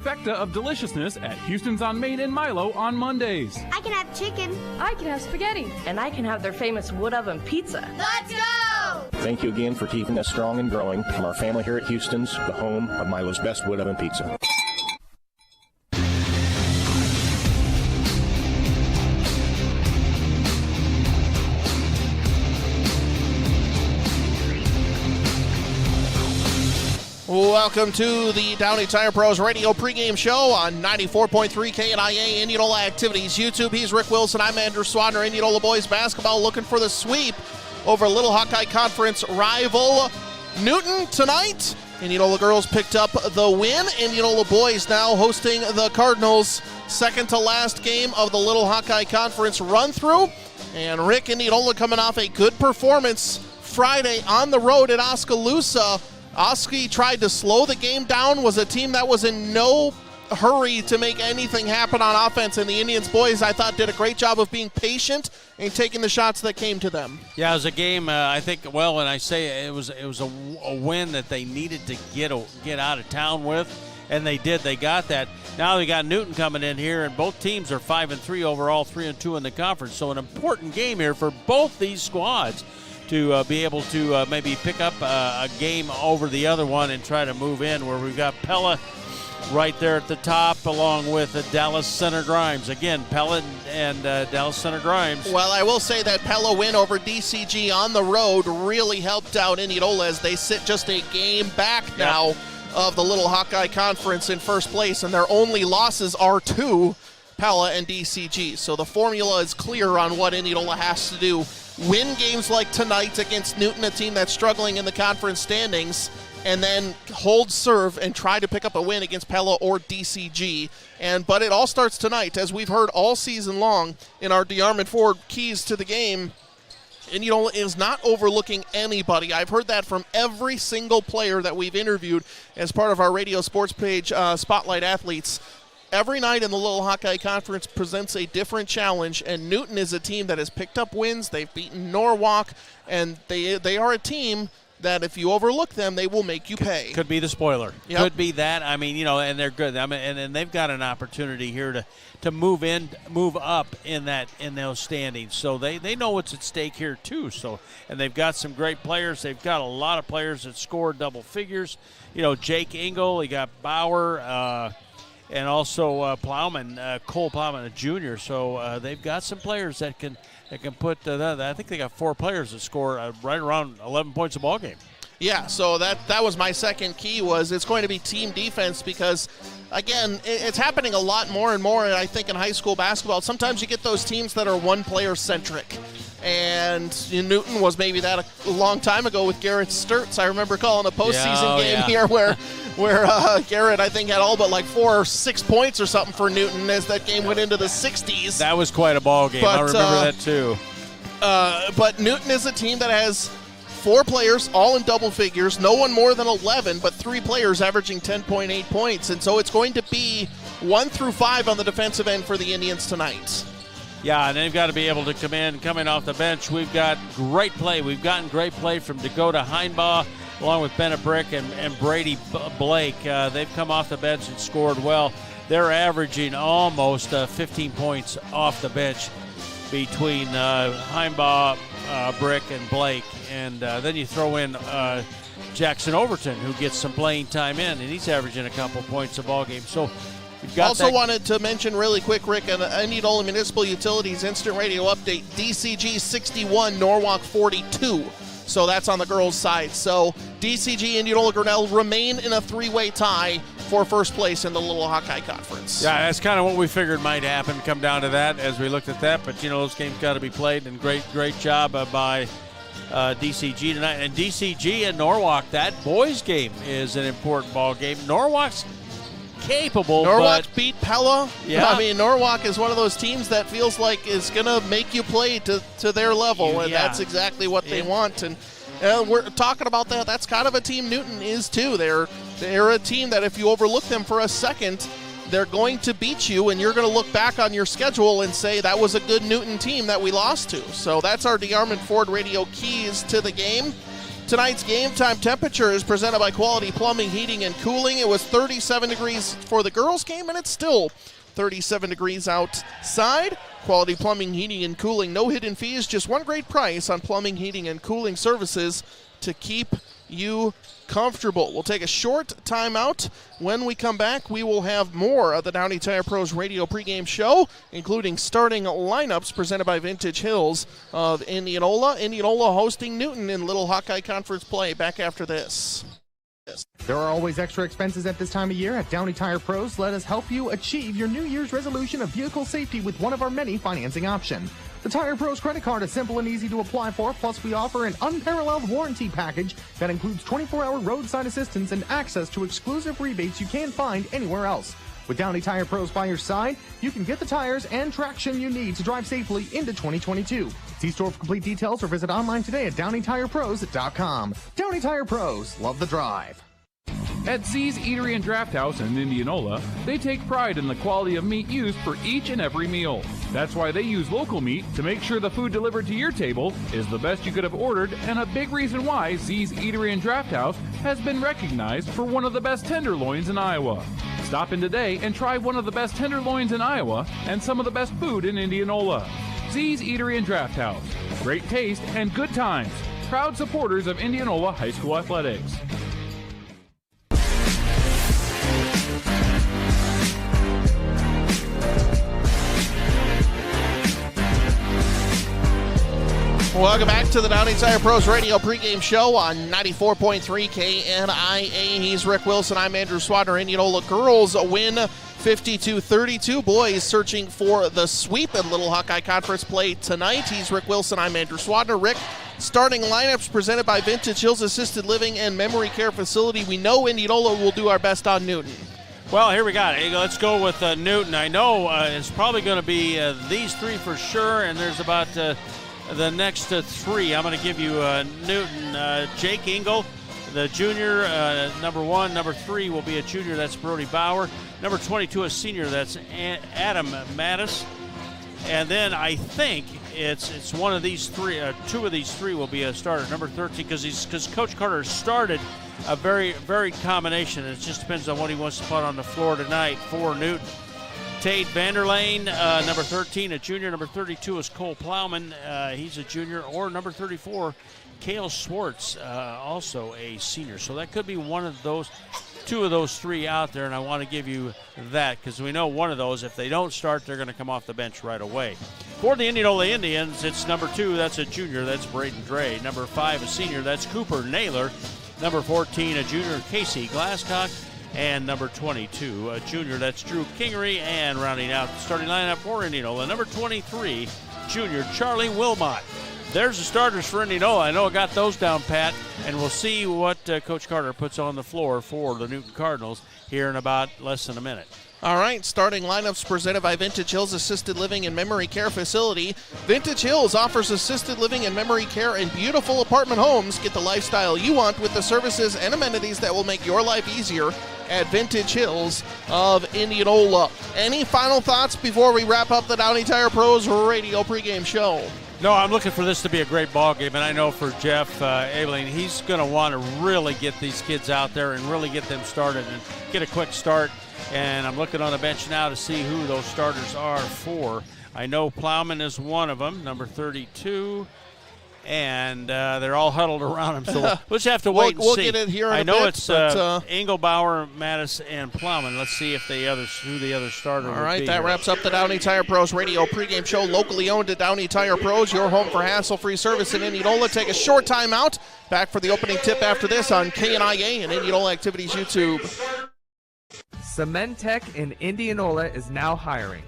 Trifecta of deliciousness at Houston's on Main and Milo on Mondays. I can have chicken. I can have spaghetti. And I can have their famous wood oven pizza. Let's go! Thank you again for keeping us strong and growing. From our family here at Houston's, the home of Milo's best wood oven pizza. Welcome to the Downey Tire Pros radio pregame show on 94.3 KNIA Indianola Activities YouTube. He's Rick Wilson. I'm Andrew Swadner. Indianola boys basketball looking for the sweep over Little Hawkeye Conference rival Newton tonight. Indianola girls picked up the win. Indianola boys now hosting the Cardinals. Second to last game of the Little Hawkeye Conference run-through. And Rick, Indianola coming off a good performance Friday on the road at Oskaloosa. Oski tried to slow the game down, was a team that was in no hurry to make anything happen on offense, and the Indians boys, I thought, did a great job of being patient and taking the shots that came to them. Yeah, it was a game, I think, well, and I say it was a win that they needed to get out of town with, and they did. They got that. Now they got Newton coming in here, and both teams are 5-3 overall, 3-2 in the conference, so an important game here for both these squads to be able to maybe pick up a game over the other one and try to move in, where we've got Pella right there at the top along with Dallas Center Grimes. Again, Pella and Dallas Center Grimes. Well, I will say that Pella win over DCG on the road really helped out Indianola as they sit just a game back now of the Little Hawkeye Conference in first place, and their only losses are to Pella and DCG. So the formula is clear on what Indianola has to do. Win games like tonight against Newton, a team that's struggling in the conference standings, and then hold serve and try to pick up a win against Pella or DCG. But it all starts tonight, as we've heard all season long in our DeArmond Ford keys to the game. Indianola is not overlooking anybody. I've heard that from every single player that we've interviewed as part of our radio sports page, Spotlight Athletes. Every night in the Little Hawkeye Conference presents a different challenge, and Newton is a team that has picked up wins. They've beaten Norwalk, and they are a team that if you overlook them, they will make you pay. Could be the spoiler. Yep. Could be that. I mean, and they're good. I mean, and they've got an opportunity here to move up in those standings. So they know what's at stake here too. So, and they've got some great players. They've got a lot of players that score double figures. Jake Engel, he got Bauer. And also Cole Plowman, a junior. So they've got some players that can put I think they got 4 players that score right around 11 points a ball game. Yeah, so that was my second key, was it's going to be team defense, because, again, it's happening a lot more and more, I think, in high school basketball. Sometimes you get those teams that are one-player-centric. And Newton was maybe that a long time ago with Garrett Sturtz. I remember calling a postseason game here where Garrett, I think, had all but like 4 or 6 points or something for Newton as that game went into the 60s. That was quite a ball game. I remember that too. But Newton is a team that has 4 players, all in double figures, no one more than 11, but 3 players averaging 10.8 points. And so it's going to be 1 through 5 on the defensive end for the Indians tonight. Yeah, and they've got to be able to come in off the bench. We've got great play. We've gotten great play from Dakota Heinbaugh along with Bennett Brick and Brady Blake. They've come off the bench and scored well. They're averaging almost 15 points off the bench between Heinbaugh, Brick, and Blake. And then you throw in Jackson Overton, who gets some playing time in, and he's averaging a couple points a ball game. So also wanted to mention really quick, Rick, an Indianola Municipal Utilities Instant Radio Update, DCG 61, Norwalk 42. So that's on the girls' side. So DCG, Indianola, Grinnell remain in a 3-way tie for first place in the Little Hawkeye Conference. Yeah, that's kind of what we figured might happen, come down to that as we looked at that. But, those games got to be played, and great job by DCG tonight. And DCG and Norwalk, that boys' game is an important ball game. Norwalk's capable. Norwalk beat Pella. Yeah. I mean, Norwalk is one of those teams that feels like is going to make you play to their level, and that's exactly what they want. And we're talking about that. That's kind of a team Newton is too. They're a team that if you overlook them for a second, they're going to beat you, and you're going to look back on your schedule and say that was a good Newton team that we lost to. So that's our DeArmond Ford radio keys to the game. Tonight's game time temperature is presented by Quality Plumbing, Heating, and Cooling. It was 37 degrees for the girls' game, and it's still 37 degrees outside. Quality Plumbing, Heating, and Cooling. No hidden fees, just one great price on plumbing, heating, and cooling services to keep you comfortable. We'll take a short timeout. When we come back, we will have more of the Downey Tire Pros radio pregame show, including starting lineups presented by Vintage Hills of Indianola. Indianola hosting Newton in Little Hawkeye Conference play. Back after this. There are always extra expenses at this time of year. At Downey Tire Pros, let us help you achieve your New Year's resolution of vehicle safety with one of our many financing options. The Tire Pros credit card is simple and easy to apply for, plus we offer an unparalleled warranty package that includes 24-hour roadside assistance and access to exclusive rebates you can't find anywhere else. With Downey Tire Pros by your side, you can get the tires and traction you need to drive safely into 2022. See store for complete details or visit online today at DowneyTirePros.com. Downey Tire Pros, love the drive. At Z's Eatery and Draft House in Indianola, they take pride in the quality of meat used for each and every meal. That's why they use local meat to make sure the food delivered to your table is the best you could have ordered, and a big reason why Z's Eatery and Draft House has been recognized for one of the best tenderloins in Iowa. Stop in today and try one of the best tenderloins in Iowa and some of the best food in Indianola. Z's Eatery and Draft House. Great taste and good times. Proud supporters of Indianola High School Athletics. Welcome back to the Downey Tire Pros radio pregame show on 94.3 KNIA. He's Rick Wilson. I'm Andrew Swadner. Indianola girls win 52-32. Boys searching for the sweep in Little Hawkeye Conference play tonight. He's Rick Wilson. I'm Andrew Swadner. Rick, starting lineups presented by Vintage Hills Assisted Living and Memory Care Facility. We know Indianola will do our best on Newton. Well, here we got it. Let's go with Newton. I know it's probably going to be these three for sure, and there's about the next three. I'm going to give you Newton. Jake Engel, the junior, number 1. Number 3 will be a junior. That's Brody Bauer. Number 22, a senior. That's Adam Mattis. And then I think it's one of these three. 2 of these 3 will be a starter. Number 13, because Coach Carter started a very varied combination. It just depends on what he wants to put on the floor tonight for Newton. Tate Vanderlane, number 13, a junior. Number 32 is Cole Plowman. He's a junior. Or number 34, Cale Schwartz, also a senior. So that could be one of those, 2 of those 3 out there, and I want to give you that because we know one of those, if they don't start, they're going to come off the bench right away. For the Indianola Indians, it's number 2, that's a junior, that's Braden Dre. Number 5, a senior, that's Cooper Naylor. Number 14, a junior, Casey Glasscock. And number 22, a junior, that's Drew Kingery. And rounding out the starting lineup for Indianola, number 23, junior, Charlie Wilmot. There's the starters for Indianola. I know I got those down pat, and we'll see what Coach Carter puts on the floor for the Newton Cardinals here in about less than a minute. All right, starting lineups presented by Vintage Hills Assisted Living and Memory Care Facility. Vintage Hills offers assisted living and memory care in beautiful apartment homes. Get the lifestyle you want with the services and amenities that will make your life easier at Vintage Hills of Indianola. Any final thoughts before we wrap up the Downey Tire Pros radio pregame show? No, I'm looking for this to be a great ball game, and I know for Jeff Abeling, he's going to want to really get these kids out there and really get them started and get a quick start. And I'm looking on the bench now to see who those starters are for. I know Plowman is one of them, number 32. And they're all huddled around him, so we'll just have to wait and see. We'll get it here in I a know bit, it's Engelbauer, Mattis, and Plowman. Let's see if who the other starter will be. All right, that here. wraps up the Downey Tire Pros radio pregame show, locally owned at Downey Tire Pros, your home for hassle-free service in Indianola. Take a short time out. Back for the opening tip after this on KNIA and Indianola Activities YouTube. Cementech in Indianola is now hiring.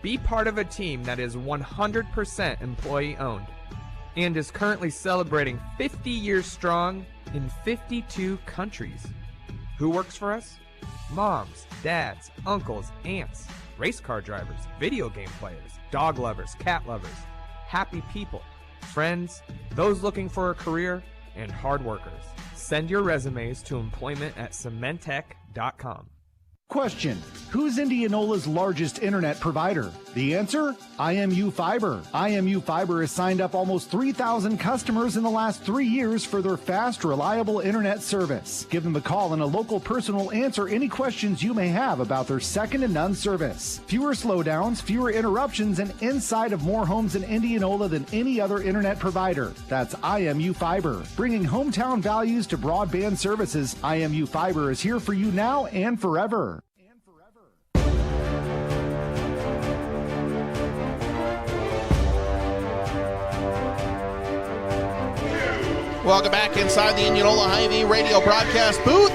Be part of a team that is 100% employee-owned and is currently celebrating 50 years strong in 52 countries. Who works for us? Moms, dads, uncles, aunts, race car drivers, video game players, dog lovers, cat lovers, happy people, friends, those looking for a career, and hard workers. Send your resumes to employment@cementech.com. Question: who's Indianola's largest internet provider? The answer? IMU Fiber. IMU Fiber has signed up almost 3,000 customers in the last 3 years for their fast, reliable internet service. Give them a call and a local person will answer any questions you may have about their second-to-none service. Fewer slowdowns, fewer interruptions, and inside of more homes in Indianola than any other internet provider. That's IMU Fiber. Bringing hometown values to broadband services, IMU Fiber is here for you now and forever. Welcome back inside the Indianola Hy-Vee radio broadcast booth.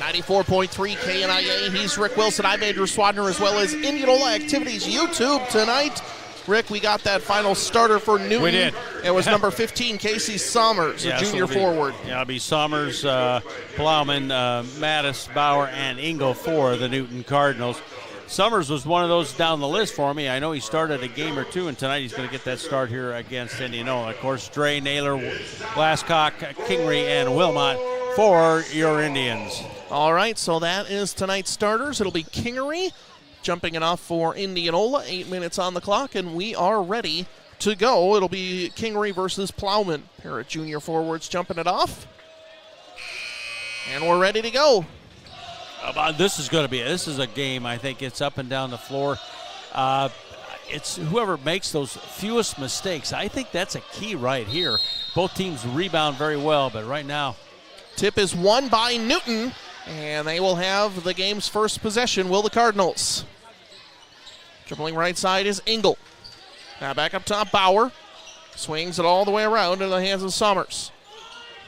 94.3 KNIA. He's Rick Wilson. I'm Andrew Swadner, as well as Indianola Activities YouTube tonight. Rick, we got that final starter for Newton. We did. It was number 15, Casey Sommers, a junior forward. Yeah, it'll be Sommers, Plowman, Mattis, Bauer, and Engel for the Newton Cardinals. Summers was one of those down the list for me. I know he started a game or two, and tonight he's going to get that start here against Indianola. Of course, Dre, Naylor, Glasscock, Kingery, and Wilmot for your Indians. All right, so that is tonight's starters. It'll be Kingery jumping it off for Indianola. 8 minutes on the clock, and we are ready to go. It'll be Kingery versus Plowman. Pair of junior forwards jumping it off. And we're ready to go. This is a game. I think it's up and down the floor. It's whoever makes those fewest mistakes. I think that's a key right here. Both teams rebound very well, but right now. Tip is won by Newton, and they will have the game's first possession, will the Cardinals. Dribbling right side is Engel. Now back up top, Bauer. Swings it all the way around into the hands of Sommers.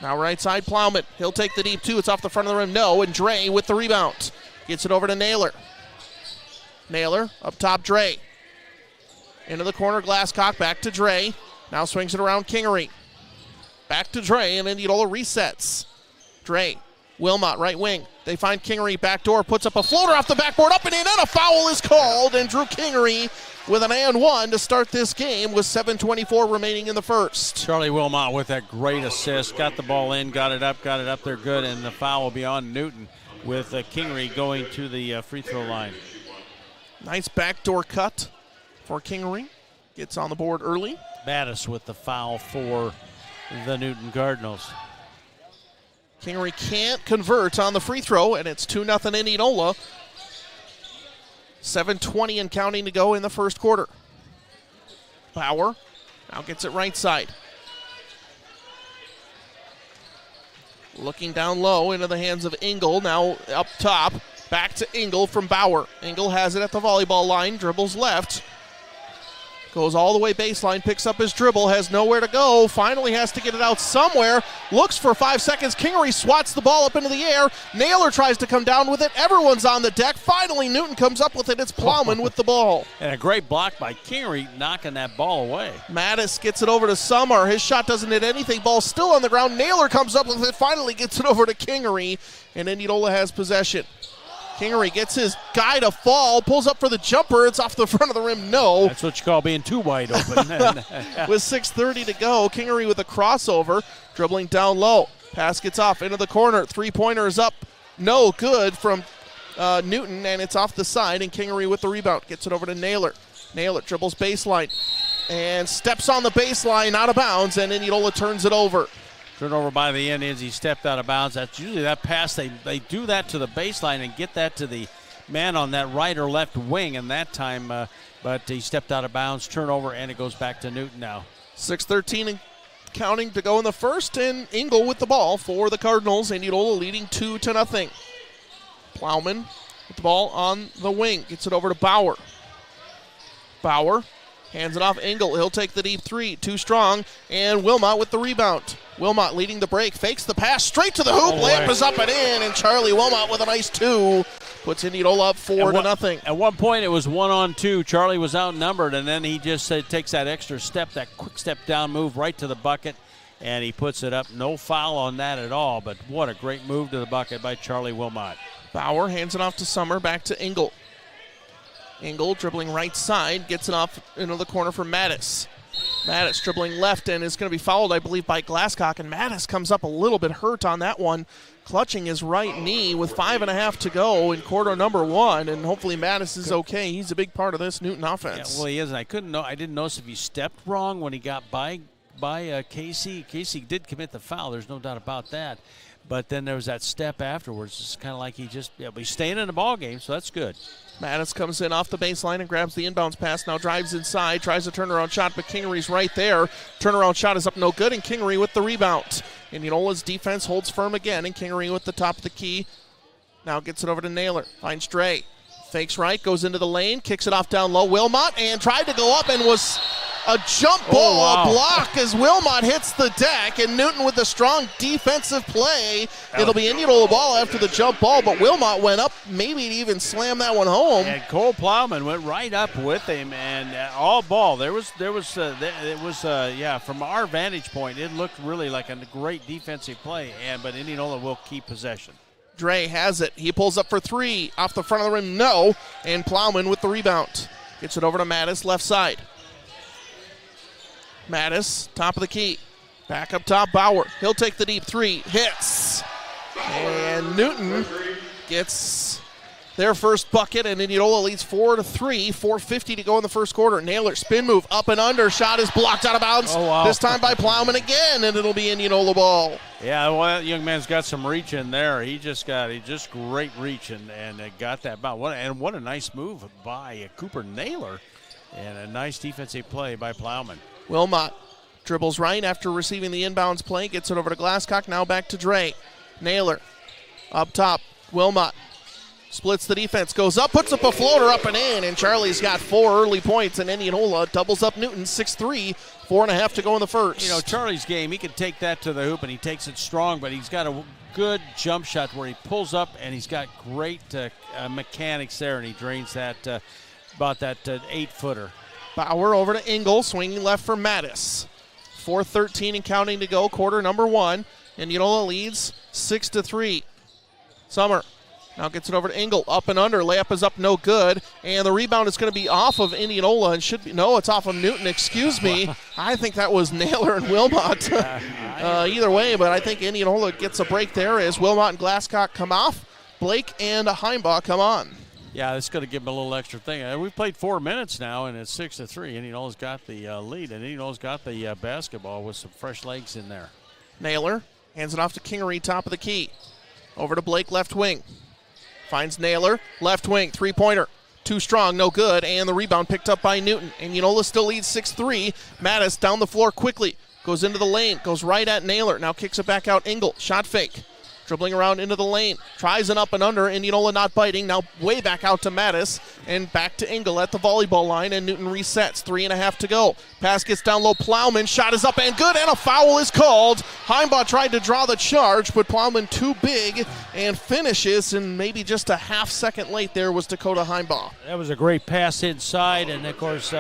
Now right side, Plowman. He'll take the deep two. It's off the front of the rim. No, and Dre with the rebound. Gets it over to Naylor. Naylor up top, Dre. Into the corner, Glasscock. Back to Dre. Now swings it around Kingery. Back to Dre, and Indianola resets. Dre, Wilmot, right wing. They find Kingery, back door, puts up a floater off the backboard, up and in, and a foul is called, and Drew Kingery with an and one to start this game with 7:24 remaining in the first. Charlie Wilmot with that great assist, got the ball in, got it up there good, and the foul will be on Newton with Kingery going to the free throw line. Nice backdoor cut for Kingery. Gets on the board early. Mattis with the foul for the Newton Cardinals. Kingery can't convert on the free throw, and it's 2-0 Indianola. 7:20 and counting to go in the first quarter. Bauer now gets it right side. Looking down low into the hands of Engel. Now up top. Back to Engel from Bauer. Engel has it at the volleyball line. Dribbles left. Goes all the way baseline, picks up his dribble, has nowhere to go, finally has to get it out somewhere, looks for 5 seconds, Kingery swats the ball up into the air, Naylor tries to come down with it, everyone's on the deck, finally Newton comes up with it, it's Plowman with the ball. And a great block by Kingery, knocking that ball away. Mattis gets it over to Summer, his shot doesn't hit anything, ball still on the ground, Naylor comes up with it, finally gets it over to Kingery, and Indianola has possession. Kingery gets his guy to fall, pulls up for the jumper. It's off the front of the rim. No. That's what you call being too wide open. With 6:30 to go, Kingery with a crossover, dribbling down low. Pass gets off into the corner. Three-pointer is up. No good from Newton, and it's off the side, and Kingery with the rebound. Gets it over to Naylor. Naylor dribbles baseline and steps on the baseline, out of bounds, and Indianola turns it over. Turnover by the Indians. He stepped out of bounds. That's usually that pass. They do that to the baseline and get that to the man on that right or left wing, and that time, but he stepped out of bounds. Turnover, and it goes back to Newton now. 6:13 and counting to go in the first, and Engel with the ball for the Cardinals. Indianola leading 2-0. Plowman with the ball on the wing. Gets it over to Bauer. Bauer hands it off Engel. He'll take the deep three. Too strong. And Wilmot with the rebound. Wilmot leading the break. Fakes the pass straight to the hoop. Layup is up and in. And Charlie Wilmot with a nice two. Puts Indianola up 4-0. At one point it was 1-on-2. Charlie was outnumbered. And then he just takes that extra step, that quick step down move right to the bucket. And he puts it up. No foul on that at all. But what a great move to the bucket by Charlie Wilmot. Bauer hands it off to Summer. Back to Engel. Engel dribbling right side, gets it off into the corner for Mattis. Mattis dribbling left and is going to be fouled, I believe, by Glasscock, and Mattis comes up a little bit hurt on that one, clutching his right knee with 5.5 to go in quarter number 1, and hopefully Mattis is okay. He's a big part of this Newton offense. Yeah, well, he is, and I didn't notice if he stepped wrong when he got by Casey. Casey did commit the foul, there's no doubt about that. But then there was that step afterwards. It's kind of like he's staying in the ball game, so that's good. Mattis comes in off the baseline and grabs the inbounds pass. Now drives inside, tries a turnaround shot, but Kingery's right there. Turnaround shot is up no good, and Kingery with the rebound. Indianola's defense holds firm again, and Kingery with the top of the key. Now gets it over to Naylor. Finds Dre. Fakes right, goes into the lane, kicks it off down low. Wilmot, and tried to go up and was a jump ball, a block as Wilmot hits the deck, and Newton with a strong defensive play. It'll be Indianola ball after the jump ball, but Wilmot went up, maybe to even slam that one home. And Cole Plowman went right up with him, and all ball. From our vantage point, it looked really like a great defensive play, but Indianola will keep possession. Dre has it. He pulls up for 3. Off the front of the rim, no. And Plowman with the rebound. Gets it over to Mattis, left side. Mattis, top of the key. Back up top, Bauer. He'll take the deep 3. Hits. And Newton gets their first bucket, and Indianola leads 4-3. 4:50 to go in the first quarter. Naylor, spin move, up and under. Shot is blocked out of bounds. This time by Plowman again, and it'll be Indianola ball. Yeah, well, that young man's got some reach in there. He just great reach and got that bounce. And what a nice move by Cooper Naylor, and a nice defensive play by Plowman. Wilmot dribbles right after receiving the inbounds play, gets it over to Glasscock, now back to Dre. Naylor up top, Wilmot splits the defense, goes up, puts up a floater up and in, and Charlie's got 4 early points, and Indianola doubles up Newton 6-3, 4.5 to go in the first. You know, Charlie's game, he can take that to the hoop, and he takes it strong, but he's got a good jump shot where he pulls up, and he's got great mechanics there, and he drains that about that 8-footer. Bauer over to Engel, swinging left for Mattis. 4:13 and counting to go, quarter number 1. Indianola leads 6-3. Summer now gets it over to Engel, up and under. Layup is up, no good. And the rebound is going to be off of Indianola and should be, no, it's off of Newton, excuse me. I think that was Naylor and Wilmot. Either way, but I think Indianola gets a break there as Wilmot and Glasscock come off. Blake and Heimbaugh come on. Yeah, it's going to give them a little extra thing. We've played 4 minutes now, and it's 6-3. Indianola's got the lead, and Indianola's got the basketball with some fresh legs in there. Naylor hands it off to Kingery, top of the key. Over to Blake, left wing. Finds Naylor, left wing, 3-pointer. Too strong, no good, and the rebound picked up by Newton. Indianola still leads 6-3. Mattis down the floor quickly. Goes into the lane, goes right at Naylor. Now kicks it back out, Engel, shot fake. Dribbling around into the lane, tries an up and under, Indianola not biting, now way back out to Mattis, and back to Engel at the volleyball line, and Newton resets, 3.5 to go. Pass gets down low, Plowman, shot is up and good, and a foul is called. Heimbaugh tried to draw the charge, but Plowman too big, and finishes, and maybe just a half second late there was Dakota Heimbaugh. That was a great pass inside, and of course,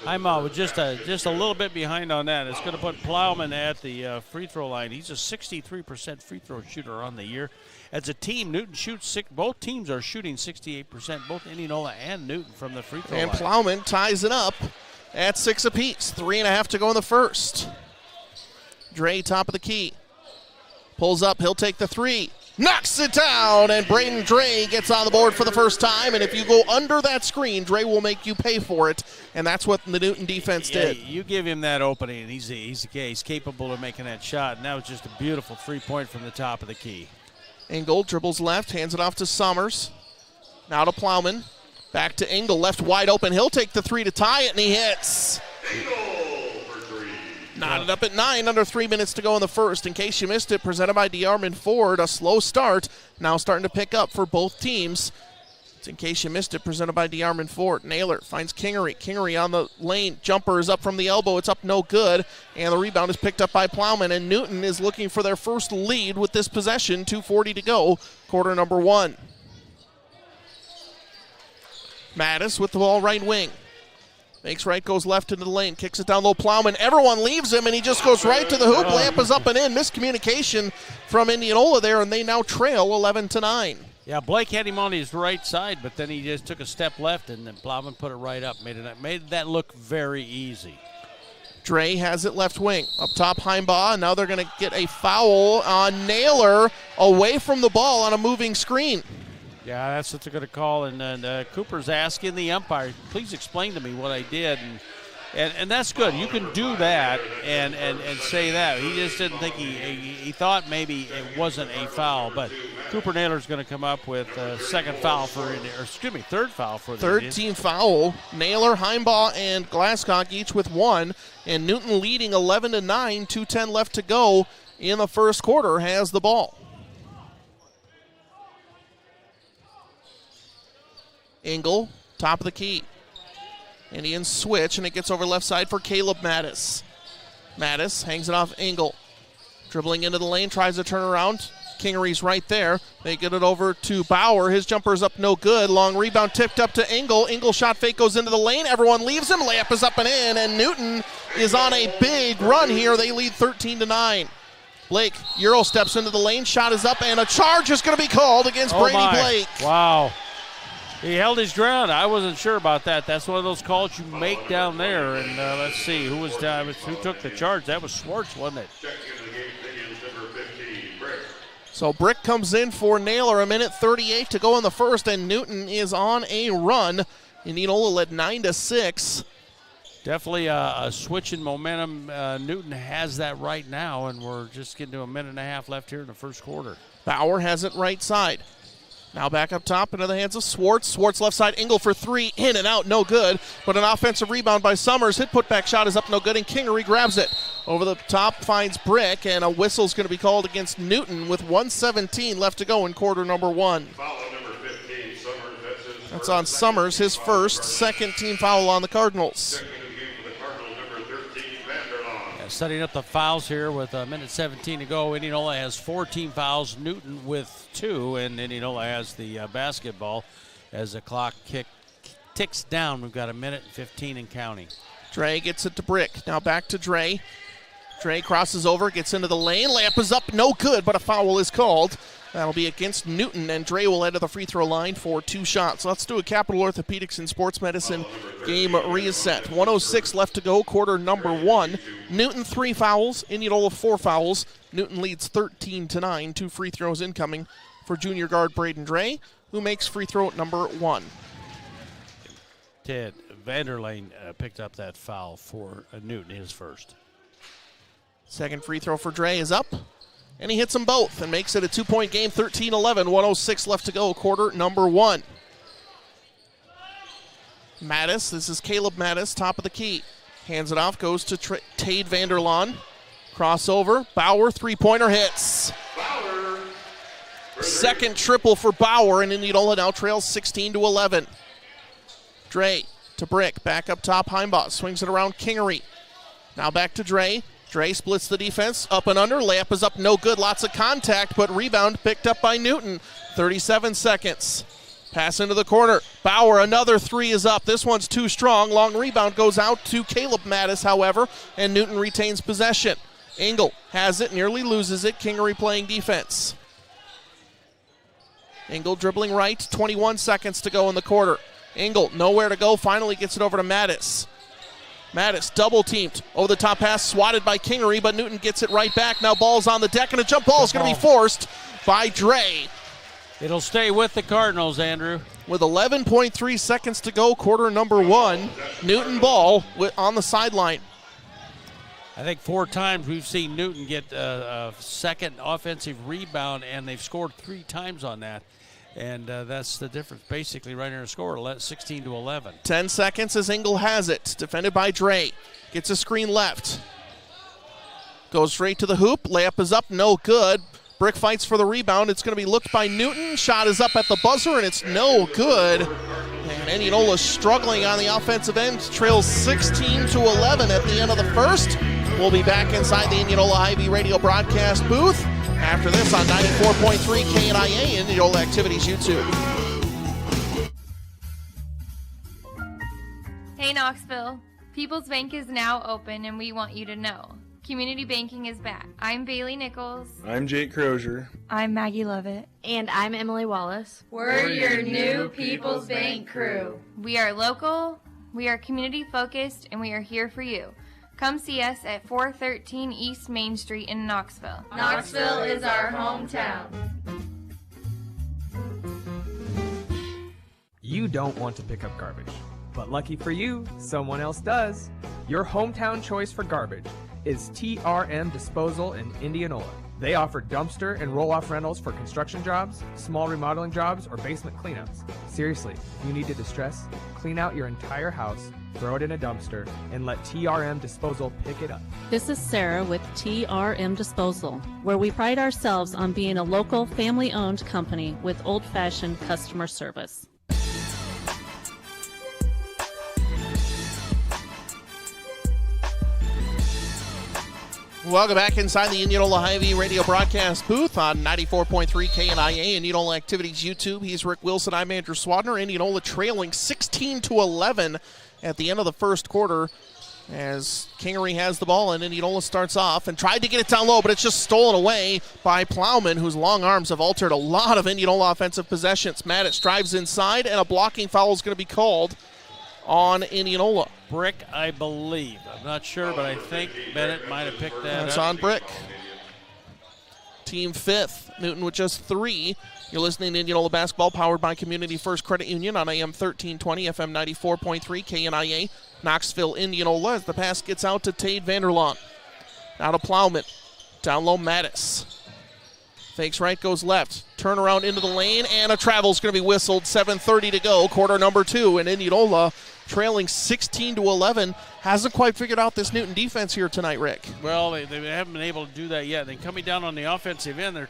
Heimbaugh was just a little bit behind on that. It's going to put Plowman at the free throw line. He's a 63% free throw shooter on the year. As a team, Newton shoots both teams are shooting 68%, both Indianola and Newton from the free throw line. And Plowman ties it up at 6 apiece. 3.5 to go in the first. Dre, top of the key. Pulls up, he'll take the 3. Knocks it down, and Braden Dre gets on the board for the first time. And if you go under that screen, Dre will make you pay for it. And that's what the Newton defense did. You give him that opening, and he's capable of making that shot. And that was just a beautiful 3-point from the top of the key. Engel dribbles left, hands it off to Summers. Now to Plowman. Back to Engel, left wide open. He'll take the 3 to tie it, and he hits. Knotted up at 9, under 3 minutes to go in the first. In case you missed it, presented by DeArmond Ford. A slow start, now starting to pick up for both teams. It's in case you missed it, presented by DeArmond Ford. Naylor finds Kingery. Kingery on the lane. Jumper is up from the elbow. It's up no good. And the rebound is picked up by Plowman. And Newton is looking for their first lead with this possession. 2:40 to go, quarter number 1. Mattis with the ball right wing. Makes right, goes left into the lane, kicks it down low, Plowman. Everyone leaves him, and he just goes right to the hoop. Layup is up and in. Miscommunication from Indianola there, and they now trail 11-9. Yeah, Blake had him on his right side, but then he just took a step left, and then Plowman put it right up. Made that look very easy. Dre has it left wing. Up top, Heimbaugh, and now they're going to get a foul on Naylor away from the ball on a moving screen. Yeah, that's what they're going to call. And Cooper's asking the umpire, please explain to me what I did. And that's good. You can do that and say that. He just didn't think he thought maybe it wasn't a foul. But Cooper Naylor's going to come up with a third foul for the Third Indians. team foul. Naylor, Heimbaugh, and Glasscock each with one. And Newton leading 11-9, 2:10 left to go in the first quarter, has the ball. Engel, top of the key. Indians switch, and it gets over left side for Caleb Mattis. Mattis hangs it off Engel. Dribbling into the lane, tries to turn around. Kingery's right there. They get it over to Bauer. His jumper's up no good. Long rebound tipped up to Engel. Engel shot fake goes into the lane. Everyone leaves him. Layup is up and in, and Newton is on a big run here. They lead 13-9. Blake, Euro steps into the lane. Shot is up, and a charge is going to be called against Brady Blake. Wow. He held his ground. I wasn't sure about that. That's one of those calls you make down there. And let's see, who took the charge? That was Schwartz, wasn't it? So Brick comes in for Naylor. 1:38 to go in the first, and Newton is on a run. Indianola led 9-6. Definitely a switch in momentum. Newton has that right now, and we're just getting to a minute and a half left here in the first quarter. Bauer has it right side. Now back up top into the hands of Schwartz. Schwartz left side, Engel for three, in and out, no good. But an offensive rebound by Summers. Hit putback shot is up, no good, and Kingery grabs it. Over the top finds Brick, and a whistle's going to be called against Newton with 1:17 left to go in quarter number one. That's on Summers, his first, second team foul on the Cardinals. Setting up the fouls here with 1:17 to go. Indianola has 4 team fouls, Newton with 2, and Indianola has the basketball as the clock ticks down. We've got 1:15 and counting. Dre gets it to Brick. Now back to Dre. Dre crosses over, gets into the lane. Layup is up, no good, but a foul is called. That'll be against Newton, and Dre will head to the free throw line for 2 shots. Let's do a Capital Orthopedics and Sports Medicine game reset. 1:06 left to go, quarter number one. Newton 3 fouls, Indianola 4 fouls. Newton leads 13-9. 2 free throws incoming for junior guard Braden Dre, who makes free throw number 1. Ted Vanderlane picked up that foul for Newton, his first. Second free throw for Dre is up, and he hits them both and makes it a 2-point game, 13-11, 1:06 left to go, quarter number one. Mattis, this is Caleb Mattis, top of the key. Hands it off, goes to Tade Vanderlaan. Crossover, Bauer, three-pointer hits. Second triple for Bauer, and Indianola now trails 16-11. Dre to Brick, back up top, Heimbaugh swings it around Kingery. Now back to Dre. Dre splits the defense, up and under, layup is up, no good, lots of contact, but rebound picked up by Newton. 37 seconds. Pass into the corner. Bauer, another 3 is up. This one's too strong. Long rebound goes out to Caleb Mattis, however, and Newton retains possession. Engel has it, nearly loses it. Kingery playing defense. Engel dribbling right, 21 seconds to go in the quarter. Engel, nowhere to go, finally gets it over to Mattis. Mattis double-teamed. Over the top pass, swatted by Kingery, but Newton gets it right back. Now ball's on the deck, and a jump ball is going to be forced by Dre. It'll stay with the Cardinals, Andrew. With 11.3 seconds to go, quarter number one, Newton ball on the sideline. I think 4 times we've seen Newton get a second offensive rebound, and they've scored 3 times on that. And that's the difference, basically, right in the score, 16-11. 10 seconds as Engel has it. Defended by Dre. Gets a screen left. Goes straight to the hoop. Layup is up, no good. Brick fights for the rebound. It's going to be looked by Newton. Shot is up at the buzzer, and it's no good. And Indianola struggling on the offensive end. Trails 16-11 at the end of the first. We'll be back inside the Indianola Hy-Vee radio broadcast booth after this on 94.3 KNIA Indianola Activities YouTube. Hey Knoxville, People's Bank is now open and we want you to know. Community banking is back. I'm Bailey Nichols. I'm Jake Crozier. I'm Maggie Lovett. And I'm Emily Wallace. We're your new People's Bank crew. We are local, we are community focused, and we are here for you. Come see us at 413 East Main Street in Knoxville. Knoxville is our hometown. You don't want to pick up garbage, but lucky for you, someone else does. Your hometown choice for garbage is TRM Disposal in Indianola. They offer dumpster and roll-off rentals for construction jobs, small remodeling jobs, or basement cleanups. Seriously, if you need to distress, clean out your entire house, throw it in a dumpster, and let TRM Disposal pick it up. This is Sarah with TRM Disposal, where we pride ourselves on being a local, family-owned company with old-fashioned customer service. Welcome back inside the Indianola Hy-Vee radio broadcast booth on 94.3 KNIA. Indianola Activities YouTube. He's Rick Wilson. I'm Andrew Swadner. Indianola trailing 16-11 at the end of the first quarter as Kingery has the ball and Indianola starts off and tried to get it down low, but it's just stolen away by Plowman, whose long arms have altered a lot of Indianola offensive possessions. Maddox drives inside, and a blocking foul is going to be called on Indianola. Brick, I believe. I'm not sure, but I think Bennett might have picked that That's up. on Brick. Team fifth. Newton with just 3. You're listening to Indianola basketball, powered by Community First Credit Union on AM 1320, FM 94.3, KNIA, Knoxville, Indianola, as the pass gets out to Tade Vanderlaan. Now to Plowman. Down low, Mattis. Fakes right, goes left. Turn around into the lane, and a travel's going to be whistled. 7:30 to go, quarter number 2, and Indianola trailing 16-11. Hasn't quite figured out this Newton defense here tonight, Rick. Well, they haven't been able to do that yet. Then coming down on the offensive end, they're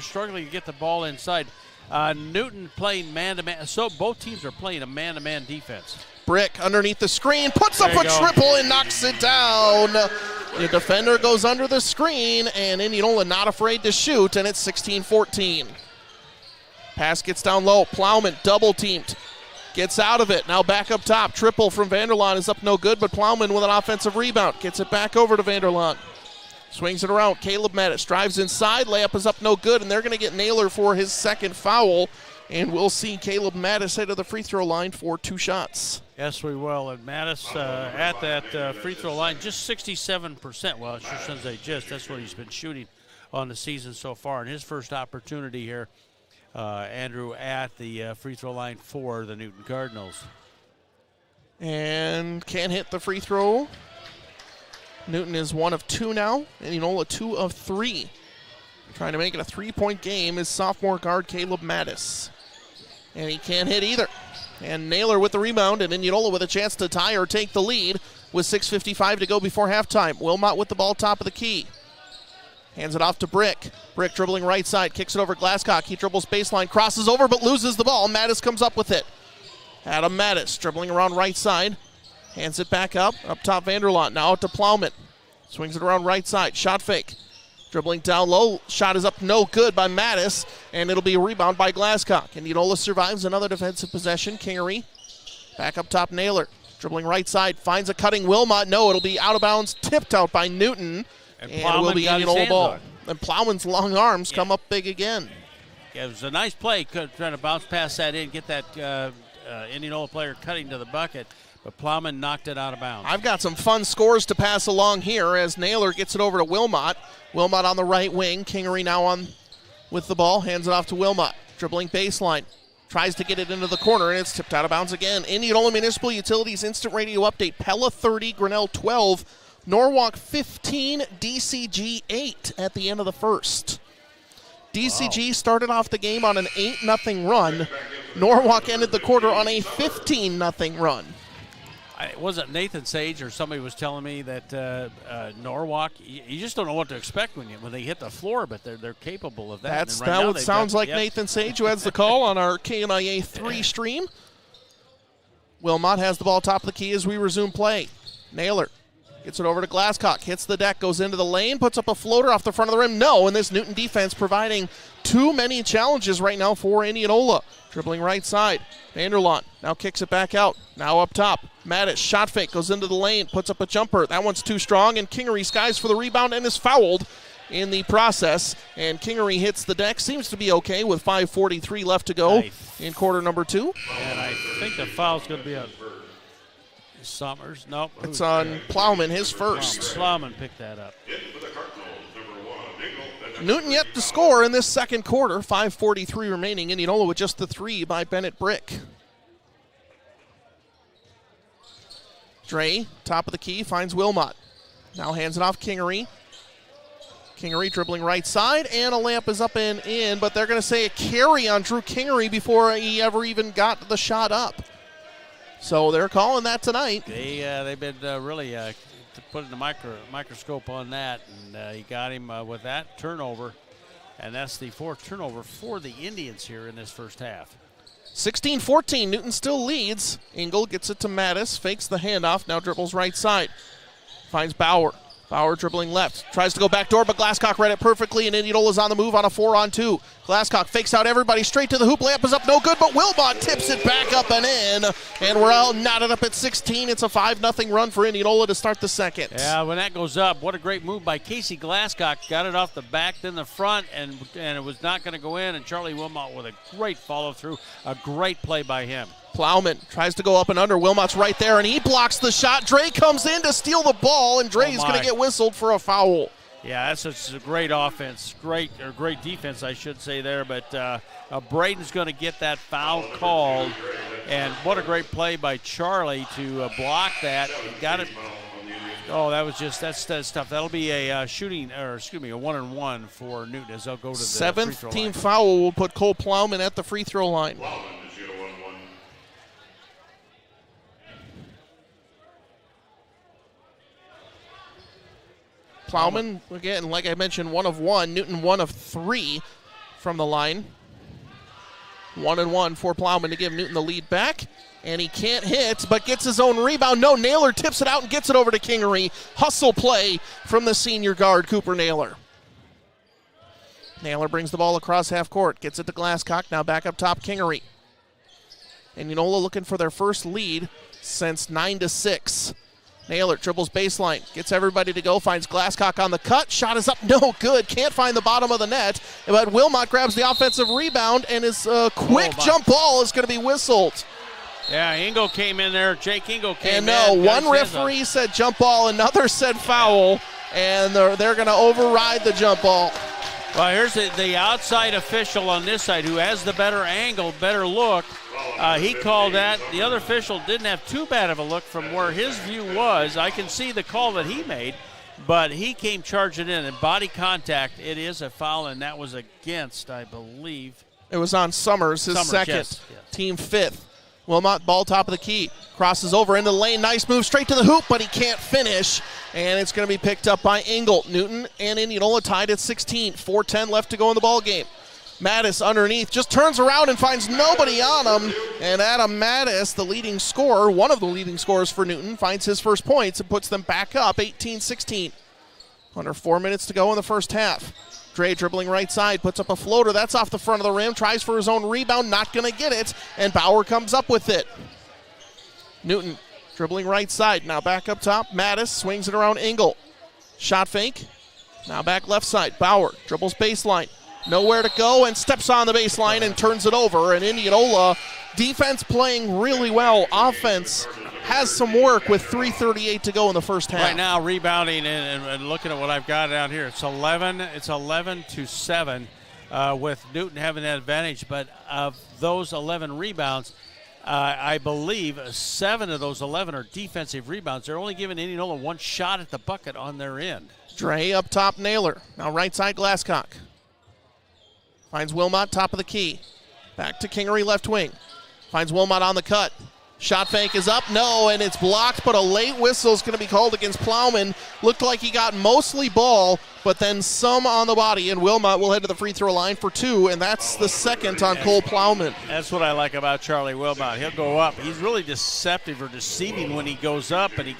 struggling to get the ball inside. Newton playing man-to-man. So both teams are playing a man-to-man defense. Brick underneath the screen, puts up a triple and knocks it down. The defender goes under the screen, and Indianola not afraid to shoot, and it's 16-14. Pass gets down low. Plowman double-teamed. Gets out of it. Now back up top. Triple from Vanderlaan is up no good, but Plowman with an offensive rebound. Gets it back over to Vanderlaan. Swings it around. Caleb Mattis drives inside. Layup is up no good, and they're going to get Naylor for his second foul. And we'll see Caleb Mattis head to the free throw line for 2 shots. Yes, we will. And Mattis at that free throw line, just 67%. Well, I shouldn't say just. That's what he's been shooting on the season so far. And his first opportunity here, Andrew, at the free throw line for the Newton Cardinals. And can't hit the free throw. Newton is 1 of 2 now. Indianola 2 of 3. Trying to make it a 3-point game is sophomore guard Caleb Mattis. And he can't hit either. And Naylor with the rebound, and Indianola with a chance to tie or take the lead with 6:55 to go before halftime. Wilmot with the ball top of the key. Hands it off to Brick. Brick dribbling right side, kicks it over Glasscock. He dribbles baseline, crosses over, but loses the ball. Mattis comes up with it. Adam Mattis dribbling around right side. Hands it back up top Vanderlaan. Now out to Plowman. Swings it around right side, shot fake. Dribbling down low, shot is up no good by Mattis, and it'll be a rebound by Glasscock. Indianola survives another defensive possession. Kingery back up top, Naylor. Dribbling right side, finds a cutting Wilmot. No, it'll be out of bounds, tipped out by Newton, and it will be Indianola ball. And Plowman's long arms come up big again. Yeah, it was a nice play, trying to bounce past that in, get that Indianola player cutting to the bucket. But Plowman knocked it out of bounds. I've got some fun scores to pass along here as Naylor gets it over to Wilmot. Wilmot on the right wing. Kingery now on with the ball. Hands it off to Wilmot. Dribbling baseline. Tries to get it into the corner, and it's tipped out of bounds again. Indianola Municipal Utilities Instant Radio Update. Pella 30, Grinnell 12, Norwalk 15, DCG 8 at the end of the first. DCG started off the game on an 8-0 run. Norwalk ended the quarter on a 15-0 run. Wasn't Nathan Sage or somebody was telling me that Norwalk, you just don't know what to expect when they hit the floor, but they're capable of that. That what sounds like. Yep. Nathan Sage, who has the call on our KNIA 3 stream. Wilmot has the ball top of the key as we resume play. Naylor gets it over to Glasscock, hits the deck, goes into the lane, puts up a floater off the front of the rim. No, and this Newton defense providing too many challenges right now for Indianola. Dribbling right side. Vanderlaan now kicks it back out. Now up top. Mattis, shot fake, goes into the lane, puts up a jumper. That one's too strong, and Kingery skies for the rebound and is fouled in the process. And Kingery hits the deck. Seems to be okay with 5:43 left to go in quarter number 2. And I think the foul's going to be Summers, nope. It's on Plowman, his first. Plowman picked that up. Newton yet to score in this second quarter. 5:43 remaining. Indianola with just the 3 by Bennett Brick. Dre, top of the key, finds Wilmot. Now hands it off Kingery. Kingery dribbling right side, and a lamp is up and in, but they're going to say a carry on Drew Kingery before he ever even got the shot up. So they're calling that tonight. They've been really putting the microscope on that, and he got him with that turnover, and that's the 4th turnover for the Indians here in this first half. 16-14, Newton still leads. Engel gets it to Mattis, fakes the handoff, now dribbles right side. Finds Bauer. Bauer dribbling left. Tries to go back door, but Glasscock read it perfectly, and Indianola's on the move on a 4-on-2. Glasscock fakes out everybody straight to the hoop. Layup is up, no good, but Wilmot tips it back up and in. And we're all knotted up at 16. It's a 5-0 run for Indianola to start the second. Yeah, when that goes up, what a great move by Casey Glasscock. Got it off the back, then the front, and it was not going to go in. And Charlie Wilmot with a great follow-through. A great play by him. Plowman tries to go up and under. Wilmot's right there, and he blocks the shot. Dre comes in to steal the ball, and Dre's going to get whistled for a foul. Yeah, that's a great offense. Great defense, I should say there. But Braden's going to get that foul called. And what a great play by Charlie to block that. He got it. Oh, that's tough. That'll be a a 1-and-1 for Newton as they'll go to the free throw line. 7th team foul will put Cole Plowman at the free throw line. Plowman, again, like I mentioned, 1 of 1. Newton 1 of 3 from the line. 1-and-1 for Plowman to give Newton the lead back. And he can't hit, but gets his own rebound. No, Naylor tips it out and gets it over to Kingery. Hustle play from the senior guard, Cooper Naylor. Naylor brings the ball across half court. Gets it to Glasscock. Now back up top, Kingery. And Indianola looking for their first lead since 9-6. Naylor dribbles baseline, gets everybody to go, finds Glasscock on the cut. Shot is up, no good. Can't find the bottom of the net. But Wilmot grabs the offensive rebound, and his quick jump ball is going to be whistled. Yeah, Engel came in there. Jake Engel came in. And no, one referee said jump ball, another said foul, and they're going to override the jump ball. Well, here's the outside official on this side who has the better angle, better look. He called that. The other official didn't have too bad of a look from where his view was. I can see the call that he made, but he came charging in, and body contact, it is a foul, and that was against, I believe. It was on Summers, his second, yes. team 5th. Wilmot, ball top of the key, crosses over into the lane, nice move straight to the hoop, but he can't finish, and it's going to be picked up by Engel. Newton and Indianola tied at 16, 4:10 left to go in the ball game. Mattis underneath, just turns around and finds nobody on him, and Adam Mattis, the leading scorer, one of the leading scorers for Newton, finds his first points and puts them back up 18-16. Under 4 minutes to go in the first half. Dre dribbling right side, puts up a floater. That's off the front of the rim, tries for his own rebound, not going to get it, and Bauer comes up with it. Newton dribbling right side, now back up top. Mattis swings it around Engel. Shot fake, now back left side. Bauer dribbles baseline, nowhere to go, and steps on the baseline and turns it over. And Indianola, defense playing really well. Offense has some work with 3:38 to go in the first half. Right now, rebounding and looking at what I've got out here, it's 11-7 with Newton having that advantage. But of those 11 rebounds, I believe 7 of those 11 are defensive rebounds. They're only giving Indianola one shot at the bucket on their end. Dre up top, Naylor. Now right side, Glasscock. Finds Wilmot, top of the key. Back to Kingery, left wing. Finds Wilmot on the cut. Shot fake is up, no, and it's blocked, but a late whistle is going to be called against Plowman. Looked like he got mostly ball, but then some on the body, and Wilmot will head to the free throw line for 2, and that's the second on Cole Plowman. That's what I like about Charlie Wilmot. He'll go up. He's really deceptive or deceiving when he goes up, and he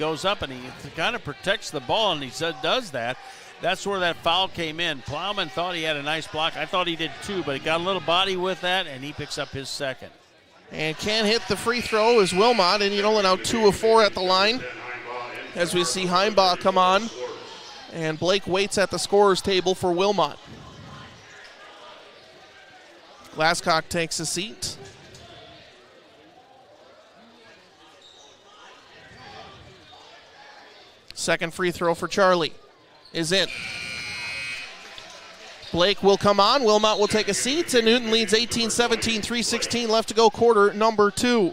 kind of protects the ball, and he does that. That's where that foul came in. Plowman thought he had a nice block. I thought he did too, but he got a little body with that, and he picks up his second. And can't hit the free throw is Wilmot, and Indianola now 2 of 4 at the line. As we see Heimbaugh come on, and Blake waits at the scorer's table for Wilmot. Glasscock takes a seat. Second free throw for Charlie is in. Blake will come on. Wilmot will take a seat, and Newton leads 18-17, 3:16 left to go, quarter number 2.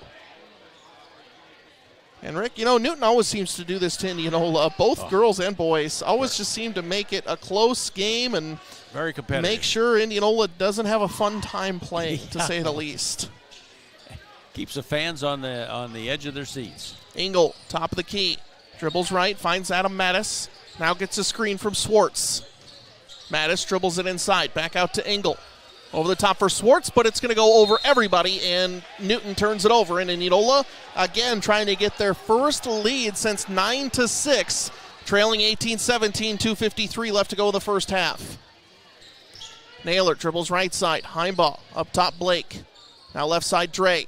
And Rick, Newton always seems to do this to Indianola. Both girls and boys always just seem to make it a close game and very competitive. Make sure Indianola doesn't have a fun time playing, to say the least. Keeps the fans on the edge of their seats. Engel, top of the key. Dribbles right, finds Adam Mattis. Now gets a screen from Swartz. Mattis dribbles it inside, back out to Engel. Over the top for Swartz, but it's going to go over everybody, and Newton turns it over. And Indianola, again, trying to get their first lead since 9-6, trailing 18-17, 2:53 left to go in the first half. Naylor dribbles right side, Heimball, up top Blake. Now left side Dre.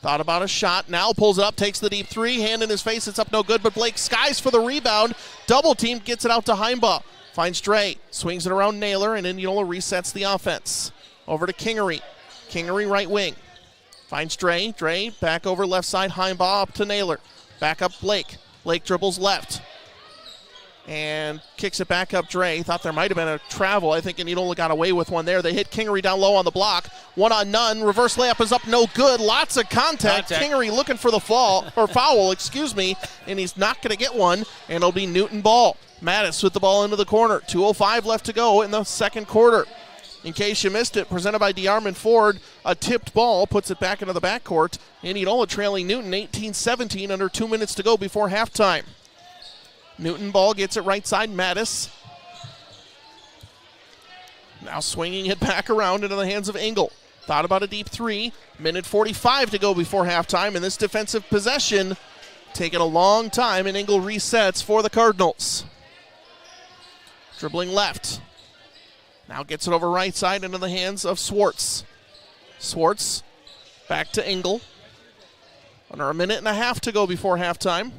Thought about a shot, now pulls it up, takes the deep three, hand in his face, it's up no good, but Blake skies for the rebound. Double team, gets it out to Heimball. Finds Dre, swings it around Naylor, and Indianola resets the offense. Over to Kingery. Kingery right wing. Finds Dre. Dre back over left side. Heimbaugh up to Naylor. Back up Blake. Blake dribbles left. And kicks it back up Dre. Thought there might have been a travel. I think Indianola got away with one there. They hit Kingery down low on the block. One on none. Reverse layup is up no good. Lots of contact. Kingery looking for the foul, and he's not going to get one. And it'll be Newton ball. Mattis with the ball into the corner. 2:05 left to go in the second quarter. In case you missed it, presented by DeArmond Ford, a tipped ball puts it back into the backcourt. Indianola trailing Newton 18-17, under 2 minutes to go before halftime. Newton ball gets it right side, Mattis. Now swinging it back around into the hands of Engel. Thought about a deep three. Minute 45 to go before halftime, and this defensive possession taking a long time, and Engel resets for the Cardinals. Dribbling left. Now gets it over right side into the hands of Swartz. Swartz back to Engel. Under a minute and a half to go before halftime.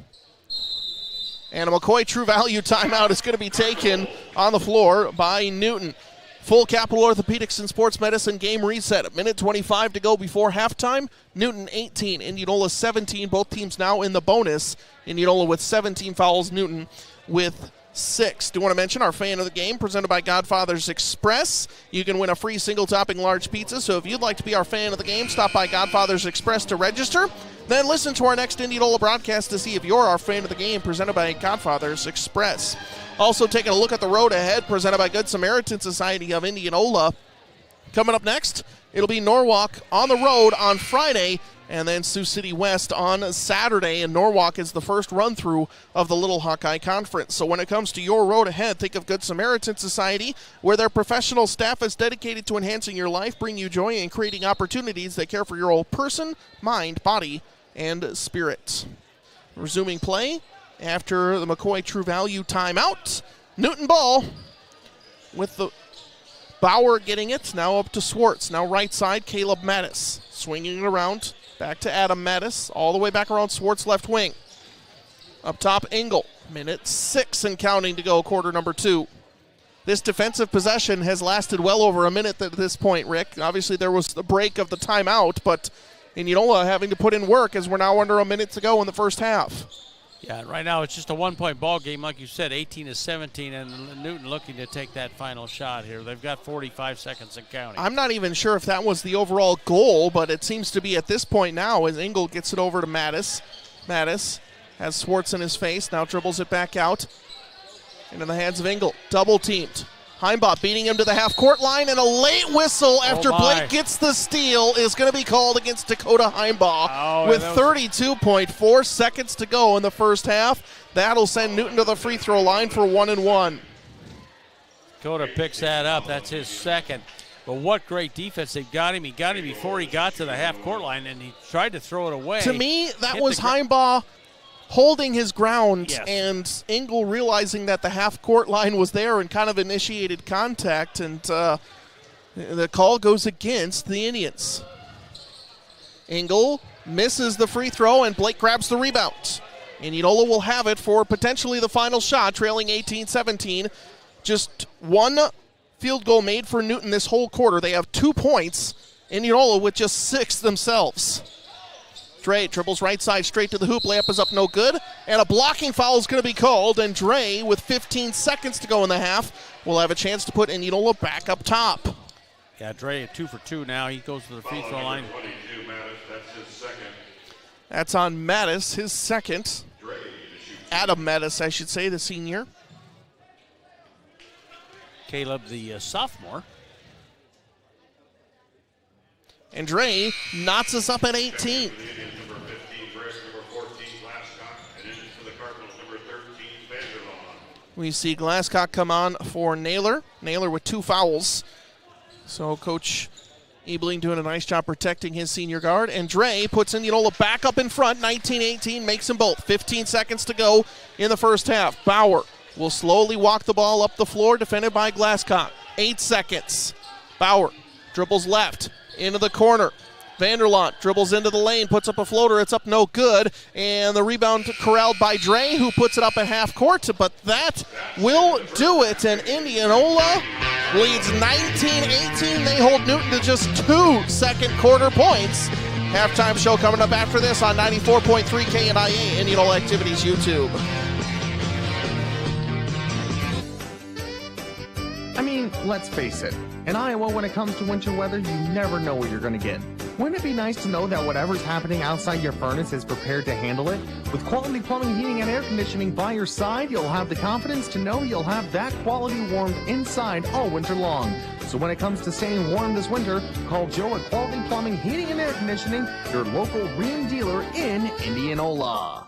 And a McCoy True Value timeout is going to be taken on the floor by Newton. Full Capital Orthopedics and Sports Medicine game reset. A minute 25 to go before halftime. Newton 18, Indianola 17. Both teams now in the bonus. Indianola with 17 fouls, Newton with 6. Do want to mention our fan of the game presented by Godfather's Express. You can win a free single topping large pizza. So if you'd like to be our fan of the game, stop by Godfather's Express to register. Then listen to our next Indianola broadcast to see if you're our fan of the game presented by Godfather's Express. Also taking a look at the road ahead presented by Good Samaritan Society of Indianola. Coming up next, it'll be Norwalk on the road on Friday, and then Sioux City West on Saturday. And Norwalk is the first run-through of the Little Hawkeye Conference. So when it comes to your road ahead, think of Good Samaritan Society, where their professional staff is dedicated to enhancing your life, bringing you joy, and creating opportunities that care for your whole person, mind, body, and spirit. Resuming play after the McCoy True Value timeout. Newton ball with the Bauer getting it. Now up to Swartz. Now right side, Caleb Mattis. Swinging it around. Back to Adam Mattis. All the way back around Swartz left wing. Up top, Engel. Minute 6 and counting to go, quarter number 2. This defensive possession has lasted well over a minute at this point, Rick. Obviously there was the break of the timeout, but Indianola having to put in work as we're now under a minute to go in the first half. Yeah, right now it's just a one-point ball game, like you said, 18-17, and Newton looking to take that final shot here. They've got 45 seconds and counting. I'm not even sure if that was the overall goal, but it seems to be at this point now as Engel gets it over to Mattis. Mattis has Swartz in his face, now dribbles it back out into the hands of Engel. Double teamed. Heimbach beating him to the half-court line, and a late whistle after Blake gets the steal is going to be called against Dakota Heimbach with 32.4 seconds to go in the first half. That'll send Newton to the free throw line for 1-1. Dakota picks that up. That's his second. But what great defense. They got him. He got him before he got to the half-court line, and he tried to throw it away. To me, that was Heimbach holding his ground, and Engel realizing that the half-court line was there and kind of initiated contact, and the call goes against the Indians. Engel misses the free throw, and Blake grabs the rebound. Indianola will have it for potentially the final shot, trailing 18-17. Just one field goal made for Newton this whole quarter. They have 2 points. Indianola with just 6 themselves. Dre dribbles right side straight to the hoop. Layup is up, no good. And a blocking foul is going to be called. And Dre, with 15 seconds to go in the half, will have a chance to put Indianola back up top. Yeah, Dre 2 for 2 now. He goes to the free throw line. That's on Mattis, his second. Adam Mattis, I should say, the senior. Caleb, the sophomore. And Dre knots us up at 18. We see Glasscock come on for Naylor. Naylor with 2 fouls. So Coach Ebling doing a nice job protecting his senior guard. And Dre puts Indianola back up in front, 19-18, makes them both. 15 seconds to go in the first half. Bauer will slowly walk the ball up the floor, defended by Glasscock. 8 seconds. Bauer dribbles left into the corner. Vanderlant dribbles into the lane, puts up a floater. It's up no good. And the rebound corralled by Dre, who puts it up at half court. But that will do it. And Indianola leads 19-18. They hold Newton to just 2 second quarter points. Halftime show coming up after this on 94.3 KNIA, Indianola Activities YouTube. I mean, let's face it. In Iowa, when it comes to winter weather, you never know what you're going to get. Wouldn't it be nice to know that whatever's happening outside your furnace is prepared to handle it? With quality plumbing, heating, and air conditioning by your side, you'll have the confidence to know you'll have that quality warmed inside all winter long. So when it comes to staying warm this winter, call Joe at Quality Plumbing, Heating, and Air Conditioning, your local Rheem dealer in Indianola.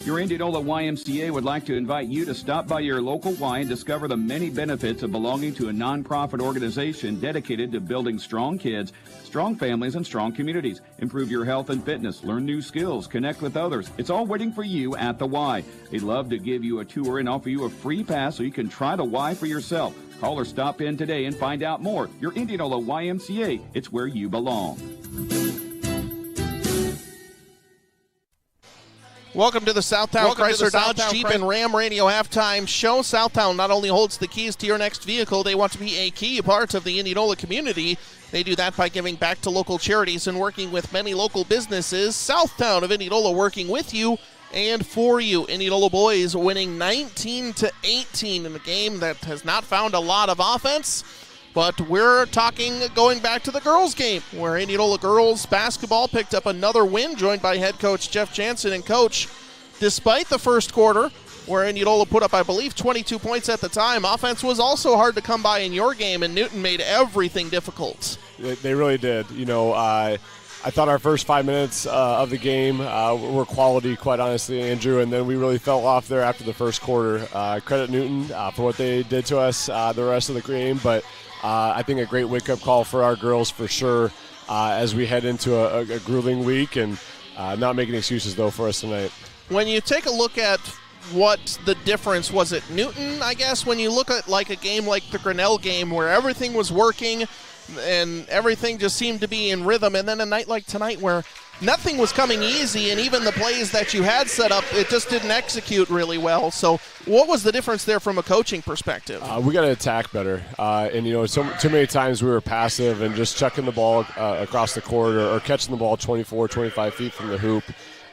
Your Indianola YMCA would like to invite you to stop by your local Y and discover the many benefits of belonging to a nonprofit organization dedicated to building strong kids, strong families, and strong communities. Improve your health and fitness, learn new skills, connect with others. It's all waiting for you at the Y. They'd love to give you a tour and offer you a free pass so you can try the Y for yourself. Call or stop in today and find out more. Your Indianola YMCA, it's where you belong. Welcome to the Southtown Chrysler Dodge Jeep and Ram Radio halftime show. Southtown not only holds the keys to your next vehicle, they want to be a key part of the Indianola community. They do that by giving back to local charities and working with many local businesses. Southtown of Indianola working with you and for you. Indianola boys winning 19-18 in a game that has not found a lot of offense. But we're talking going back to the girls' game, where Indianola girls basketball picked up another win, joined by head coach Jeff Jansen. And coach, despite the first quarter, where Indianola put up, I believe, 22 points at the time, offense was also hard to come by in your game, and Newton made everything difficult. They really did. You know, I thought our first 5 minutes of the game were quality, quite honestly, Andrew, and then we really fell off there after the first quarter. Credit Newton for what they did to us the rest of the game, but I think a great wake-up call for our girls for sure as we head into a grueling week, and not making excuses, though, for us tonight. When you take a look at what the difference was at Newton, I guess, when you look at like a game like the Grinnell game where everything was working and everything just seemed to be in rhythm, and then a night like tonight where nothing was coming easy, and even the plays that you had set up, it just didn't execute really well. So what was the difference there from a coaching perspective? We got to attack better. And, you know, too many times we were passive and just chucking the ball across the court or catching the ball 24, 25 feet from the hoop.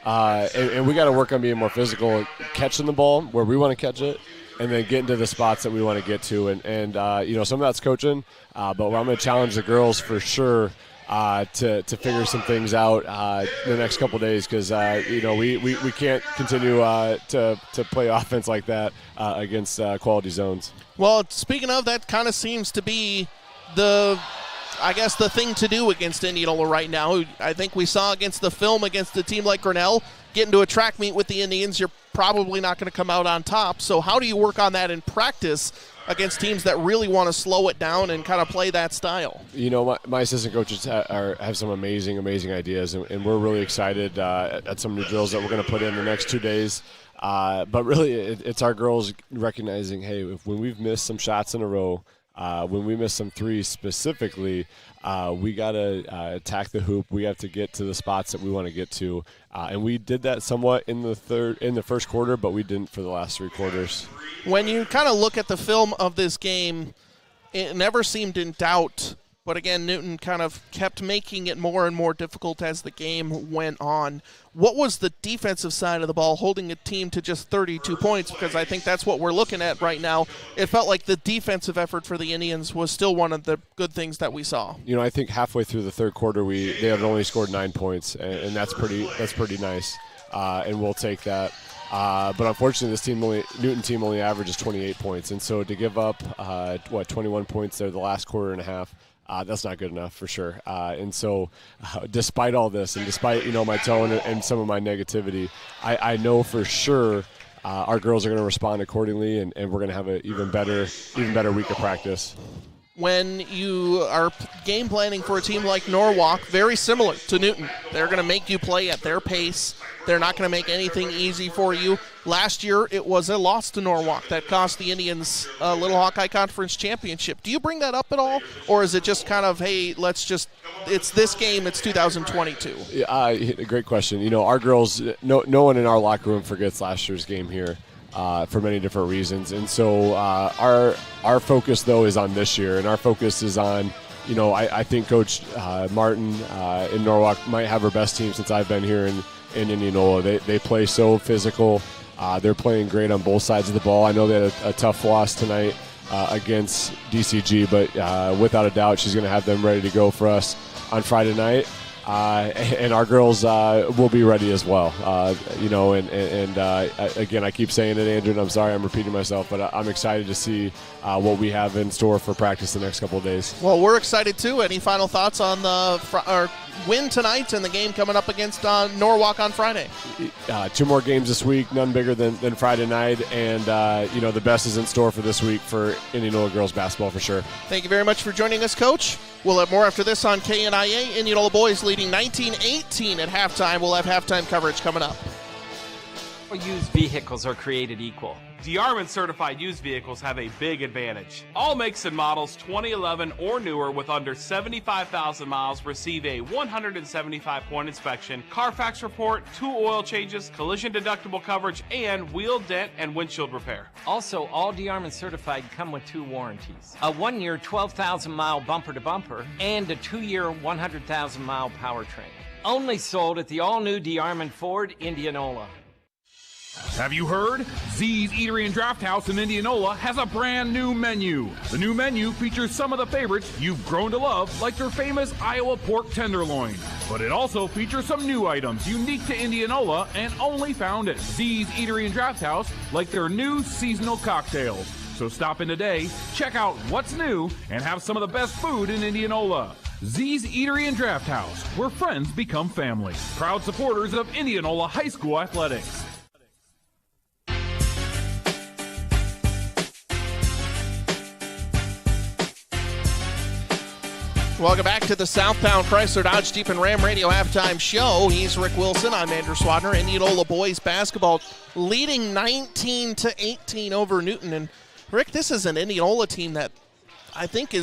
And we got to work on being more physical, catching the ball where we want to catch it, and then getting to the spots that we want to get to. And you know, some of that's coaching, but I'm going to challenge the girls for sure to figure some things out in the next couple days, because you know, we can't continue to play offense like that against quality zones. Well, speaking of, that kind of seems to be the thing to do against Indianola right now. I think we saw against the film against a team like Grinnell, get into a track meet with the Indians, you're probably not going to come out on top. So how do you work on that in practice against teams that really want to slow it down and kind of play that style? You know, my assistant coaches have some amazing ideas, and we're really excited at some new drills that we're going to put in the next 2 days. But really, it's our girls recognizing, hey, when we've missed some shots in a row, when we miss some threes specifically, we got to attack the hoop. We have to get to the spots that we want to get to. And we did that somewhat in the first quarter, but we didn't for the last 3 quarters. When you kind of look at the film of this game, it never seemed in doubt. But again, Newton kind of kept making it more and more difficult as the game went on. What was the defensive side of the ball holding a team to just 32 points? Because I think that's what we're looking at right now. It felt like the defensive effort for the Indians was still one of the good things that we saw. You know, I think halfway through the third quarter, they had only scored 9 points, and that's pretty nice, and we'll take that. But unfortunately, this Newton team only averages 28 points, and so to give up 21 points there the last quarter and a half. That's not good enough for sure. And so despite all this and despite, my tone and some of my negativity, I know for sure our girls are going to respond accordingly, and we're going to have an even better week of practice. When you are game planning for a team like Norwalk, very similar to Newton. They're going to make you play at their pace. They're not going to make anything easy for you. Last year, it was a loss to Norwalk that cost the Indians a Little Hawkeye Conference championship. Do you bring that up at all? Or is it just kind of, hey, it's this game, it's 2022? Great question. Our girls, no one in our locker room forgets last year's game here. For many different reasons. And so our focus, though, is on this year, and our focus is on, I think Coach Martin in Norwalk might have her best team since I've been here in Indianola. They play so physical. They're playing great on both sides of the ball. I know they had a tough loss tonight against DCG, but without a doubt, she's going to have them ready to go for us on Friday night. And our girls will be ready as well. Again, I keep saying it, Andrew, and I'm sorry I'm repeating myself, but I'm excited to see what we have in store for practice the next couple of days. Well, we're excited too. Any final thoughts on the win tonight and the game coming up against Norwalk on Friday? 2 more games this week, none bigger than Friday night, and the best is in store for this week for Indianola girls basketball for sure. Thank you very much for joining us, Coach. We'll have more after this on KNIA. Indianola boys leading 19-18 at halftime. We'll have halftime coverage coming up. Used vehicles are created equal. DeArmond certified used vehicles have a big advantage. All makes and models 2011 or newer with under 75,000 miles receive a 175-point inspection, Carfax report, 2 oil changes, collision deductible coverage, and wheel dent and windshield repair. Also, all DeArmond certified come with 2 warranties. A 1-year 12,000-mile bumper-to-bumper and a 2-year 100,000-mile powertrain. Only sold at the all-new DeArmond Ford Indianola. Have you heard? Z's Eatery and Draft House in Indianola has a brand new menu. The new menu features some of the favorites you've grown to love, like their famous Iowa pork tenderloin. But it also features some new items unique to Indianola and only found at Z's Eatery and Draft House, like their new seasonal cocktails. So stop in today, check out what's new, and have some of the best food in Indianola. Z's Eatery and Draft House, where friends become family. Proud supporters of Indianola High School athletics. Welcome back to the Southbound Chrysler Dodge Jeep and Ram Radio halftime show. He's Rick Wilson. I'm Andrew Swadner. Indianola boys basketball leading 19-18 over Newton. And Rick, this is an Indianola team that I think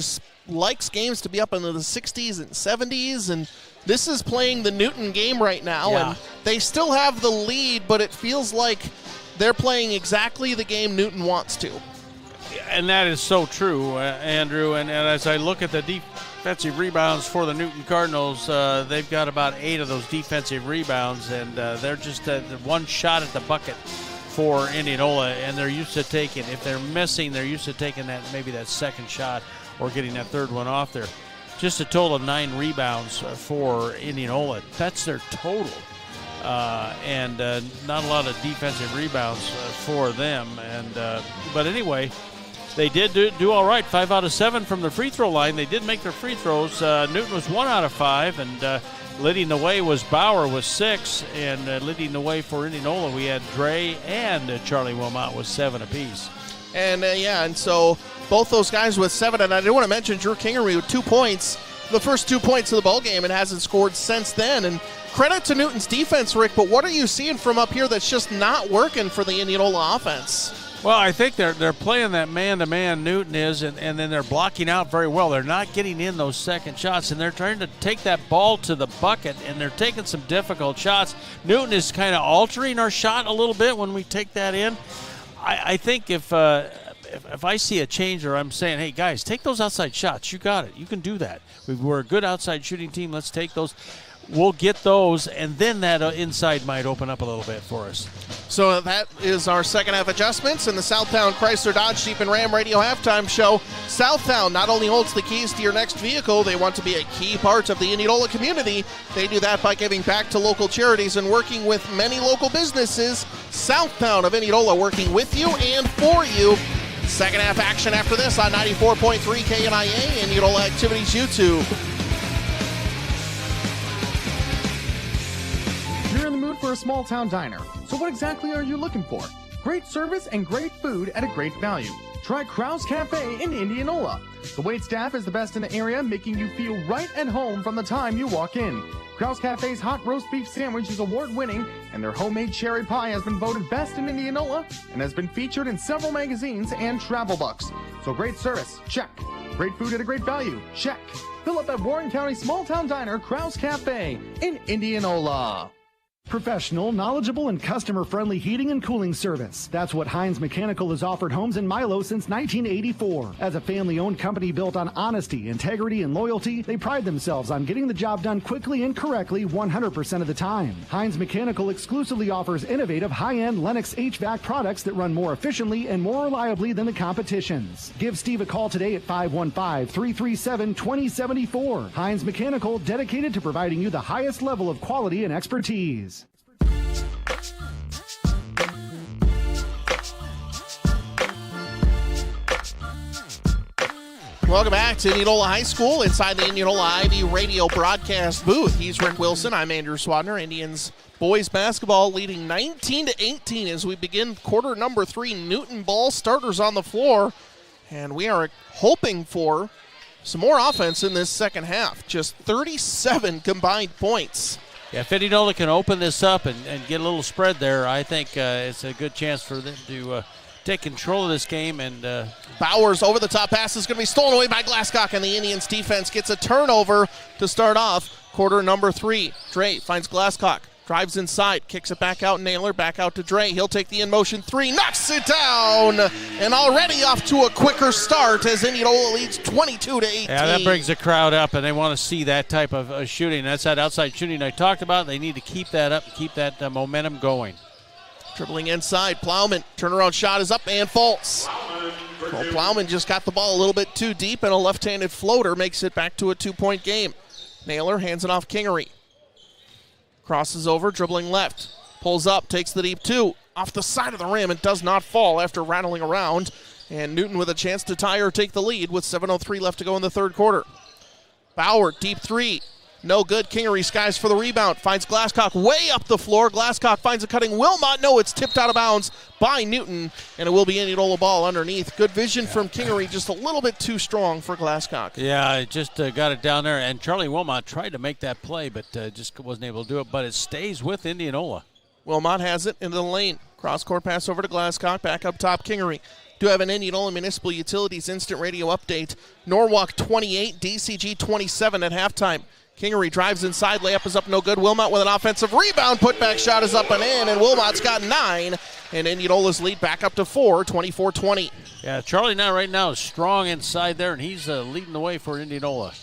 likes games to be up into the 60s and 70s, and this is playing the Newton game right now. Yeah. And they still have the lead, but it feels like they're playing exactly the game Newton wants to. And that is so true, Andrew. And as I look at the defensive rebounds for the Newton Cardinals, they've got about 8 of those defensive rebounds, and they're just one shot at the bucket for Indianola, and they're used to taking, if they're missing, they're used to taking maybe that second shot or getting that third one off there. Just a total of 9 rebounds for Indianola. That's their total. And not a lot of defensive rebounds for them. But anyway, they did do all right. 5 out of 7 from the free throw line. They did make their free throws. Newton was 1 out of 5, and leading the way was Bauer with 6, and leading the way for Indianola, we had Dre and Charlie Wilmot with 7 apiece. And and so both those guys with 7, and I do want to mention Drew Kingery with 2 points, the first 2 points of the ball game, and hasn't scored since then. And credit to Newton's defense, Rick, but what are you seeing from up here that's just not working for the Indianola offense? Well, I think they're playing that man-to-man, Newton is, and then they're blocking out very well. They're not getting in those second shots, and they're trying to take that ball to the bucket, and they're taking some difficult shots. Newton is kind of altering our shot a little bit when we take that in. I think if if I see a change or I'm saying, hey, guys, take those outside shots. You got it. You can do that. We're a good outside shooting team. Let's take those. We'll get those, and then that inside might open up a little bit for us. So that is our second half adjustments in the Southtown Chrysler Dodge Jeep and Ram Radio halftime show. Southtown not only holds the keys to your next vehicle, they want to be a key part of the Indianola community. They do that by giving back to local charities and working with many local businesses. Southtown of Indianola working with you and for you. Second half action after this on 94.3 KNIA and Indianola Activities YouTube. You're in the mood for a small town diner. So what exactly are you looking for? Great service and great food at a great value. Try Krause Cafe in Indianola. The wait staff is the best in the area, making you feel right at home from the time you walk in. Krause Cafe's hot roast beef sandwich is award-winning, and their homemade cherry pie has been voted best in Indianola and has been featured in several magazines and travel books. So great service, check. Great food at a great value, check. Fill up at Warren County Small Town Diner Krause Cafe in Indianola. Professional, knowledgeable, and customer-friendly heating and cooling service. That's what Hines Mechanical has offered homes in Milo since 1984. As a family-owned company built on honesty, integrity, and loyalty, they pride themselves on getting the job done quickly and correctly 100% of the time. Hines Mechanical exclusively offers innovative, high-end Lennox HVAC products that run more efficiently and more reliably than the competition's. Give Steve a call today at 515-337-2074. Hines Mechanical, dedicated to providing you the highest level of quality and expertise. Welcome back to Indianola High School inside the Indianola Ivy radio broadcast booth. He's Rick Wilson. I'm Andrew Swadner. Indians boys basketball leading 19-18 as we begin quarter number 3. Newton ball, starters on the floor, and we are hoping for some more offense in this second half. Just 37 combined points. Yeah, if Indianola can open this up and get a little spread there, I think it's a good chance for them to take control of this game. And Bowers over the top pass is going to be stolen away by Glasscock, and the Indians defense gets a turnover to start off quarter number 3. Dre finds Glasscock, drives inside, kicks it back out. Naylor back out to Dre. He'll take the in-motion 3, knocks it down, and already off to a quicker start as Indianola leads 22-18. Yeah, that brings the crowd up, and they want to see that type of shooting. That's that outside shooting I talked about. They need to keep that up, keep that momentum going. Dribbling inside, Plowman, turnaround shot is up and falls. Well, Plowman just got the ball a little bit too deep, and a left-handed floater makes it back to a 2-point game. Naylor hands it off Kingery. Crosses over, dribbling left. Pulls up, takes the deep 2. Off the side of the rim, it does not fall after rattling around. And Newton with a chance to tie or take the lead with 7:03 left to go in the third quarter. Bauer, deep 3. No good. Kingery skies for the rebound. Finds Glasscock way up the floor. Glasscock finds a cutting Wilmot. No, it's tipped out of bounds by Newton, and it will be Indianola ball underneath. Good vision from Kingery, just a little bit too strong for Glasscock. Yeah, it just got it down there, and Charlie Wilmot tried to make that play, but just wasn't able to do it. But it stays with Indianola. Wilmot has it into the lane. Cross-court pass over to Glasscock. Back up top, Kingery. Do have an Indianola Municipal Utilities instant radio update. Norwalk 28, DCG 27 at halftime. Kingery drives inside, layup is up, no good. Wilmot with an offensive rebound, putback shot is up and in, and Wilmot's got 9, and Indianola's lead back up to 4, 24-20. Yeah, Charlie now right now is strong inside there, and he's leading the way for Indianola.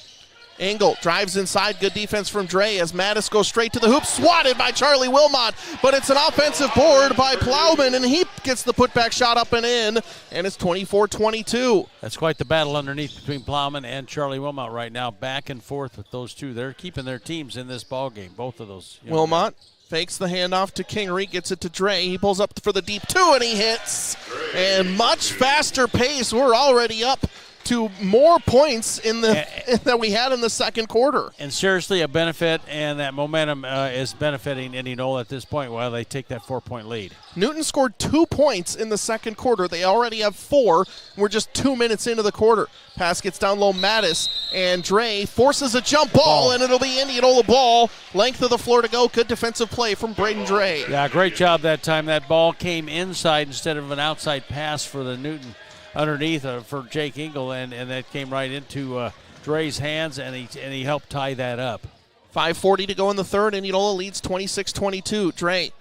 Engel drives inside, good defense from Dre as Mattis goes straight to the hoop, swatted by Charlie Wilmot, but it's an offensive board by Plowman, and he gets the putback shot up and in, and it's 24-22. That's quite the battle underneath between Plowman and Charlie Wilmot right now, back and forth with those two. They're keeping their teams in this ball game, both of those. Wilmot fakes the handoff to Kingery, gets it to Dre. He pulls up for the deep 2, and he hits. And much faster pace. We're already up to more points that we had in the second quarter. And seriously, a benefit, and that momentum is benefiting Indianola at this point while they take that 4-point lead. Newton scored 2 points in the second quarter. They already have 4. We're just 2 minutes into the quarter. Pass gets down low, Mattis, and Dre forces a jump ball, and it'll be Indianola ball. Length of the floor to go. Good defensive play from Braden Dre. Yeah, great job that time. That ball came inside instead of an outside pass for the Newton underneath for Jake Engel, and that came right into Dre's hands, and he helped tie that up. 5:40 to go in the third. Indianola leads 26-22. Dre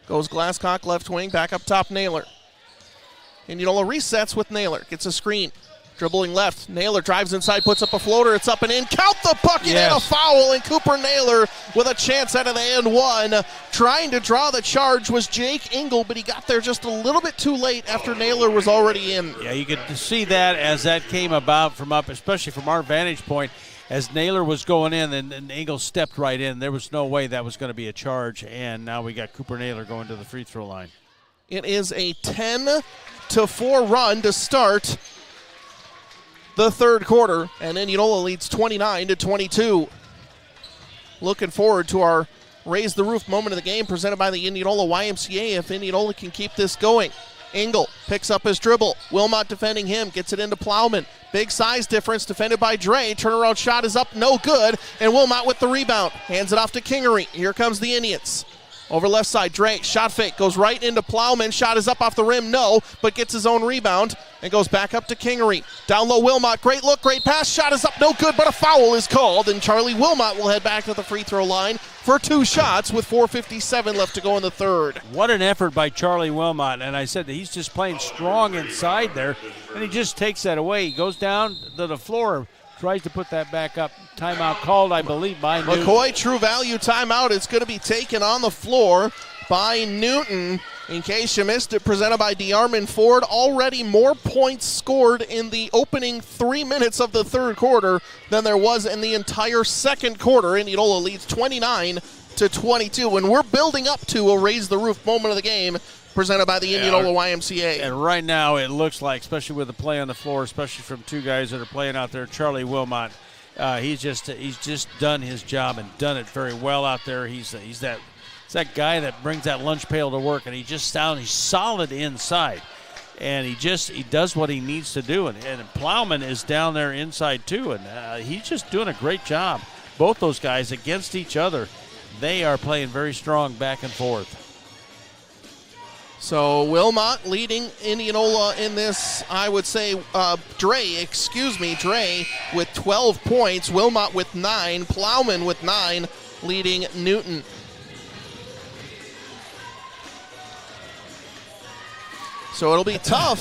goes Glasscock left wing, back up top Naylor. Indianola resets with Naylor. Gets a screen. Dribbling left. Naylor drives inside, puts up a floater. It's up and in. Count the bucket and a foul. And Cooper Naylor with a chance out of the and one. Trying to draw the charge was Jake Engel, but he got there just a little bit too late after Naylor was already in. Yeah, you could see that as that came about from up, especially from our vantage point. As Naylor was going in and Engel stepped right in, there was no way that was going to be a charge. And now we got Cooper Naylor going to the free throw line. It is a 10-4 run to start the third quarter, and Indianola leads 29-22. Looking forward to our Raise the Roof moment of the game presented by the Indianola YMCA if Indianola can keep this going. Engel picks up his dribble. Wilmot defending him, gets it into Plowman. Big size difference defended by Dre. Turnaround shot is up, no good, and Wilmot with the rebound. Hands it off to Kingery. Here comes the Indians. Over left side, Dre, shot fake, goes right into Plowman. Shot is up off the rim, no, but gets his own rebound and goes back up to Kingery. Down low, Wilmot, great look, great pass. Shot is up, no good, but a foul is called, and Charlie Wilmot will head back to the free throw line for 2 shots with 4:57 left to go in the third. What an effort by Charlie Wilmot, and I said that he's just playing strong inside there, and he just takes that away. He goes down to the floor, tries to put that back up. Timeout called, I believe, by Newton. McCoy True Value timeout. It's going to be taken on the floor by Newton. In case you missed it, presented by DeArmond Ford. Already more points scored in the opening 3 minutes of the third quarter than there was in the entire second quarter. Indianola leads 29-22, and we're building up to a Raise the Roof moment of the game presented by the Indianola YMCA. And right now it looks like, especially with the play on the floor, especially from 2 guys that are playing out there, Charlie Wilmot, he's just done his job and done it very well out there. He's that guy that brings that lunch pail to work, and he's solid inside, and he does what he needs to do. And Plowman is down there inside too, and he's just doing a great job. Both those guys against each other, they are playing very strong back and forth. So Wilmot leading Indianola in this, I would say, Dre with 12 points, Wilmot with 9, Plowman with 9, leading Newton. So it'll be tough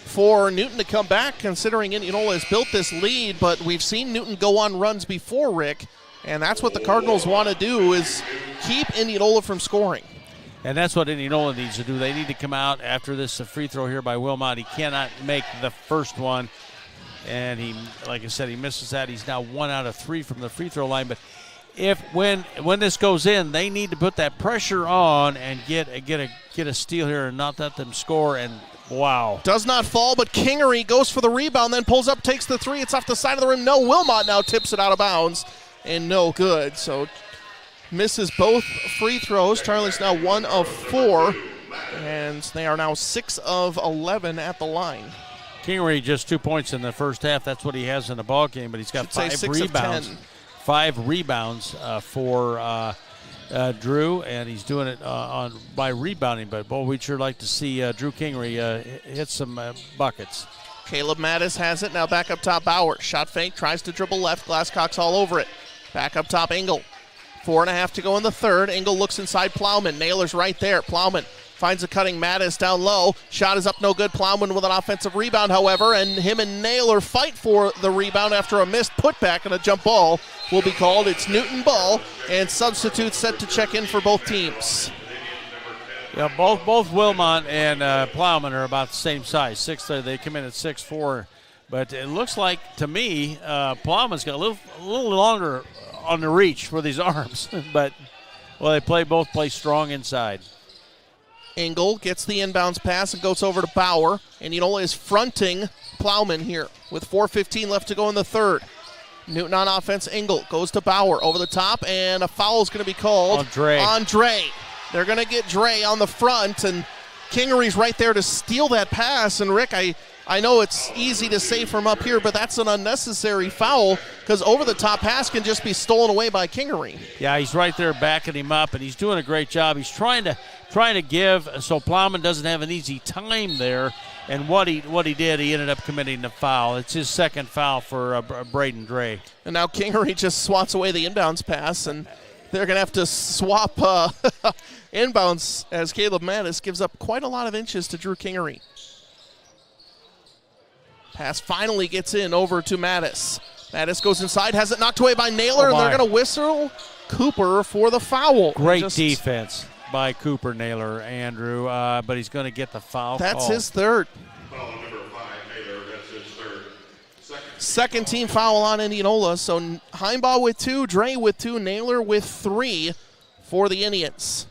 for Newton to come back considering Indianola has built this lead, but we've seen Newton go on runs before, Rick, and that's what the Cardinals want to do is keep Indianola from scoring. And that's what Indianola needs to do. They need to come out after this free throw here by Wilmot. He cannot make the first one. And he, like I said, he misses that. He's now 1 out of 3 from the free throw line. But when this goes in, they need to put that pressure on and get a steal here and not let them score. And wow. Does not fall, but Kingery goes for the rebound, then pulls up, takes the 3. It's off the side of the rim. No, Wilmot now tips it out of bounds. And no good. So misses both free throws. Charlie's now 1 of 4, and they are now 6 of 11 at the line. Kingery just 2 points in the first half. That's what he has in the ball game, but he's got 5 rebounds. 5 rebounds for Drew, and he's doing it by rebounding. But boy, we'd sure like to see Drew Kingery hit some buckets. Caleb Mattis has it now. Back up top, Bauer shot fake, tries to dribble left. Glasscock's all over it. Back up top, Engel. 4.5 to go in the third. Engel looks inside Plowman. Naylor's right there. Plowman finds a cutting Mattis down low. Shot is up, no good. Plowman with an offensive rebound, however, and him and Naylor fight for the rebound after a missed putback, and a jump ball will be called. It's Newton ball, and substitutes set to check in for both teams. Yeah, both Wilmot and Plowman are about the same size. They come in at 6'4", but it looks like to me Plowman's got a little longer on the reach for these arms, but well, they both play strong inside. Engel gets the inbounds pass and goes over to Bauer, and Indianola is fronting Plowman here with 4:15 left to go in the third. Newton on offense. Engel goes to Bauer over the top, and a foul is going to be called on Dre. They're going to get Dre on the front, and Kingery's right there to steal that pass. And Rick, I know it's easy to say from up here, but that's an unnecessary foul because over-the-top pass can just be stolen away by Kingery. Yeah, he's right there backing him up, and he's doing a great job. He's trying to give so Plowman doesn't have an easy time there. And what he did, he ended up committing the foul. It's his second foul for Braden Dre. And now Kingery just swats away the inbounds pass, and they're going to have to swap inbounds as Caleb Mattis gives up quite a lot of inches to Drew Kingery. Pass finally gets in over to Mattis. Mattis goes inside, has it knocked away by Naylor, and they're going to whistle Cooper for the foul. Great defense by Cooper Naylor, Andrew, but he's going to get the foul. That's call. his third. Second team foul on Indianola. So Heimbaugh with 2, Dre with 2, Naylor with 3 for the Indians.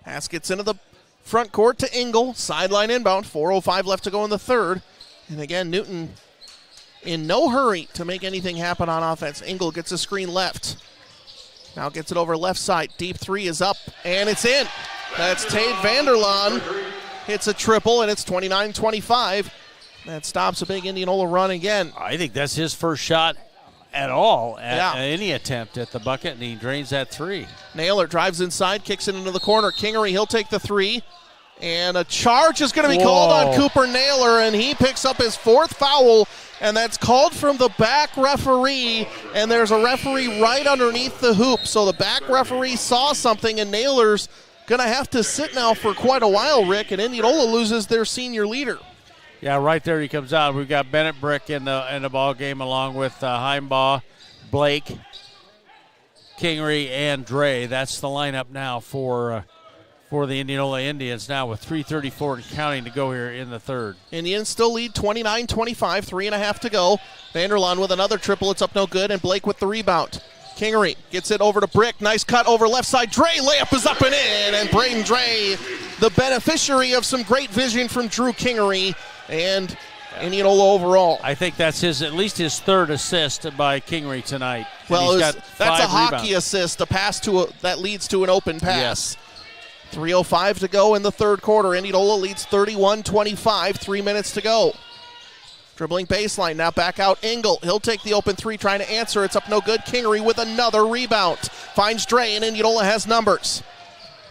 Pass gets into the front court to Engel. Sideline inbound. 4:05 left to go in the third. And again, Newton in no hurry to make anything happen on offense. Engel gets a screen left. Now gets it over left side. Deep three is up, and it's in. That's Tate Vanderlaan. Hits a triple, and it's 29-25. That stops a big Indianola run again. I think that's his first shot at all at any attempt at the bucket, and he drains that three. Naylor drives inside, kicks it into the corner. Kingery, he'll take the three. And a charge is going to be called on Cooper Naylor, and he picks up his 4th foul, and that's called from the back referee, and there's a referee right underneath the hoop. So the back referee saw something, and Naylor's going to have to sit now for quite a while, Rick, and Indianola loses their senior leader. Yeah, right there he comes out. We've got Bennett Brick in the ball game along with Heimbaugh, Blake, Kingery, and Dre. That's the lineup now for the Indianola Indians now with 3:34 and counting to go here in the third. Indians still lead 29-25, 3.5 to go. Vanderlaan with another triple. It's up no good, and Blake with the rebound. Kingery gets it over to Brick. Nice cut over left side. Dre, layup is up and in, and Braden Dre, the beneficiary of some great vision from Drew Kingery, and Indianola overall. I think that's at least his 3rd assist by Kingery tonight. Well, that's a hockey rebounds. assist, a pass that leads to an open pass. Yes. 3:05 to go in the third quarter. Indianola leads 31-25, 3 minutes to go. Dribbling baseline, now back out Engel. He'll take the open three, trying to answer. It's up no good. Kingery with another rebound. Finds Dre, and Indianola has numbers.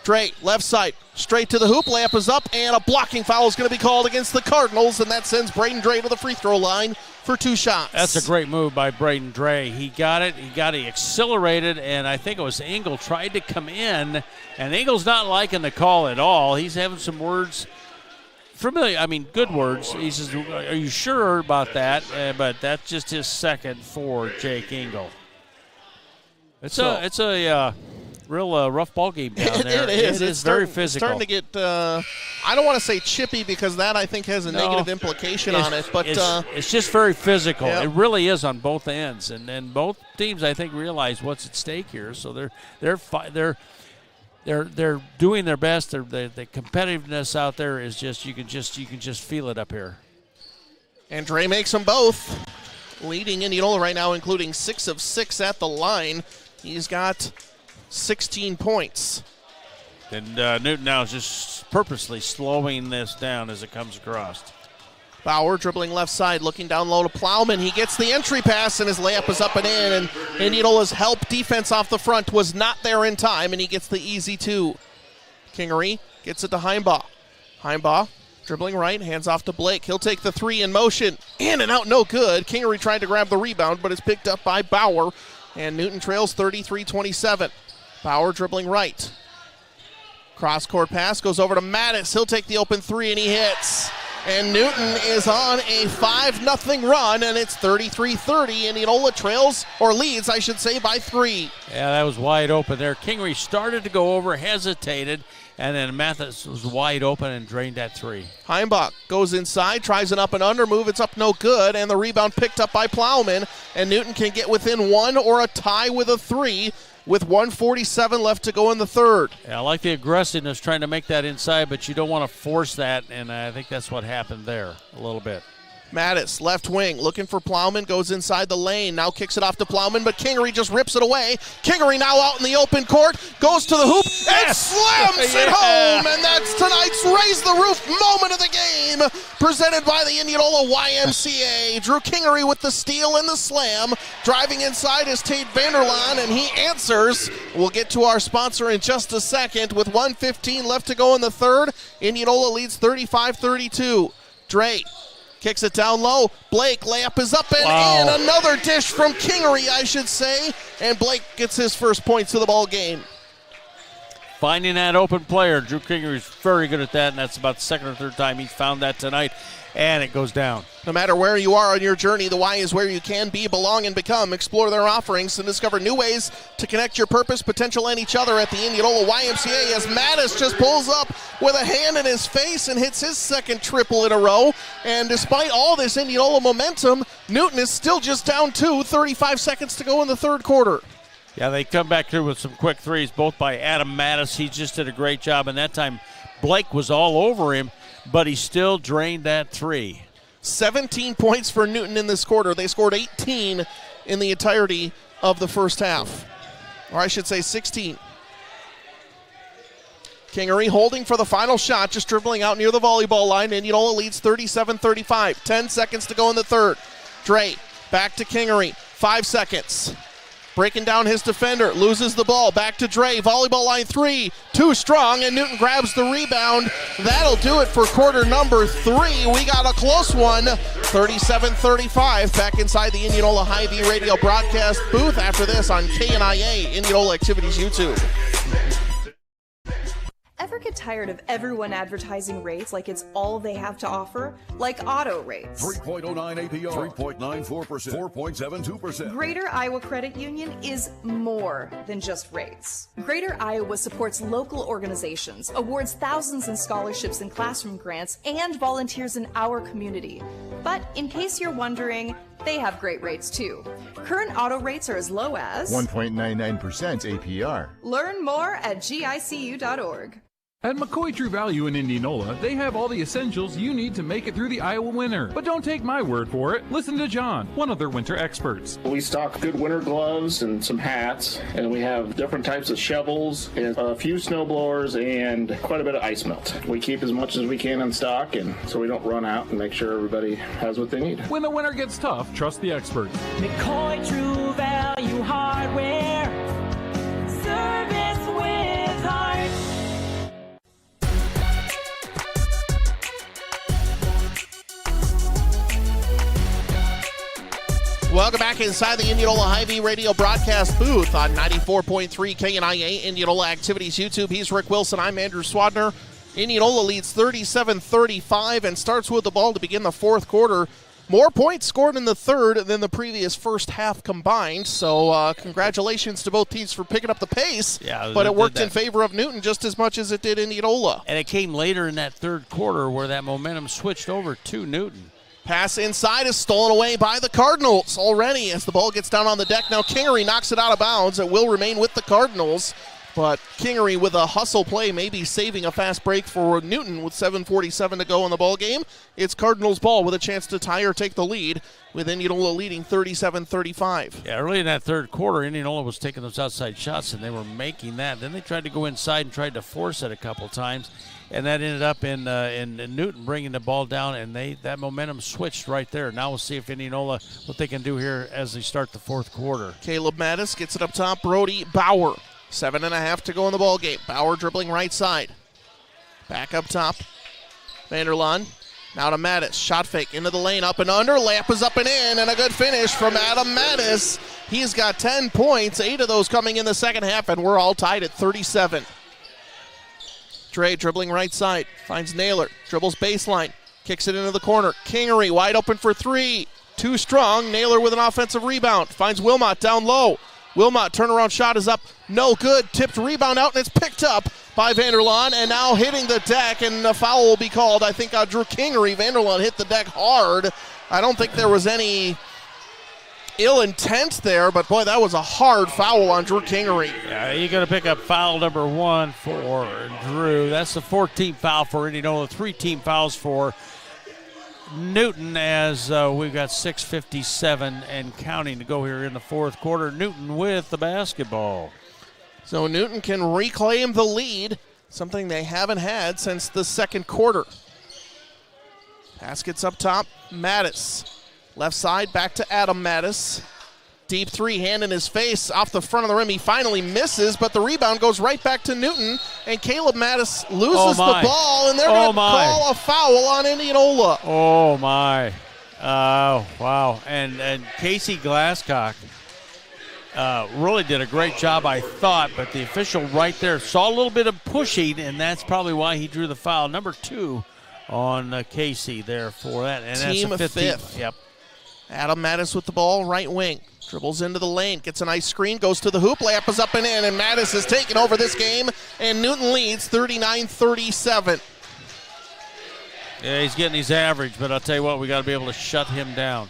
Dre, left side, straight to the hoop. Layup is up, and a blocking foul is going to be called against the Cardinals, and that sends Braden Dre to the free throw line for 2 shots. That's a great move by Braden Dre. He got it. He accelerated, and I think it was Engel tried to come in, and Engel's not liking the call at all. He's having some words. Good words. He says, "Are you sure about that?" But that's just his second for Jake Engel. It's a real rough ball game down there. It is. It's very physical. It's starting to get, I don't want to say chippy because that I think has a negative implication on it. But it's just very physical. Yeah. It really is on both ends, and both teams I think realize what's at stake here. So they're doing their best. The competitiveness out there is just you can just feel it up here. And Dre makes them both, leading Indianola right now, including 6 of 6 at the line. He's got 16 points. And Newton now is just purposely slowing this down as it comes across. Bauer dribbling left side, looking down low to Plowman. He gets the entry pass, and his layup is up and in. And Indianola's help defense off the front was not there in time, and he gets the easy 2. Kingery gets it to Heimbaugh. Heimbaugh dribbling right, hands off to Blake. He'll take the 3 in motion. In and out, no good. Kingery tried to grab the rebound, but it's picked up by Bauer. And Newton trails 33-27. Bauer dribbling right. Cross-court pass goes over to Mattis. He'll take the open 3, and he hits. And Newton is on a 5-0 run, and it's 33-30. Indianola leads, I should say, by 3. Yeah, that was wide open there. Kingery started to go over, hesitated, and then Mathis was wide open and drained that 3. Heimbach goes inside, tries an up and under move. It's up no good, and the rebound picked up by Plowman. And Newton can get within 1 or a tie with a 3 with 1:47 left to go in the third. Yeah, I like the aggressiveness trying to make that inside, but you don't want to force that, and I think that's what happened there a little bit. Mattis, left wing, looking for Plowman, goes inside the lane, now kicks it off to Plowman, but Kingery just rips it away. Kingery now out in the open court, goes to the hoop, and slams it home, and that's tonight's Raise the Roof moment of the game, presented by the Indianola YMCA. Drew Kingery with the steal and the slam. Driving inside is Tate Vanderlaan, and he answers. We'll get to our sponsor in just a second. With 1:15 left to go in the third, Indianola leads 35-32. Dre kicks it down low. Blake, layup is up and in. Another dish from Kingery, I should say. And Blake gets his first points of the ball game. finding that open player. Drew Kingery is very good at that, and that's about the second or third time he's found that tonight, and it goes down. No matter where you are on your journey, the Y is where you can be, belong, and become. Explore their offerings and discover new ways to connect your purpose, potential, and each other at the Indianola YMCA as Mattis just pulls up with a hand in his face and hits his second triple in a row. And despite all this Indianola momentum, Newton is still just down 2, 35 seconds to go in the third quarter. Yeah, they come back through with some quick threes, both by Adam Mattis. He just did a great job, and that time Blake was all over him, but he still drained that three. 17 points for Newton in this quarter. They scored 18 in the entirety of the first half. Or I should say 16. Kingery holding for the final shot, just dribbling out near the volleyball line. Indianola leads 37-35. 10 seconds to go in the third. Dre back to Kingery. 5 seconds. Breaking down his defender, loses the ball, back to Dre, volleyball line 3, too strong, and Newton grabs the rebound. That'll do it for quarter number 3. We got a close one, 37-35, back inside the Indianola Hy-Vee radio broadcast booth after this on KNIA, Indianola Activities YouTube. Ever get tired of everyone advertising rates like it's all they have to offer? Like auto rates. 3.09 APR, 3.94%, 4.72%. Greater Iowa Credit Union is more than just rates. Greater Iowa supports local organizations, awards thousands in scholarships and classroom grants, and volunteers in our community. But in case you're wondering, they have great rates too. Current auto rates are as low as 1.99% APR. Learn more at gicu.org. At McCoy True Value in Indianola, they have all the essentials you need to make it through the Iowa winter. But don't take my word for it. Listen to John, one of their winter experts. We stock good winter gloves and some hats, and we have different types of shovels and a few snow blowers and quite a bit of ice melt. We keep as much as we can in stock, and so we don't run out, and make sure everybody has what they need. When the winter gets tough, trust the experts. McCoy True Value Hardware. Service with heart. Welcome back inside the Indianola Hy-Vee radio broadcast booth on 94.3 KNIA, Indianola Activities YouTube. He's Rick Wilson. I'm Andrew Swadner. Indianola leads 37-35 and starts with the ball to begin the fourth quarter. More points scored in the third than the previous first half combined, so congratulations to both teams for picking up the pace. Yeah, but it worked in favor of Newton just as much as it did Indianola. And it came later in that third quarter where that momentum switched over to Newton. Pass inside is stolen away by the Cardinals already as the ball gets down on the deck. Now Kingery knocks it out of bounds. It will remain with the Cardinals, but Kingery with a hustle play, maybe saving a fast break for Newton with 7:47 to go in the ball game. It's Cardinals ball with a chance to tie or take the lead, with Indianola leading 37-35. Yeah, early in that third quarter, Indianola was taking those outside shots, and they were making that. Then they tried to go inside and tried to force it a couple times, and that ended up in Newton bringing the ball down, and that momentum switched right there. Now we'll see if Indianola, what they can do here as they start the fourth quarter. Caleb Mattis gets it up top. Brody Bauer. 7.5 to go in the ball game. Bauer dribbling right side. Back up top. Vanderlaan. Now to Mattis. Shot fake into the lane. Up and under. Layup is up and in. And a good finish from Adam Mattis. He's got 10 points. 8 of those coming in the second half. And we're all tied at 37. Dre dribbling right side. Finds Naylor. Dribbles baseline. Kicks it into the corner. Kingery wide open for 3. Too strong. Naylor with an offensive rebound. Finds Wilmot down low. Wilmot turnaround shot is up. No good. Tipped rebound out, and it's picked up by Vanderlaan, and now hitting the deck, and a foul will be called. I think Drew Kingery. Vanderlaan hit the deck hard. I don't think there was any ill intent there, but boy, that was a hard foul on Drew Kingery. Yeah, you're going to pick up foul number 1 for Drew. That's the 14th foul for Indianola. 3 team fouls for Newton as we've got 6:57 and counting to go here in the fourth quarter. Newton with the basketball. So Newton can reclaim the lead, something they haven't had since the second quarter. Pass gets up top. Mattis. Left side back to Adam Mattis. Deep 3, hand in his face off the front of the rim. He finally misses, but the rebound goes right back to Newton, and Caleb Mattis loses the ball, and they're going to call a foul on Indianola. Oh, my. Wow. And Casey Glasscock really did a great job, I thought, but the official right there saw a little bit of pushing, and that's probably why he drew the foul. Number 2 on Casey there for that. And Team that's a 15th. fifth. Yep. Adam Mattis with the ball, right wing. Dribbles into the lane, gets a nice screen, goes to the hoop, layup is up and in, and Mattis has taken over this game, and Newton leads 39-37. Yeah, he's getting his average, but I'll tell you what, we got to be able to shut him down.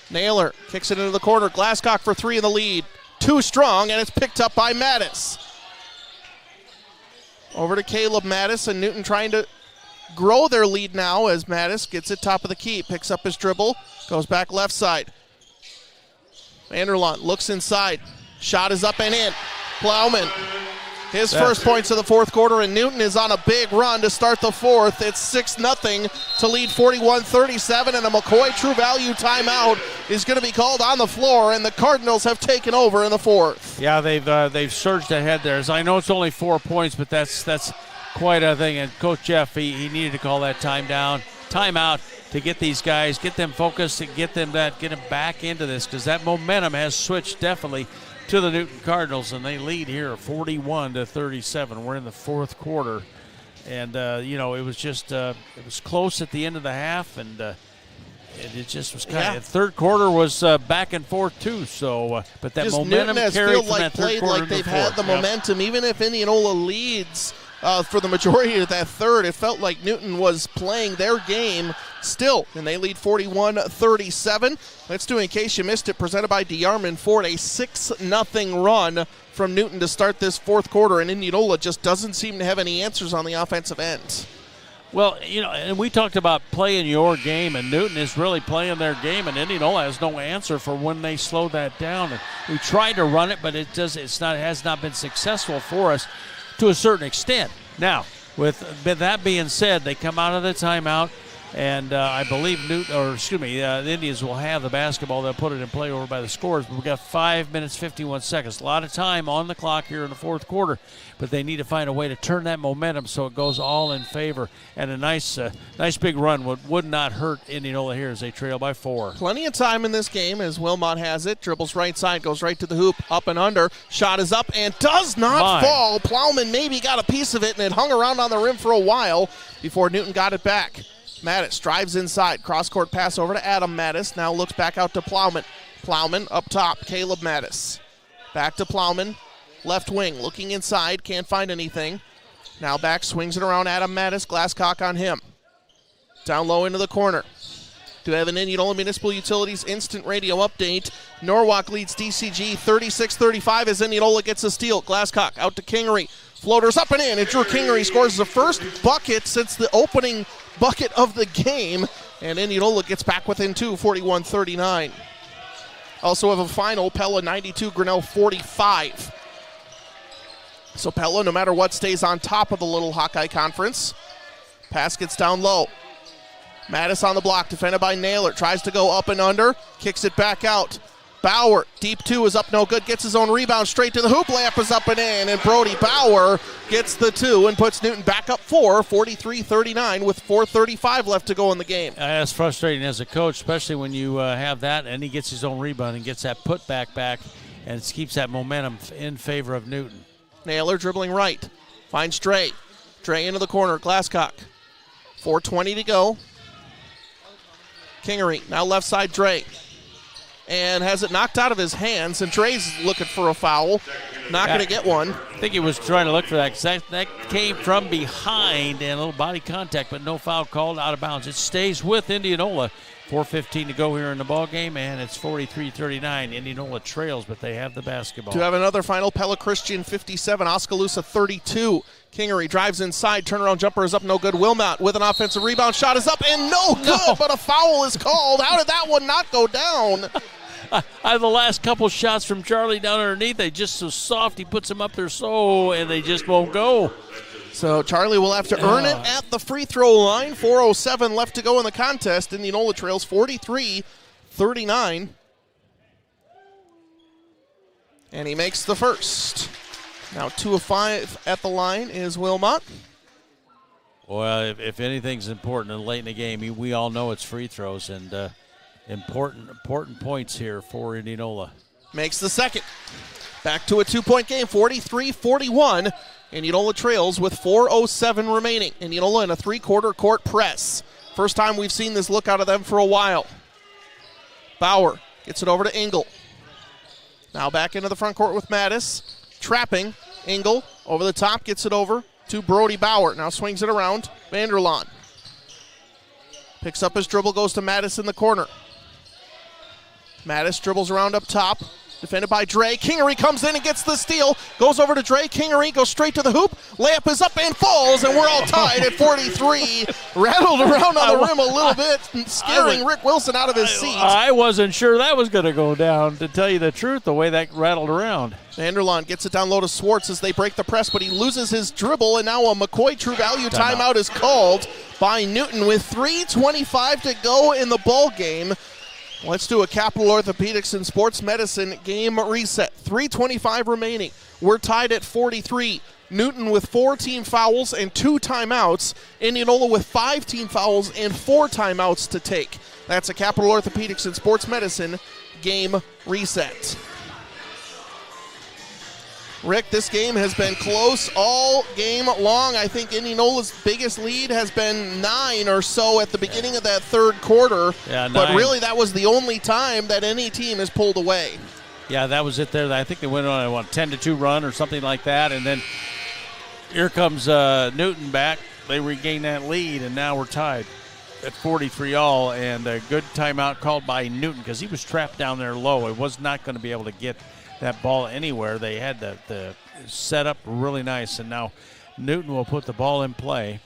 Naylor kicks it into the corner. Glasscock for 3 in the lead. Too strong, and it's picked up by Mattis. Over to Caleb Mattis, and Newton trying to grow their lead now as Mattis gets it top of the key, picks up his dribble, goes back left side. Vanderlaan looks inside. Shot is up and in. Plowman, his first points of the fourth quarter, and Newton is on a big run to start the fourth. It's 6-0 to lead 41-37, and a McCoy True Value timeout is going to be called on the floor, and the Cardinals have taken over in the fourth. Yeah, they've surged ahead there. As I know it's only 4 points, but that's quite a thing. And Coach Jeff, he needed to call that timeout to get these guys, get them focused, and get them back into this, because that momentum has switched definitely to the Newton Cardinals, and they lead here 41-37. We're in the fourth quarter, and it was just it was close at the end of the half, and it just was kind of third quarter was back and forth too. So, but that just momentum Newton has carried from that third played quarter like to the they've had the fourth. momentum, even if Indianola leads. For the majority of that third, it felt like Newton was playing their game still, and they lead 41-37. Let's do, in case you missed it, presented by DeArmond Ford, a 6-0 run from Newton to start this fourth quarter, and Indianola just doesn't seem to have any answers on the offensive end. Well, and we talked about playing your game, and Newton is really playing their game, and Indianola has no answer for when they slow that down. And we tried to run it, but has not been successful for us to a certain extent. Now, with that being said, they come out of the timeout, and I believe the Indians will have the basketball. They'll put it in play over by the scores. But we've got 5 minutes, 51 seconds. A lot of time on the clock here in the fourth quarter, but they need to find a way to turn that momentum so it goes all in favor. And a nice big run would not hurt Indianola here as they trail by 4. Plenty of time in this game as Wilmot has it. Dribbles right side, goes right to the hoop, up and under. Shot is up and does not fall. Plowman maybe got a piece of it, and it hung around on the rim for a while before Newton got it back. Mattis drives inside. Cross-court pass over to Adam Mattis. Now looks back out to Plowman. Plowman up top. Caleb Mattis. Back to Plowman. Left wing. Looking inside. Can't find anything. Now back. Swings it around Adam Mattis. Glasscock on him. Down low into the corner. Do have an Indianola Municipal Utilities instant radio update. Norwalk leads DCG 36-35 as Indianola gets a steal. Glasscock out to Kingery. Floaters up and in. And Drew Kingery scores the first bucket since the opening bucket of the game, and Indianola gets back within 2, 41-39. Also have a final, Pella 92, Grinnell 45. So Pella, no matter what, stays on top of the Little Hawkeye Conference. Pass gets down low. Mattis on the block, defended by Naylor. Tries to go up and under, kicks it back out. Bauer, deep 2 is up no good, gets his own rebound straight to the hoop, layup is up and in, and Brody Bauer gets the 2 and puts Newton back up 4, 43-39 with 4:35 left to go in the game. That's frustrating as a coach, especially when you have that, and he gets his own rebound and gets that putback back, and it keeps that momentum in favor of Newton. Naylor dribbling right, finds Dre. Dre into the corner, Glasscock. 4:20 to go. Kingery, now left side Dre. And has it knocked out of his hands, and Dre's looking for a foul. Not going to get one. I think he was trying to look for that, because that came from behind and a little body contact, but no foul called, out of bounds. It stays with Indianola. 4:15 to go here in the ball game, and it's 43-39. Indianola trails, but they have the basketball. To have another final, Pella Christian 57, Oskaloosa 32. Kingery drives inside, turnaround jumper is up, no good. Wilmot with an offensive rebound, shot is up and no good, but a foul is called. How did that one not go down? The last couple shots from Charlie down underneath, they just so soft, he puts them up there and they just won't go. So Charlie will have to earn it at the free throw line. 4:07 left to go in the contest. Indianola trails 43-39. And he makes the first. Now 2 of 5 at the line is Wilmot. Well, if anything's important late in the game, we all know it's free throws, and important points here for Indianola. Makes the second. Back to a 2-point game, 43-41. Indianola trails with 4:07 remaining. Indianola in a 3-quarter court press. First time we've seen this look out of them for a while. Bauer gets it over to Engel. Now back into the front court with Mattis. Trapping. Engel over the top, gets it over to Brody Bauer. Now swings it around. Vanderlaan picks up his dribble, goes to Mattis in the corner. Mattis dribbles around up top. Defended by Dre. Kingery comes in and gets the steal. Goes over to Dre. Kingery goes straight to the hoop. Layup is up and falls, and we're all tied at 43. Rattled around on the rim a little bit, scaring Rick Wilson out of his seat. I wasn't sure that was going to go down, to tell you the truth, the way that rattled around. Vanderlaan gets it down low to Swartz as they break the press, but he loses his dribble, and now a McCoy True Value timeout is called by Newton with 3:25 to go in the ball game. Let's do a Capital Orthopedics and Sports Medicine game reset. 3:25 remaining. We're tied at 43. Newton with 4 team fouls and 2 timeouts. Indianola with 5 team fouls and 4 timeouts to take. That's a Capital Orthopedics and Sports Medicine game reset. Rick, this game has been close all game long. I think Indianola's biggest lead has been 9 or so at the beginning of that third quarter. Yeah, 9. But really, that was the only time that any team has pulled away. Yeah, that was it there. I think they went on a 10-2 run or something like that. And then here comes Newton back. They regain that lead, and now we're tied at 43 all. And a good timeout called by Newton because he was trapped down there low. He was not going to be able to get that ball anywhere. They had the setup really nice, and now Newton will put the ball in play.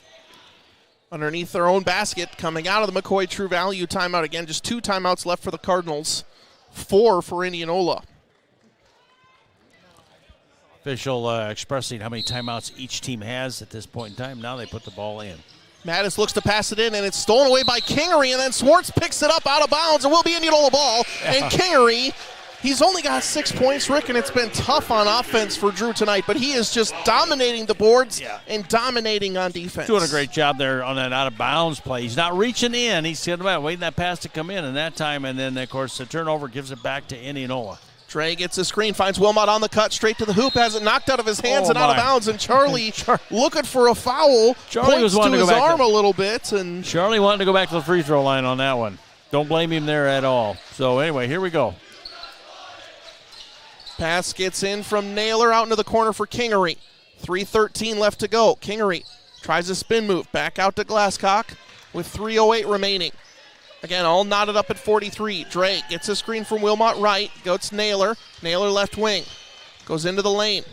Underneath their own basket, coming out of the McCoy True Value timeout again. Just 2 timeouts left for the Cardinals, 4 for Indianola. Official expressing how many timeouts each team has at this point in time. Now they put the ball in. Mattis looks to pass it in, and it's stolen away by Kingery, and then Swartz picks it up out of bounds. It will be Indianola ball, and Kingery, he's only got 6 points, Rick, and it's been tough on offense for Drew tonight, but he is just dominating the boards and dominating on defense. Doing a great job there on that out-of-bounds play. He's not reaching in. He's sitting back, waiting that pass to come in that time, and then, of course, the turnover gives it back to Indianola. Dre gets a screen, finds Wilmot on the cut, straight to the hoop, has it knocked out of his hands and out of bounds, and Charlie looking for a foul, Charlie was points wanting to to his go back arm a little bit. And Charlie wanting to go back to the free throw line on that one. Don't blame him there at all. So, anyway, here we go. Pass gets in from Naylor out into the corner for Kingery. 3:13 left to go. Kingery tries a spin move. Back out to Glasscock with 3:08 remaining. Again, all knotted up at 43. Drake gets a screen from Wilmot right. Goes Naylor. Naylor left wing. Goes into the lane.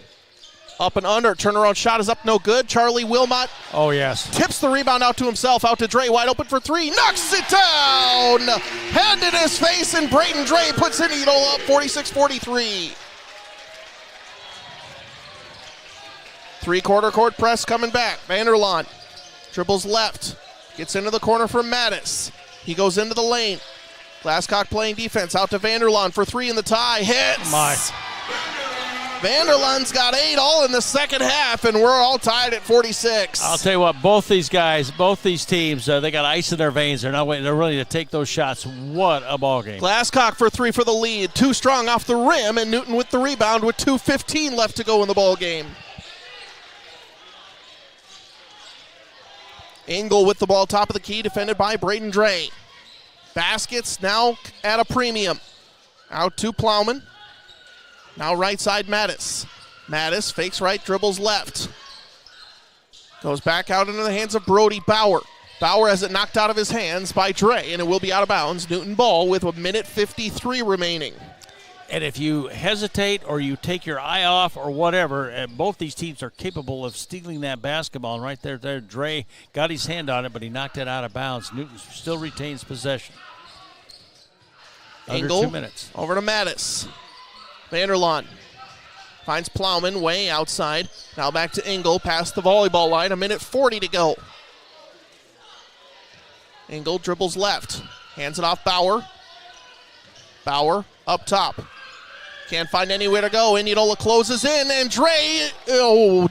Up and under. Turnaround shot is up, no good. Charlie Wilmot. Oh, yes. Tips the rebound out to himself. Out to Dre. Wide open for 3. Knocks it down. Hand in his face, and Braden Dre puts Indianola up 46-43. 3-quarter court press coming back. Vanderlaan dribbles left. Gets into the corner for Mattis. He goes into the lane. Glasscock playing defense. Out to Vanderlaan for 3 in the tie. Hits. Vanderlaan's got 8 all in the second half, and we're all tied at 46. I'll tell you what, both these guys, both these teams, they got ice in their veins. They're not waiting. They're ready to take those shots. What a ball game. Glasscock for 3 for the lead. Too strong off the rim, and Newton with the rebound with 2:15 left to go in the ball game. Engel with the ball top of the key, defended by Braden Dre. Baskets now at a premium. Out to Plowman. Now right side Mattis. Mattis fakes right, dribbles left. Goes back out into the hands of Brody Bauer. Bauer has it knocked out of his hands by Dre, and it will be out of bounds. Newton ball with 1:53 remaining. And if you hesitate or you take your eye off or whatever, both these teams are capable of stealing that basketball. And right there, Dre got his hand on it, but he knocked it out of bounds. Newton still retains possession. Under Engel 2 minutes. Over to Mattis. Vanderlaan finds Plowman way outside. Now back to Engel past the volleyball line. 1:40 to go. Engel dribbles left. Hands it off Bauer. Bauer up top. Can't find anywhere to go. Indianola closes in, and Dre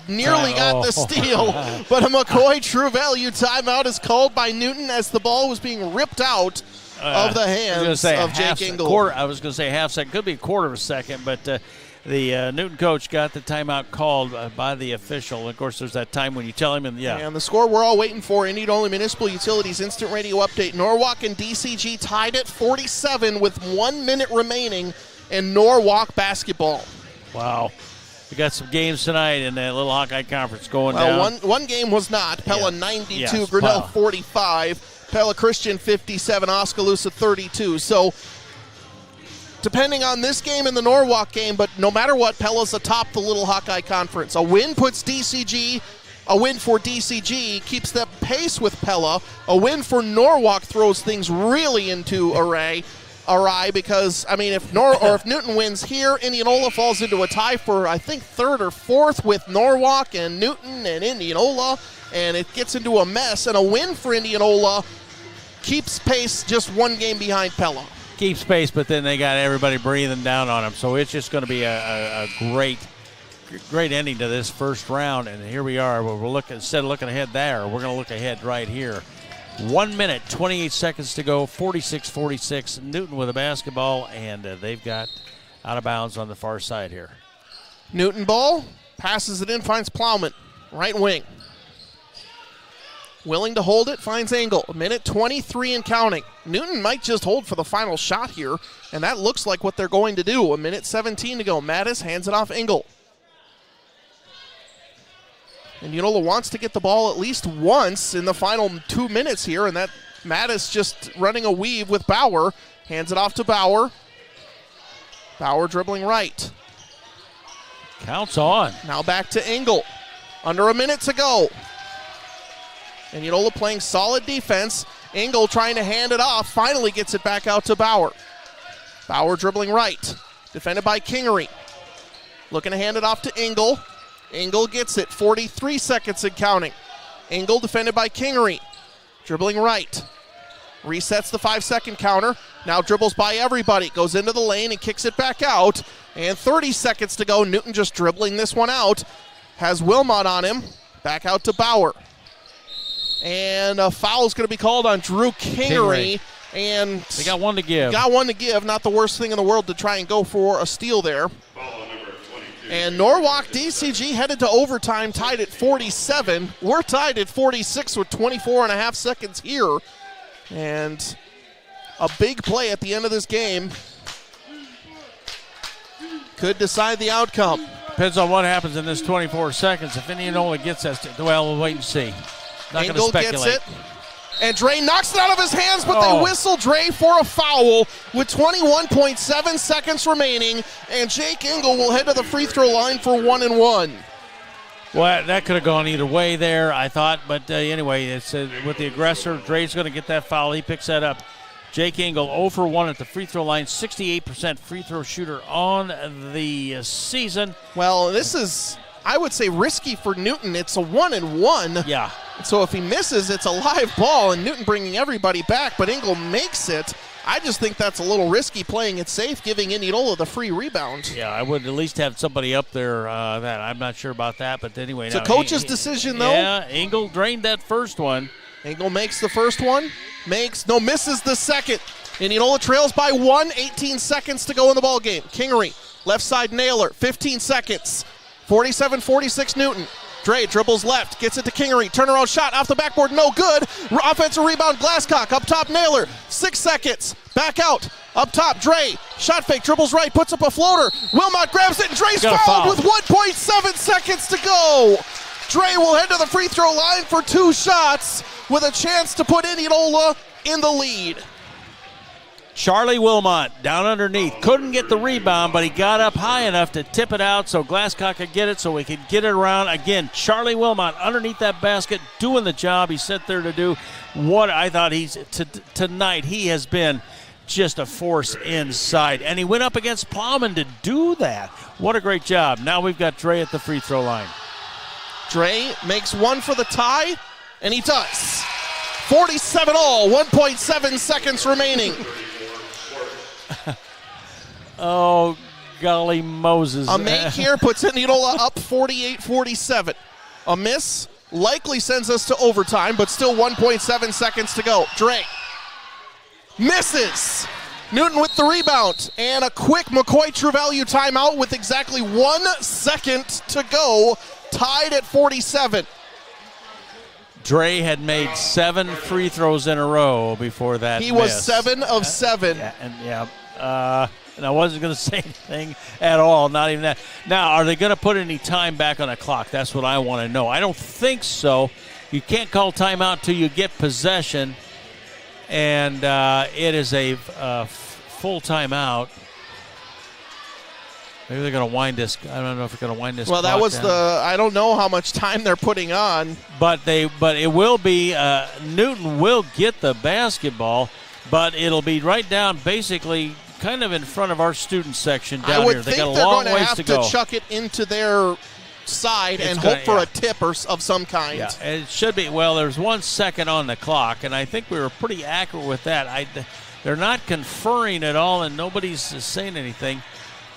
nearly got the steal. But a McCoy True Value timeout is called by Newton as the ball was being ripped out of the hands of Jake Engel. I was going to say half second. Could be a quarter of a second, but the Newton coach got the timeout called by the official. Of course, there's that time when you tell him, and And the score we're all waiting for, Indianola Municipal Utilities Instant Radio Update. Norwalk and DCG tied at 47 with 1 minute remaining in Norwalk basketball. Wow. We got some games tonight in that little Hawkeye Conference going down. Well, one game was not. Pella 92, Grinnell 45, Pella Christian 57, Oskaloosa 32. So, depending on this game and the Norwalk game, but no matter what, Pella's atop the Little Hawkeye Conference. A win puts DCG, a win for DCG keeps them pace with Pella. A win for Norwalk throws things really into awry because, I mean, if Newton wins here, Indianola falls into a tie for, I think, third or fourth with Norwalk and Newton and Indianola, and it gets into a mess. And a win for Indianola keeps pace just one game behind Pella. Keeps pace, but then they got everybody breathing down on them. So it's just going to be a great ending to this first round. And here we are. We're looking, instead of looking ahead there, we're going to look ahead right here. 1 minute, 28 seconds to go, 46-46. Newton with a basketball, and they've got out of bounds on the far side here. Newton ball, passes it in, finds Plowman, right wing. Willing to hold it, finds Engel. 1:23 and counting. Newton might just hold for the final shot here, and that looks like what they're going to do. 1:17 to go. Mattis hands it off Engel. And Indianola wants to get the ball at least once in the final 2 minutes here, and that Mattis just running a weave with Bauer. Hands it off to Bauer. Bauer dribbling right. Counts on. Now back to Engel. Under a minute to go. And Indianola playing solid defense. Engel trying to hand it off. Finally gets it back out to Bauer. Bauer dribbling right. Defended by Kingery. Looking to hand it off to Engel. Engel gets it. 43 seconds and counting. Engel defended by Kingery. Dribbling right. Resets the 5-second counter. Now dribbles by everybody. Goes into the lane and kicks it back out. And 30 seconds to go. Newton just dribbling this one out. Has Wilmot on him. Back out to Bauer. And a foul is going to be called on Drew Kingery. And they got one to give. Not the worst thing in the world to try and go for a steal there. And Norwalk DCG headed to overtime, tied at 47. We're tied at 46 with 24 and a half seconds here. And a big play at the end of this game could decide the outcome. Depends on what happens in this 24 seconds. If Indianola gets us, we'll wait and see. Not going to speculate. Gets it. And Dre knocks it out of his hands, but they whistle Dre for a foul with 21.7 seconds remaining. And Jake Engel will head to the free throw line for 1-1. Well, that could have gone either way there, I thought. But anyway, it's with the aggressor. Dre's going to get that foul. He picks that up. Jake Engel 0 for 1 at the free throw line. 68% free throw shooter on the season. Well, this is, I would say, risky for Newton. It's a 1-1. Yeah. So if he misses, it's a live ball, and Newton bringing everybody back, but Engel makes it. I just think that's a little risky, playing it safe, giving Indianola the free rebound. Yeah, I would at least have somebody up there that I'm not sure about that, but anyway. It's a coach's decision, though. Yeah, Engel drained that first one. Engel makes the first one. Misses the second. Indianola trails by 1, 18 seconds to go in the ball game. Kingery, left side nailer, 15 seconds. 47-46 Newton. Dre dribbles left, gets it to Kingery. Turnaround shot off the backboard, no good. Offensive rebound, Glasscock. Up top, Naylor. 6 seconds. Back out. Up top, Dre. Shot fake, dribbles right, puts up a floater. Wilmot grabs it, and Dre's fouled with 1.7 seconds to go. Dre will head to the free throw line for 2 shots with a chance to put Indianola in the lead. Charlie Wilmot down underneath. Couldn't get the rebound, but he got up high enough to tip it out so Glasscock could get it so we could get it around. Again, Charlie Wilmot underneath that basket doing the job he's set there to do. What I thought tonight he has been just a force inside. And he went up against Plowman to do that. What a great job. Now we've got Dre at the free throw line. Dre makes one for the tie, and he does. 47 all, 1.7 seconds remaining. Oh, golly Moses. A make here puts Indianola up 48-47. A miss likely sends us to overtime, but still 1.7 seconds to go. Dre Misses. Newton with the rebound. And a quick McCoy True Value timeout with exactly 1 second to go. Tied at 47. Dre had made 7 free throws in a row before that. He was 7 of 7. And I wasn't going to say anything at all, not even that. Now, are they going to put any time back on the clock? That's what I want to know. I don't think so. You can't call timeout till you get possession, and it is a full timeout. Maybe they're going to wind this. I don't know if they're going to wind this. Well, that was down. I don't know how much time they're putting on. But it will be Newton will get the basketball, but it'll be right down basically kind of in front of our student section down here. They got a long ways to go. I would think they're going to have to chuck it into their side and hope for a tip of some kind. Yeah, it should be. Well, there's 1 second on the clock, and I think we were pretty accurate with that. They're not conferring at all, and nobody's saying anything.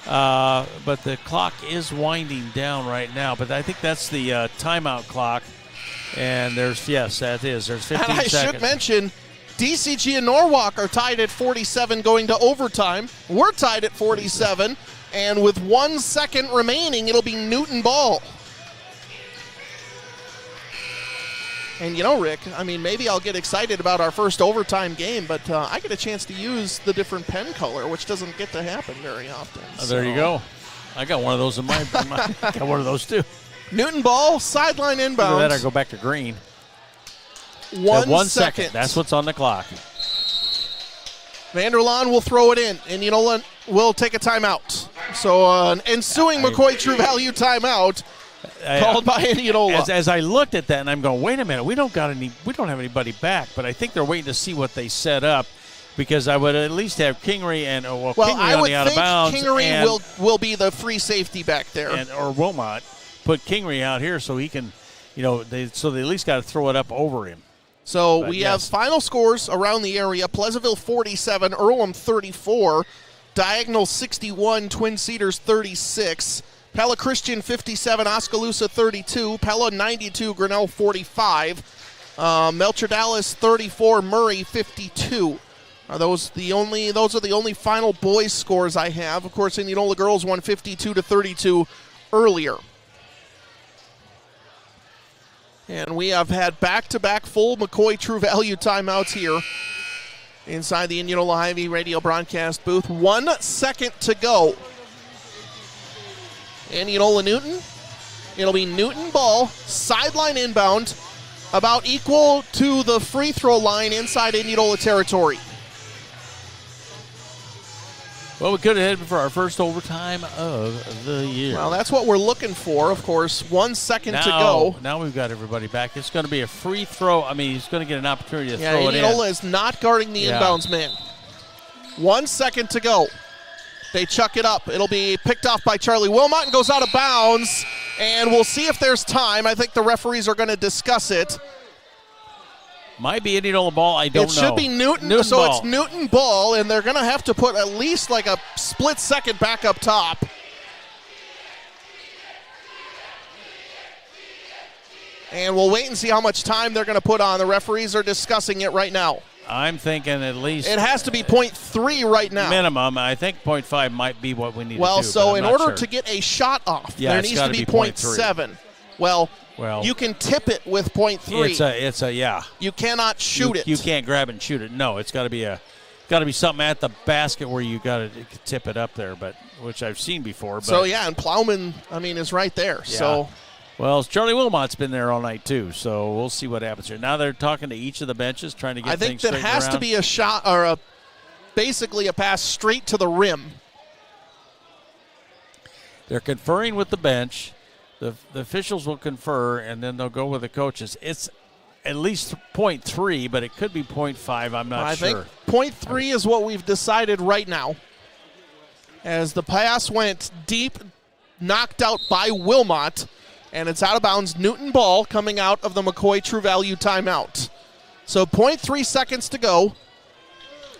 But the clock is winding down right now. But I think that's the timeout clock. And that is. There's 15 and I seconds. should mention, DCG and Norwalk are tied at 47 going to overtime. We're tied at 47. And with 1 second remaining, it'll be Newton ball. And Rick, maybe I'll get excited about our first overtime game, but I get a chance to use the different pen color, which doesn't get to happen very often. There you go. I got one of those in my I got one of those too. Newton ball, sideline inbounds. After that, I go back to green. 1 second. That's what's on the clock. Vanderlaan will throw it in. Indianola will take a timeout. So an ensuing McCoy True Value timeout called by Indianola. As I looked at that, and I'm going, wait a minute, we don't have anybody back, but I think they're waiting to see what they set up, because I would at least have Kingery and Kingery on the out of bounds. Kingery will be the free safety back there, or Wilmot put Kingery out here so he can, they at least got to throw it up over him. So we have final scores around the area. Pleasantville 47, Earlham 34, Diagonal 61, Twin Cedars 36, Pella Christian 57, Oskaloosa 32, Pella 92, Grinnell 45, Melcher Dallas 34, Murray 52. Those are the only final boys scores I have. Of course, Indianola girls won 52-32 earlier. And we have had back-to-back full McCoy True Value timeouts here inside the Indianola Hy-Vee radio broadcast booth. 1 second to go. Indianola Newton. It'll be Newton ball, sideline inbound, about equal to the free throw line inside Indianola territory. Well, we could have headed for our first overtime of the year. Well, that's what we're looking for, of course. 1 second to go. Now we've got everybody back. It's going to be a free throw. He's going to get an opportunity to throw it in. Indianola is not guarding the inbounds man. 1 second to go. They chuck it up. It'll be picked off by Charlie Wilmot and goes out of bounds. And we'll see if there's time. I think the referees are going to discuss it. Might be Indianola ball. I don't know. It should be Newton so ball. It's Newton ball, and they're going to have to put at least like a split second back up top. And we'll wait and see how much time they're going to put on. The referees are discussing it right now. I'm thinking at least. It has to be 0.3 right now. Minimum. I think 0.5 might be what we need to do. Well, so in order to get a shot off, there needs to be 0.7. Well, you can tip it with 0.3. You cannot shoot it. You can't grab and shoot it. No, it's got to be something at the basket where you got to tip it up there, which I've seen before. But, so and Plowman, is right there. Yeah. So. Well, Charlie Wilmot's been there all night too, so we'll see what happens here. Now they're talking to each of the benches, trying to get things straightened around. I think that has to be a shot or basically a pass straight to the rim. They're conferring with the bench. The officials will confer, and then they'll go with the coaches. It's at least 0.3, but it could be 0.5. I'm not sure. I think 0.3 is what we've decided right now. As the pass went deep, knocked out by Wilmot, and it's out of bounds. Newton ball coming out of the McCoy True Value timeout. So 0.3 seconds to go.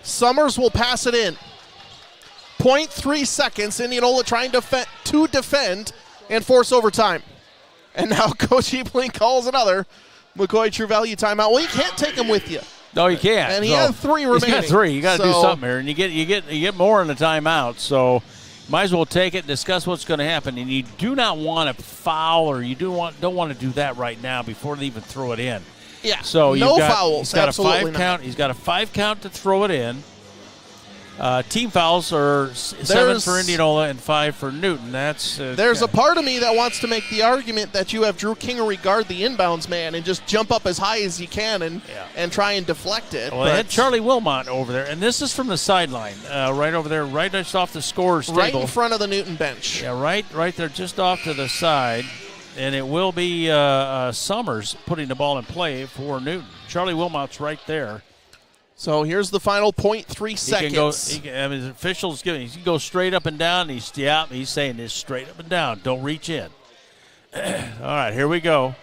Summers will pass it in. 0.3 seconds. Indianola trying to defend and force overtime. And now Coach Ebeling calls another McCoy True Value timeout. Well, you can't take them with you. No, you can't. And he had 3 remaining. He's got 3. You got to do something here, and you get more in the timeout. So might as well take it and discuss what's going to happen. And you do not want to foul, or you don't want to do that right now before they even throw it in. Yeah. So no fouls. He's got Absolutely a 5 count. He's got a 5 count to throw it in. Team fouls are 7 for Indianola and 5 for Newton. There's a part of me that wants to make the argument that you have Drew Kingery guard the inbounds man and just jump up as high as you can and try and deflect it. Well, they had Charlie Wilmot over there, and this is from the sideline, right over there, right just off the scorer's table. Right in front of the Newton bench. Yeah, right there, just off to the side. And it will be Summers putting the ball in play for Newton. Charlie Wilmot's right there. So here's the final 0.3 seconds. His official's giving. He can go straight up and down. He's saying this straight up and down. Don't reach in. All right, here we go.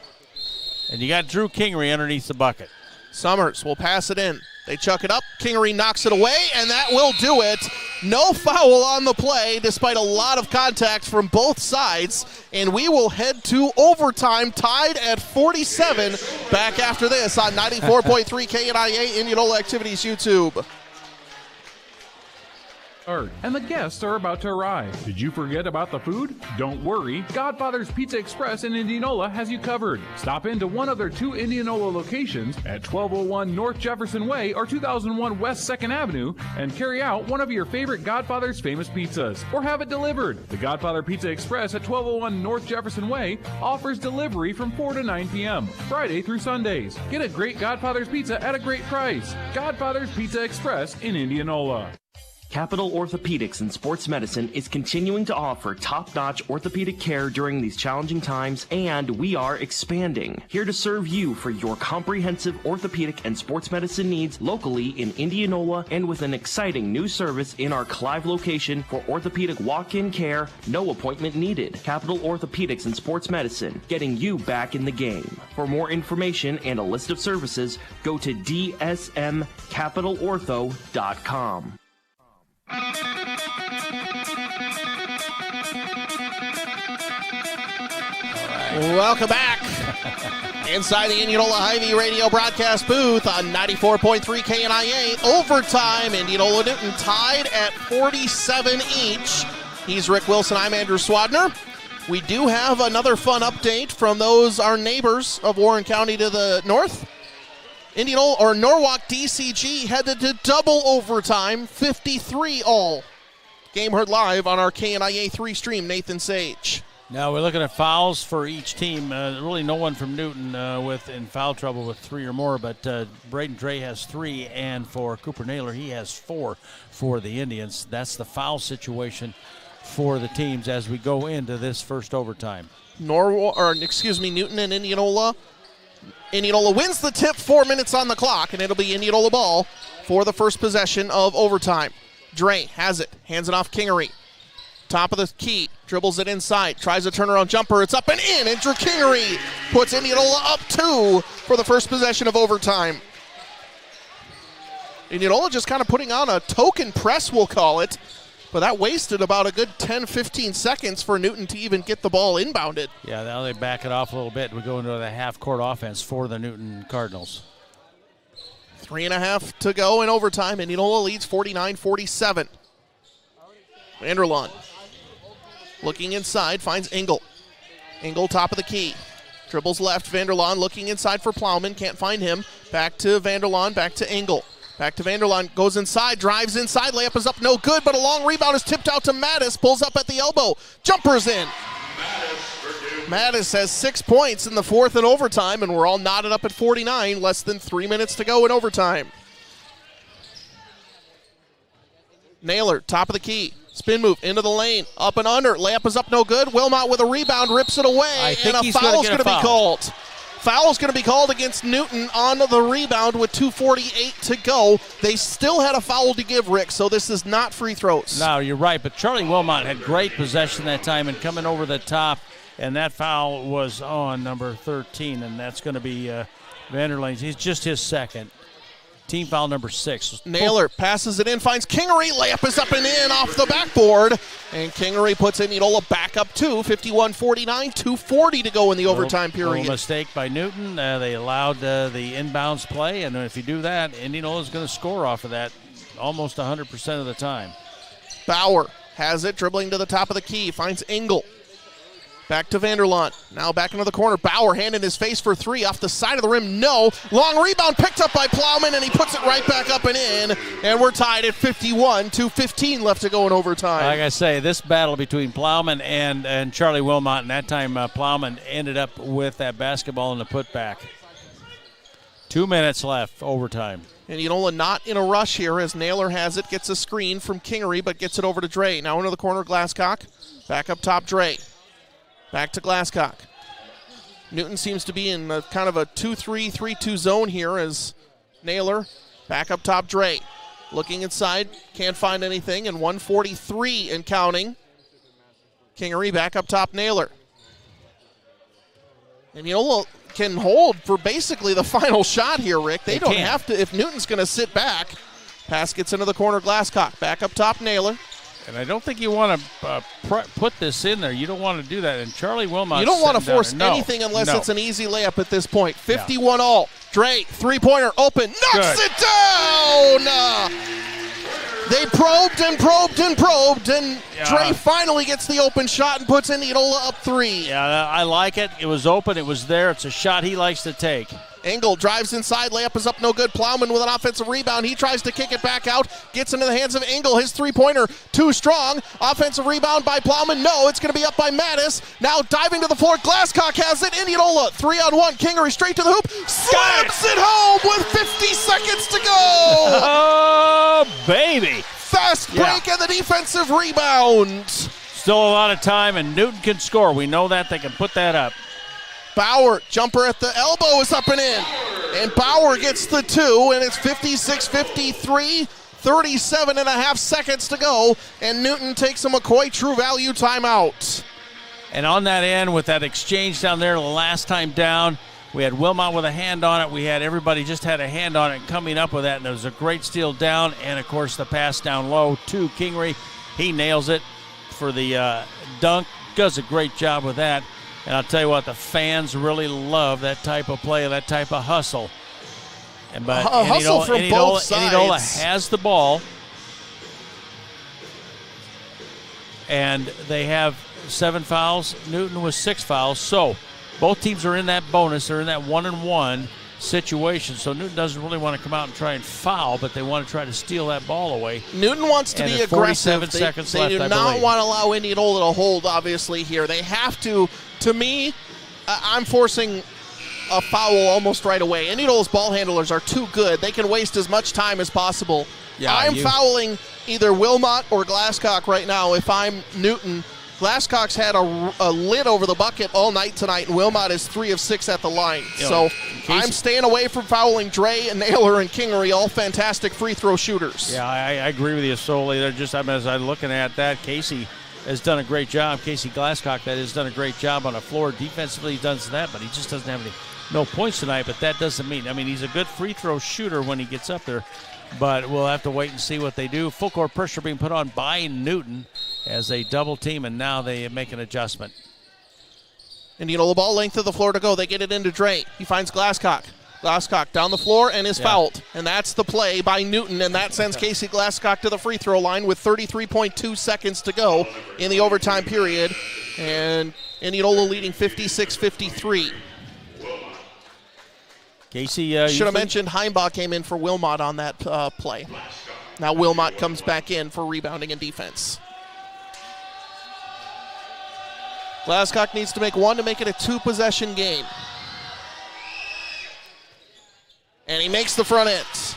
And you got Drew Kingery underneath the bucket. Summers will pass it in. They chuck it up. Kingery knocks it away, and that will do it. No foul on the play, despite a lot of contact from both sides. And we will head to overtime, tied at 47. Back after this on 94.3 KNIA Indianola Activities YouTube. And the guests are about to arrive. Did you forget about the food? Don't worry. Godfather's Pizza Express in Indianola has you covered. Stop into one of their 2 Indianola locations at 1201 North Jefferson Way or 2001 West 2nd Avenue and carry out one of your favorite Godfather's famous pizzas or have it delivered. The Godfather Pizza Express at 1201 North Jefferson Way offers delivery from 4 to 9 p.m. Friday through Sundays. Get a great Godfather's Pizza at a great price. Godfather's Pizza Express in Indianola. Capital Orthopedics and Sports Medicine is continuing to offer top-notch orthopedic care during these challenging times, and we are expanding. Here to serve you for your comprehensive orthopedic and sports medicine needs locally in Indianola, and with an exciting new service in our Clive location for orthopedic walk-in care, no appointment needed. Capital Orthopedics and Sports Medicine, getting you back in the game. For more information and a list of services, go to dsmcapitalortho.com. Welcome back inside the Indianola Hy-Vee radio broadcast booth on 94.3 KNIA. Overtime, Indianola Newton tied at 47 each. He's Rick Wilson. I'm Andrew Swadner. We do have another fun update from our neighbors of Warren County to the north. Norwalk DCG headed to double overtime, 53 all. Game heard live on our KNIA 3 stream. Nathan Sage. Now we're looking at fouls for each team. Really no one from Newton in foul trouble with 3 or more, but Braden Dre has 3, and for Cooper Naylor, he has 4 for the Indians. That's the foul situation for the teams as we go into this first overtime. Newton and Indianola. Indianola wins the tip, 4 minutes on the clock, and it'll be Indianola ball for the first possession of overtime. Dre has it, hands it off Kingery. Top of the key, dribbles it inside, tries a turnaround jumper, it's up and in, and Drew Kingery puts Indianola up 2 for the first possession of overtime. Indianola just kind of putting on a token press, we'll call it, but that wasted about a good 10-15 seconds for Newton to even get the ball inbounded. Yeah, now they back it off a little bit. We go into the half-court offense for the Newton Cardinals. 3.5 to go in overtime. Indianola leads 49-47. Vanderlaan looking inside, finds Engel. Engel top of the key. Dribbles left, Vanderlaan looking inside for Plowman, can't find him. Back to Vanderlaan, back to Engel. Back to Vanderlaan, goes inside, drives inside, layup is up, no good, but a long rebound is tipped out to Mattis, pulls up at the elbow, jumper's in. Mattis has 6 points in the fourth in overtime, and we're all knotted up at 49, less than 3 minutes to go in overtime. Naylor, top of the key, spin move into the lane, up and under, layup is up, no good, Wilmot with a rebound, rips it away, and a foul's going to be called. Foul's going to be called against Newton on the rebound with 2:48 to go. They still had a foul to give, Rick, so this is not free throws. No, you're right, but Charlie Wilmot had great possession that time and coming over the top, and that foul was on number 13, and that's going to be Vanderlaan's. He's just his second. team foul number 6. Naylor passes it in, finds Kingery. Layup is up and in off the backboard. And Kingery puts Indianola back up 51-49, 2:40 to go in the overtime period. Little mistake by Newton. They allowed the inbounds play, and if you do that, Indianola is going to score off of that almost 100% of the time. Bauer has it, dribbling to the top of the key, finds Engel. Back to Vanderlaan. Now back into the corner. Bauer hand in his face for 3 off the side of the rim. No. Long rebound picked up by Plowman, and he puts it right back up and in. And we're tied at 51, 2:15 left to go in overtime. Like I say, this battle between Plowman and Charlie Wilmot, and that time Plowman ended up with that basketball in the putback. 2 minutes left, overtime. And Indianola not in a rush here as Naylor has it, gets a screen from Kingery, but gets it over to Dre. Now into the corner, Glasscock. Back up top, Dre. Back to Glasscock. Newton seems to be in a kind of a 2-3, 3-2 zone here as Naylor back up top, Dre. Looking inside, can't find anything, and 1:43 and counting. Kingery back up top, Naylor. And Indianola can hold for basically the final shot here, Rick. They don't have to, if Newton's going to sit back. Pass gets into the corner, Glasscock. Back up top, Naylor. And I don't think you want to put this in there. You don't want to do that. And Charlie Wilmot, you don't want to force anything unless it's an easy layup at this point. 51 all. Dre, three-pointer, open, knocks it down! They probed and probed and probed, and Dre finally gets the open shot and puts Indianola up 3. Yeah, I like it. It was open. It was there. It's a shot he likes to take. Engel drives inside, layup is up, no good. Plowman with an offensive rebound. He tries to kick it back out, gets into the hands of Engel. His three-pointer, too strong. Offensive rebound by Plowman, no, it's going to be up by Mattis. Now diving to the floor, Glasscock has it. Indianola, 3-on-1, Kingery straight to the hoop, slams it home with 50 seconds to go. Oh, baby. Fast break and the defensive rebound. Still a lot of time, and Newton can score. We know that. They can put that up. Bauer, jumper at the elbow is up and in. And Bauer gets the 2, and it's 56-53, 37 and a half seconds to go. And Newton takes a McCoy True Value timeout. And on that end, with that exchange down there the last time down, we had Wilmot with a hand on it. We had everybody just had a hand on it coming up with that. And it was a great steal down. And, of course, the pass down low to Kingery. He nails it for the dunk. Does a great job with that. And I'll tell you what, the fans really love that type of play, that type of hustle. But hustle from both sides. Indianola has the ball. And they have 7 fouls. Newton with 6 fouls. So both teams are in that bonus. They're in that 1-and-1 situation. So Newton doesn't really want to come out and try and foul, but they want to try to steal that ball away. Newton wants to be aggressive. 47 seconds left, They do not want to allow Indianola to hold, obviously, here. They have to. To me, I'm forcing a foul almost right away. Indianola's ball handlers are too good. They can waste as much time as possible. I'm fouling either Wilmot or Glasscock right now if I'm Newton. Glasscock's had a lid over the bucket all night tonight, and Wilmot is 3 of 6 at the line. So I'm staying away from fouling Dre and Naylor and Kingery, all fantastic free throw shooters. Yeah, I agree with you solely. They're just, as I'm looking at that, Casey has done a great job. Casey Glasscock, that has done a great job on the floor. Defensively, he does that, but he just doesn't have no points tonight. But that doesn't mean, he's a good free throw shooter when he gets up there. But we'll have to wait and see what they do. Full court pressure being put on by Newton as they double team, and now they make an adjustment. Indianola ball, length of the floor to go. They get it into Dre. He finds Glasscock. Glasscock down the floor and is fouled. And that's the play by Newton, and that sends Casey Glasscock to the free throw line with 33.2 seconds to go in the overtime period. And Indianola leading 56-53. Casey, should have mentioned Heimbaugh came in for Wilmot on that play. Now Wilmot comes back in for rebounding and defense. Glasscock needs to make 1 to make it a 2-possession game. And he makes the front end.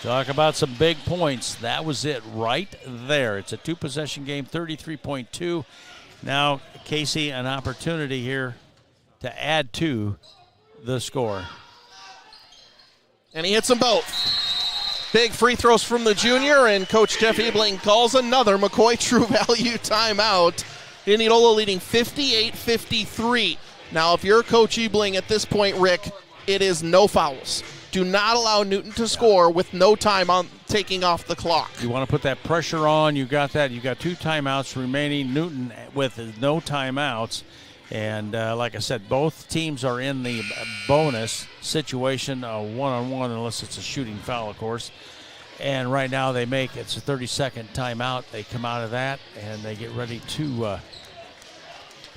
Talk about some big points. That was it right there. It's a 2-possession game, 33.2. Now, Casey, an opportunity here to add to the score. And he hits them both. Big free throws from the junior, and Coach Jeff Ebling calls another McCoy True Value timeout. Indianola leading 58-53. Now, if you're Coach Ebling at this point, Rick, it is no fouls. Do not allow Newton to score with no time on taking off the clock. You want to put that pressure on. You got that. You got 2 timeouts remaining. Newton with no timeouts. And like I said, both teams are in the bonus situation, one-on-one, unless it's a shooting foul, of course. And right now it's a 30-second timeout. They come out of that, and they get ready to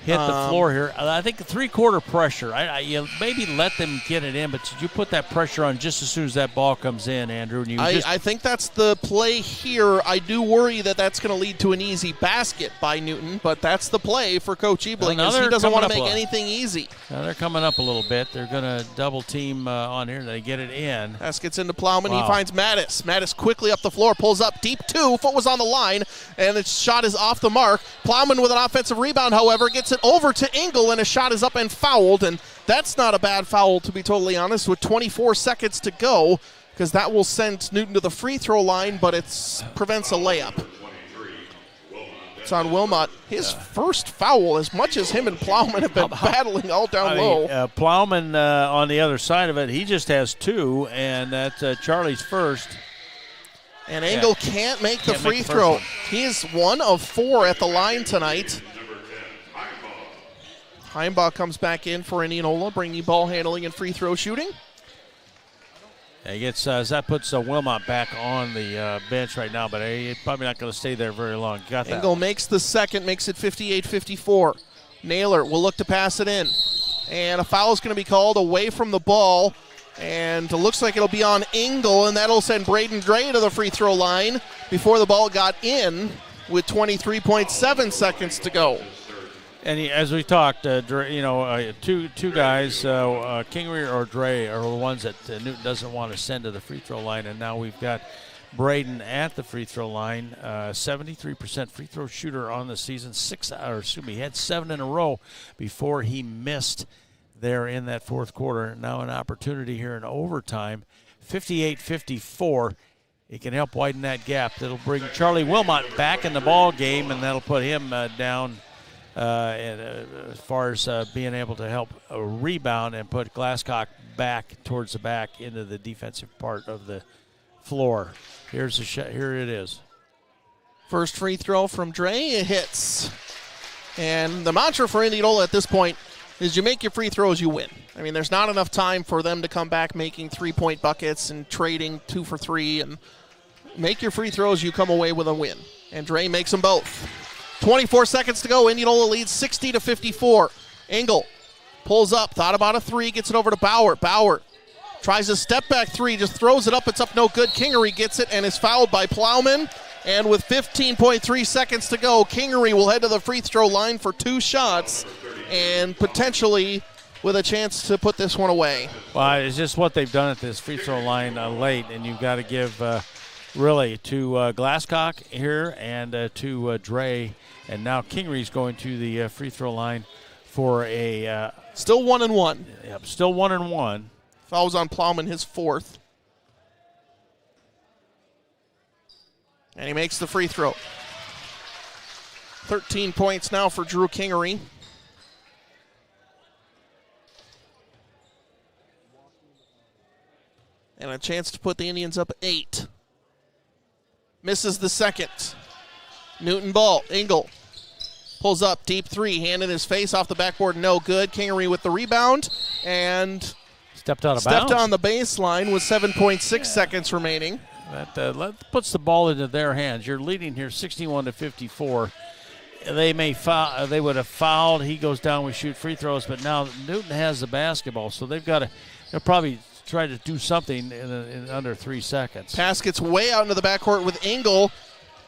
hit the floor here. I think the 3-quarter pressure, you maybe let them get it in, but you put that pressure on just as soon as that ball comes in, Andrew. And I think that's the play here. I do worry that that's going to lead to an easy basket by Newton, but that's the play for Coach Ebling. He doesn't want to make anything easy. Now they're coming up a little bit. They're going to double team on here. They get it in. Pass gets into Plowman. Wow. He finds Mattis. Mattis quickly up the floor, pulls up deep 2. Foot was on the line, and the shot is off the mark. Plowman with an offensive rebound, however, gets it over to Engel, and a shot is up and fouled, and that's not a bad foul, to be totally honest, with 24 seconds to go, because that will send Newton to the free throw line, but it prevents a layup. It's on Wilmot. His first foul, as much as him and Plowman have been battling all down low. Plowman on the other side of it, he just has 2, and that's Charlie's first. And Engel can't make the free throw. He is 1 of 4 at the line tonight. Heimbaugh comes back in for Indianola, bringing ball handling and free throw shooting. Yeah, he gets that puts Wilmot back on the bench right now, but he's probably not going to stay there very long. Got that. Engel makes the second, makes it 58-54. Naylor will look to pass it in, and a foul is going to be called away from the ball, and it looks like it'll be on Engel, and that'll send Braden Dre to the free throw line before the ball got in with 23.7 seconds to go. And as we talked, two guys, Kingery or Dre, are the ones that Newton doesn't want to send to the free throw line. And now we've got Braden at the free throw line, 73% free throw shooter on the season. He had 7 in a row before he missed there in that fourth quarter. Now an opportunity here in overtime, 58-54. He can help widen that gap. That'll bring Charlie Wilmot back in the ball game, and that'll put him down. As far as being able to help rebound and put Glasscock back towards the back into the defensive part of the floor. Here's the shot. Here it is. First free throw from Dre. It hits. And the mantra for Indianola at this point is you make your free throws, you win. I mean, there's not enough time for them to come back making 3-point buckets and trading 2 for 3. And make your free throws, you come away with a win. And Dre makes them both. 24 seconds to go. Indianola leads 60-54. Engel pulls up, thought about a 3, gets it over to Bauer. Bauer tries a step-back 3, just throws it up. It's up no good. Kingery gets it and is fouled by Plowman. And with 15.3 seconds to go, Kingery will head to the free throw line for 2 shots and potentially with a chance to put this one away. Well, it's just what they've done at this free throw line late, and you've got to give really to Glasscock here and to Dre. And now Kingery's going to the free throw line for a still 1-1. Yep, still 1-1. Fouls on Plowman, his 4th. And he makes the free throw. 13 points now for Drew Kingery. And a chance to put the Indians up 8. Misses the second. Newton ball. Engel pulls up, deep 3, hand in his face, off the backboard, no good. Kingery with the rebound and stepped out of bounds. Stepped on the baseline with 7.6 seconds remaining. That puts the ball into their hands. You're leading here 61-54. They may foul. They would have fouled. He goes down. We shoot free throws, but now Newton has the basketball, so they'll probably try to do something in under 3 seconds. Pass gets way out into the backcourt with Engel.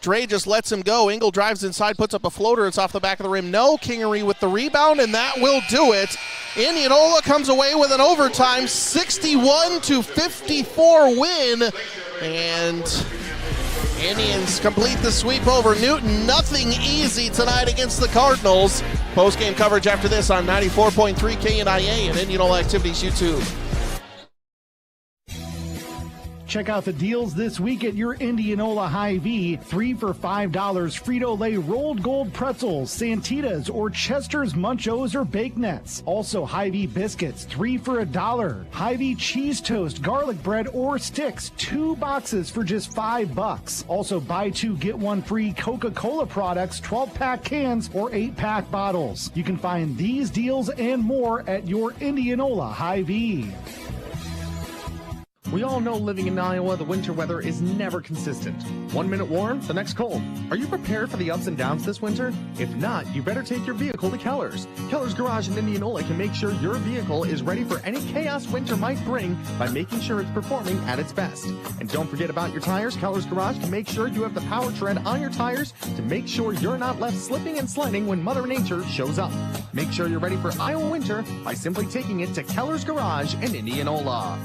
Dre just lets him go. Engel drives inside, puts up a floater. It's off the back of the rim. No, Kingery with the rebound, and that will do it. Indianola comes away with an overtime 61-54 win. And Indians complete the sweep over Newton. Nothing easy tonight against the Cardinals. Post-game coverage after this on 94.3 KNIA and Indianola Activities YouTube. Check out the deals this week at your Indianola Hy-Vee. 3 for $5 Frito-Lay rolled gold pretzels, Santitas, or Chester's Munchos or Bakenets. Also Hy-Vee biscuits, 3 for $1. Hy-Vee cheese toast, garlic bread, or sticks, 2 boxes for just $5. Also buy 2 get 1 free Coca-Cola products, 12-pack cans or 8-pack bottles. You can find these deals and more at your Indianola Hy-Vee. We all know living in Iowa, the winter weather is never consistent. 1 minute warm, the next cold. Are you prepared for the ups and downs this winter? If not, you better take your vehicle to Keller's. Keller's Garage in Indianola can make sure your vehicle is ready for any chaos winter might bring by making sure it's performing at its best. And don't forget about your tires. Keller's Garage can make sure you have the power tread on your tires to make sure you're not left slipping and sliding when Mother Nature shows up. Make sure you're ready for Iowa winter by simply taking it to Keller's Garage in Indianola.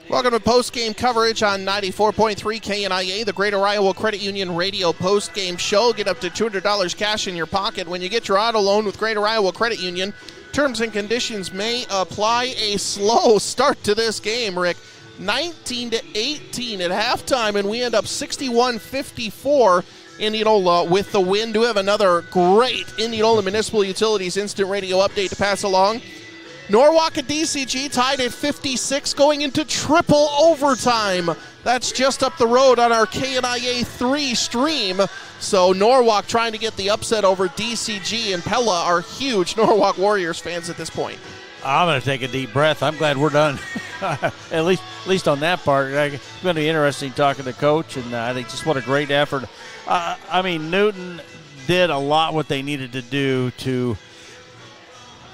Welcome to post-game coverage on 94.3 KNIA, the Greater Iowa Credit Union radio post-game show. Get up to $200 cash in your pocket when you get your auto loan with Greater Iowa Credit Union. Terms and conditions may apply. A slow start to this game, Rick. 19-18 at halftime, and we end up 61-54. Indianola with the win. Do have another great Indianola Municipal Utilities instant radio update to pass along. Norwalk and DCG tied at 56 going into triple overtime. That's just up the road on our KNIA 3 stream. So Norwalk trying to get the upset over DCG, and Pella are huge Norwalk Warriors fans at this point. I'm going to take a deep breath. I'm glad we're done. at least on that part. It's going to be interesting talking to Coach, and I think just what a great effort. Newton did a lot what they needed to do to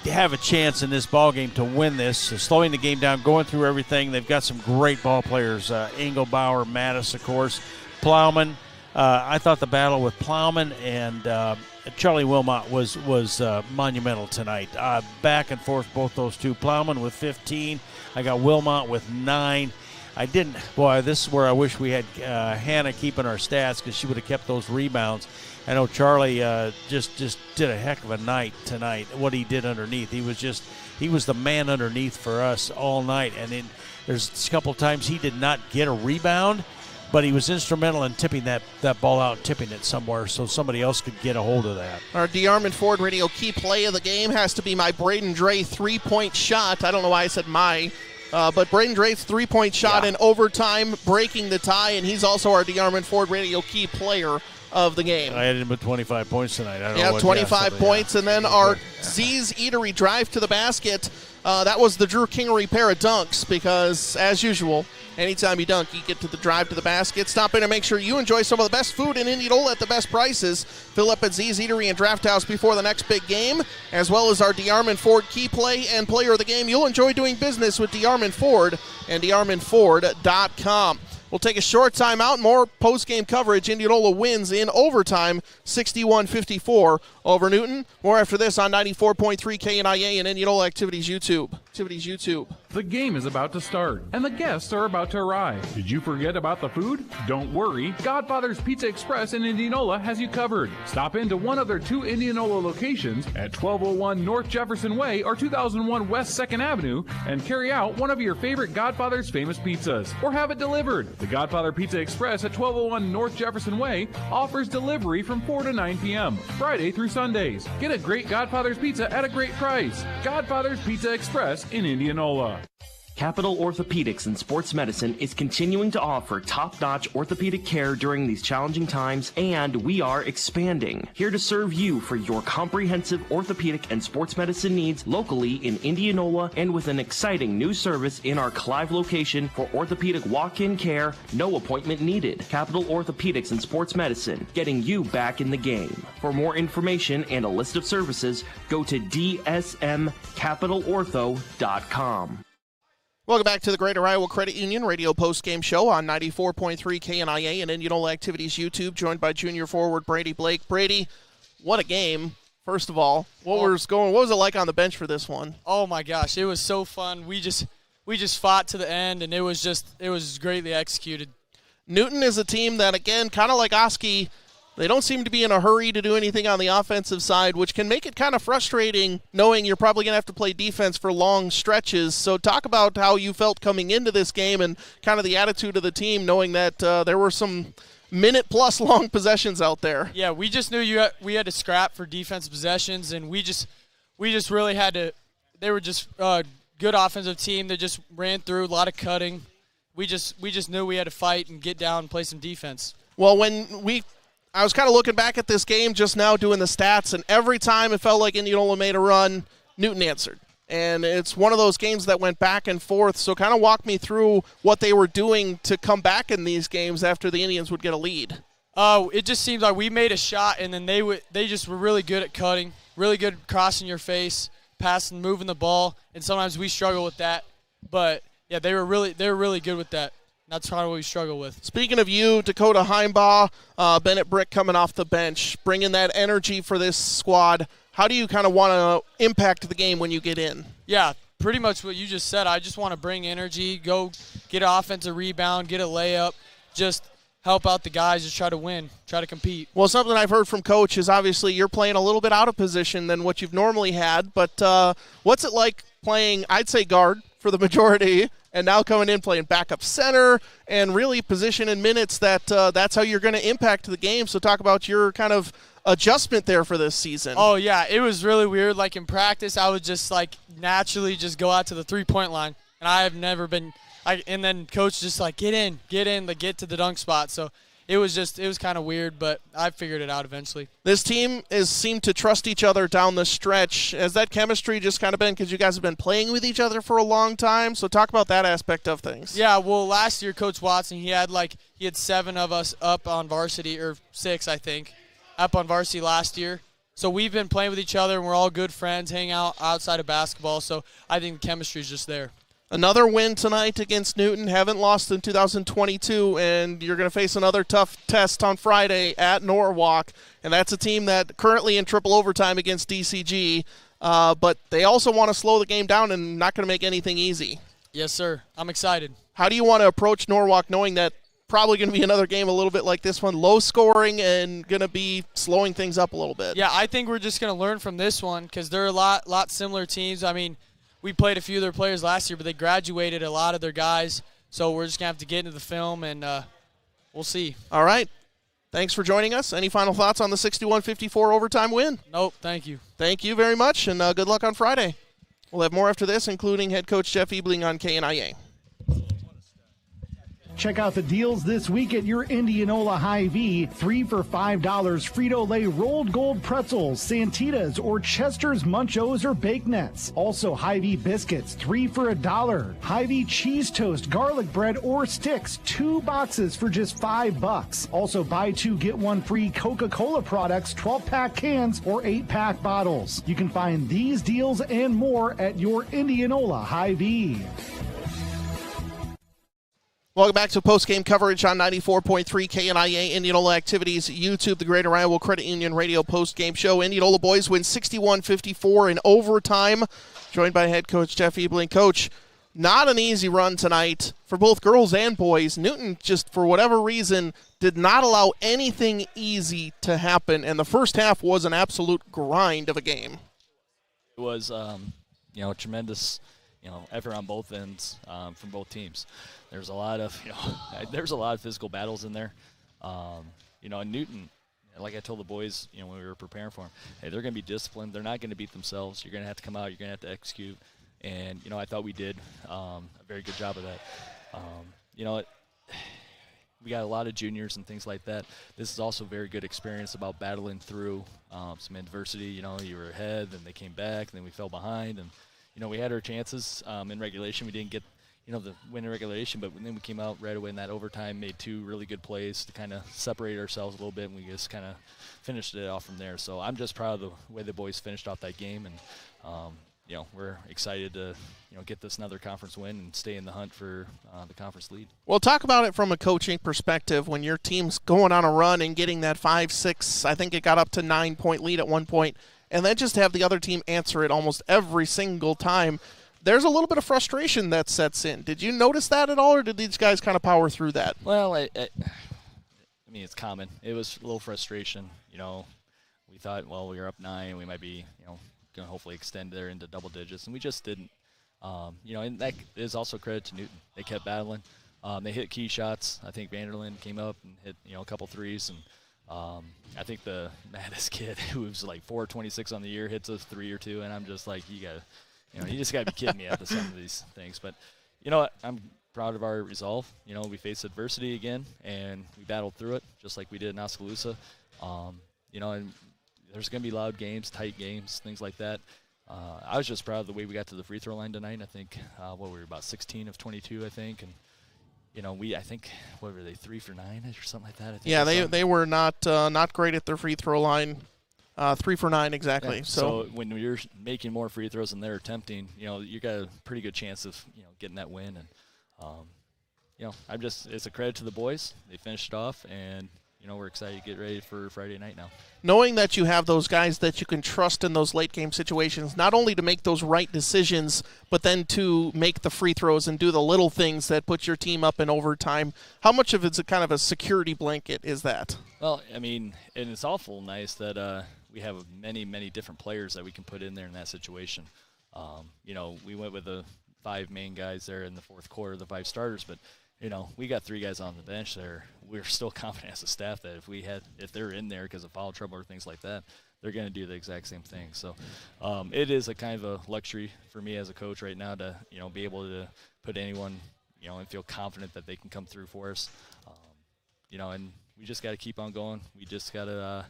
have a chance in this ball game to win this. So slowing the game down, going through everything. They've got some great ball players. Engelbauer, Mattis, of course. Plowman. I thought the battle with Plowman and Charlie Wilmot was monumental tonight. Back and forth, both those two. Plowman with 15. I got Wilmot with 9. This is where I wish we had Hannah keeping our stats, because she would have kept those rebounds. I know Charlie just did a heck of a night tonight, what he did underneath. He was the man underneath for us all night. And then there's a couple times he did not get a rebound, but he was instrumental in tipping that ball out, tipping it somewhere so somebody else could get a hold of that. Our DeArmond Ford radio key play of the game has to be my Braden Dre three-point shot. I don't know why I said my. But Braden Dre's three-point shot in overtime, breaking the tie, and he's also our DeArmond Ford radio key player of the game. I had him with 25 points tonight. I don't know 25 points. And then our Z's Eatery drive to the basket. That was the Drew Kingery pair of dunks, because, as usual, anytime you dunk, you get to the drive to the basket. Stop in and make sure you enjoy some of the best food in Indianola at the best prices. Fill up at Z's Eatery and Draft House before the next big game, as well as our DeArmond Ford key play and player of the game. You'll enjoy doing business with DeArmond Ford and DeArmondFord.com. We'll take a short timeout. More post-game coverage. Indianola wins in overtime, 61-54 over Newton. More after this on 94.3 KNIA and Indianola Activities YouTube. The game is about to start, and the guests are about to arrive. Did you forget about the food? Don't worry. Godfather's Pizza Express in Indianola has you covered. Stop into one of their 2 Indianola locations at 1201 North Jefferson Way or 2001 West 2nd Avenue and carry out one of your favorite Godfather's famous pizzas, or have it delivered. The Godfather Pizza Express at 1201 North Jefferson Way offers delivery from 4 to 9 p.m., Friday through Sundays. Get a great Godfather's Pizza at a great price. Godfather's Pizza Express in Indianola. Capital Orthopedics and Sports Medicine is continuing to offer top-notch orthopedic care during these challenging times, and we are expanding. Here to serve you for your comprehensive orthopedic and sports medicine needs locally in Indianola, and with an exciting new service in our Clive location for orthopedic walk-in care, no appointment needed. Capital Orthopedics and Sports Medicine, getting you back in the game. For more information and a list of services, go to dsmcapitalortho.com. Welcome back to the Greater Iowa Credit Union radio postgame show on 94.3 KNIA and Indianola Activities YouTube, joined by junior forward Brady Blake. Brady, what a game. First of all, what was it like on the bench for this one? Oh my gosh, it was so fun. We just fought to the end, and it was greatly executed. Newton is a team that, again, kind of like Oski, They don't seem to be in a hurry to do anything on the offensive side, which can make it kind of frustrating knowing you're probably going to have to play defense for long stretches. So talk about how you felt coming into this game and kind of the attitude of the team, knowing that there were some minute-plus long possessions out there. Yeah, we just knew we had to scrap for defensive possessions, and we just really had to. They were just good offensive team. They just ran through a lot of cutting. We just knew we had to fight and get down and play some defense. Well, I was kind of looking back at this game just now doing the stats, and every time it felt like Indianola made a run, Newton answered. And it's one of those games that went back and forth, so kind of walk me through what they were doing to come back in these games after the Indians would get a lead. It just seems like we made a shot, and then they just were really good at cutting, really good at crossing your face, passing, moving the ball, and sometimes we struggle with that. But, yeah, they were really good with that. That's kind of what we struggle with. Speaking of you, Dakota Heimbaugh, Bennett Brick coming off the bench, bringing that energy for this squad. How do you kind of want to impact the game when you get in? Yeah, pretty much what you just said. I just want to bring energy, go get an offensive rebound, get a layup, just help out the guys, just try to win, try to compete. Well, something I've heard from Coach is obviously you're playing a little bit out of position than what you've normally had, but what's it like playing, I'd say, guard for the majority, and now coming in playing backup center and really position in minutes that's how you're going to impact the game. So talk about your kind of adjustment there for this season. Oh, yeah, it was really weird. Like in practice, I would just naturally just go out to the three-point line, and I have never been and then Coach just get in, get to the dunk spot. So it was kind of weird, but I figured it out eventually. This team seemed to trust each other down the stretch. Has that chemistry just kind of been because you guys have been playing with each other for a long time? So talk about that aspect of things. Yeah, well, last year, Coach Watson, he had 7 of us up on varsity, or 6, I think, up on varsity last year. So we've been playing with each other, and we're all good friends, hang out outside of basketball. So I think the chemistry is just there. Another win tonight against Newton. Haven't lost in 2022, and you're going to face another tough test on Friday at Norwalk, and that's a team that currently in triple overtime against DCG, but they also want to slow the game down and not going to make anything easy. Yes, sir. I'm excited. How do you want to approach Norwalk knowing that probably going to be another game a little bit like this one, low scoring and going to be slowing things up a little bit? Yeah, I think we're just going to learn from this one because they're a lot similar teams. I mean, we played a few of their players last year, but they graduated a lot of their guys. So we're just going to have to get into the film, and we'll see. All right. Thanks for joining us. Any final thoughts on the 61-54 overtime win? Nope, thank you. Thank you very much, and good luck on Friday. We'll have more after this, including head coach Jeff Ebling on KNIA. Check out the deals this week at your Indianola Hy-Vee. 3 for $5 Frito-Lay rolled gold pretzels, Santitas, or Chester's Munchos or Baked Nets. Also Hy-Vee biscuits, 3 for $1. Hy-Vee cheese toast, garlic bread, or sticks, 2 boxes for just $5. Also buy 2 get 1 free Coca-Cola products, 12-pack cans or 8-pack bottles. You can find these deals and more at your Indianola Hy-Vee. Welcome back to post-game coverage on 94.3 KNIA Indianola Activities YouTube, the Greater Iowa Credit Union Radio post-game show. Indianola boys win 61-54 in overtime, joined by head coach Jeff Ebling. Coach, not an easy run tonight for both girls and boys. Newton just, for whatever reason, did not allow anything easy to happen, and the first half was an absolute grind of a game. It was, tremendous, effort on both ends from both teams. There's a lot of, physical battles in there. And Newton, like I told the boys, when we were preparing for them, hey, they're going to be disciplined. They're not going to beat themselves. You're going to have to come out. You're going to have to execute. And, I thought we did a very good job of that. We got a lot of juniors and things like that. This is also a very good experience about battling through some adversity. You were ahead, then they came back, and then we fell behind. And, we had our chances in regulation. We didn't get the win in regulation, but then we came out right away in that overtime, made 2 really good plays to kind of separate ourselves a little bit, and we just kind of finished it off from there. So I'm just proud of the way the boys finished off that game, and we're excited to get this another conference win and stay in the hunt for the conference lead. Well, talk about it from a coaching perspective when your team's going on a run and getting that 5-6, I think it got up to 9-point lead at one point, and then just have the other team answer it almost every single time. There's a little bit of frustration that sets in. Did you notice that at all, or did these guys kind of power through that? Well, mean, it's common. It was a little frustration. We thought, well, we were up 9. We might be, going to hopefully extend there into double digits, and we just didn't. And that is also credit to Newton. They kept battling. They hit key shots. I think Vanderlyn came up and hit, a couple threes, and I think the maddest kid, who was like 4.26 on the year, hits a 3 or 2, and I'm just like, you just got to be kidding me at some of these things. But you know what? I'm proud of our resolve. We faced adversity again, and we battled through it, just like we did in Oskaloosa. And there's going to be loud games, tight games, things like that. I was just proud of the way we got to the free throw line tonight. I think we were about 16 of 22, I think, and I think what were they, 3 for 9 or something like that. I think yeah, they were not great at their free throw line. 3 for 9 exactly. Yeah, so when you're making more free throws than they're attempting, you got a pretty good chance of getting that win. And it's a credit to the boys. They finished it off, and we're excited to get ready for Friday night now. Knowing that you have those guys that you can trust in those late game situations, not only to make those right decisions, but then to make the free throws and do the little things that put your team up in overtime. How much of it's a kind of a security blanket is that? Well, I mean, and it's awful nice that we have many, many different players that we can put in there in that situation. We went with the 5 main guys there in the fourth quarter, the 5 starters, but we got 3 guys on the bench there. We're still confident as a staff that if they're in there because of foul trouble or things like that, they're going to do the exact same thing. So it is a kind of a luxury for me as a coach right now to be able to put anyone and feel confident that they can come through for us. And we just got to keep on going. We just got to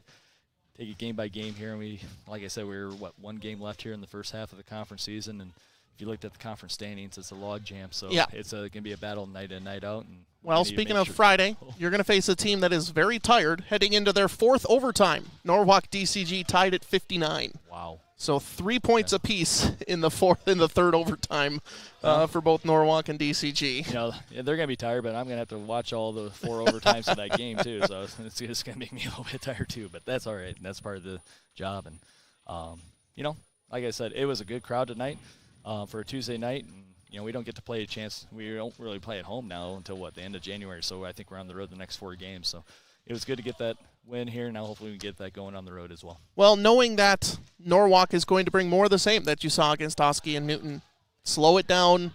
take it game by game here. And like I said, we're 1 game left here in the first half of the conference season, and if you looked at the conference standings, it's a log jam. So yeah. It's going to be a battle night in, night out. And well, speaking of Friday, you're going to face a team that is very tired heading into their 4th overtime. Norwalk DCG tied at 59. Wow. So 3 points apiece in the 3rd overtime for both Norwalk and DCG. They're going to be tired, but I'm going to have to watch all the 4 overtimes of that game too. So it's just going to make me a little bit tired too. But that's all right. That's part of the job. And like I said, it was a good crowd tonight. For a Tuesday night, and we don't get to play a chance. We don't really play at home now until the end of January. So I think we're on the road the next 4 games. So it was good to get that win here. Now hopefully we can get that going on the road as well. Well, knowing that Norwalk is going to bring more of the same that you saw against Oski and Newton, slow it down,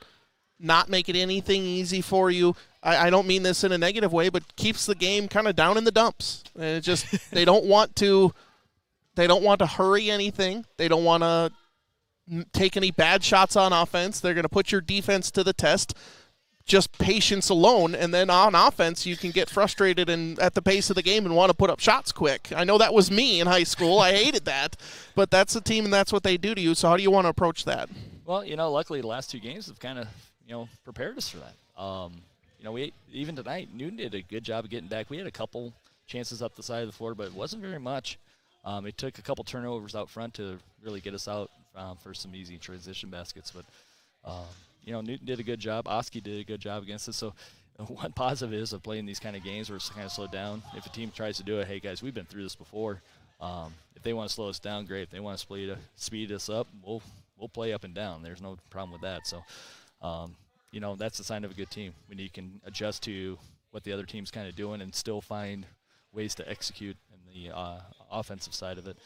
not make it anything easy for you. I don't mean this in a negative way, but keeps the game kind of down in the dumps. And it just they don't want to hurry anything. They don't want to take any bad shots on offense. They're going to put your defense to the test. Just patience alone, and then on offense you can get frustrated and at the pace of the game and want to put up shots quick. I know that was me in high school. I hated that, but that's the team and that's what they do to you. So how do you want to approach that? Well, luckily the last 2 games have kind of prepared us for that. We even tonight Newton did a good job of getting back. We had a couple chances up the side of the floor, but it wasn't very much. It took a couple turnovers out front to really get us out for some easy transition baskets. But, Newton did a good job. Oski did a good job against us. So one positive is of playing these kind of games where it's kind of slowed down. If a team tries to do it, hey, guys, we've been through this before. If they want to slow us down, great. If they want to speed us up, we'll play up and down. There's no problem with that. So, that's a sign of a good team when you can adjust to what the other team's kind of doing and still find ways to execute in the offensive side of it.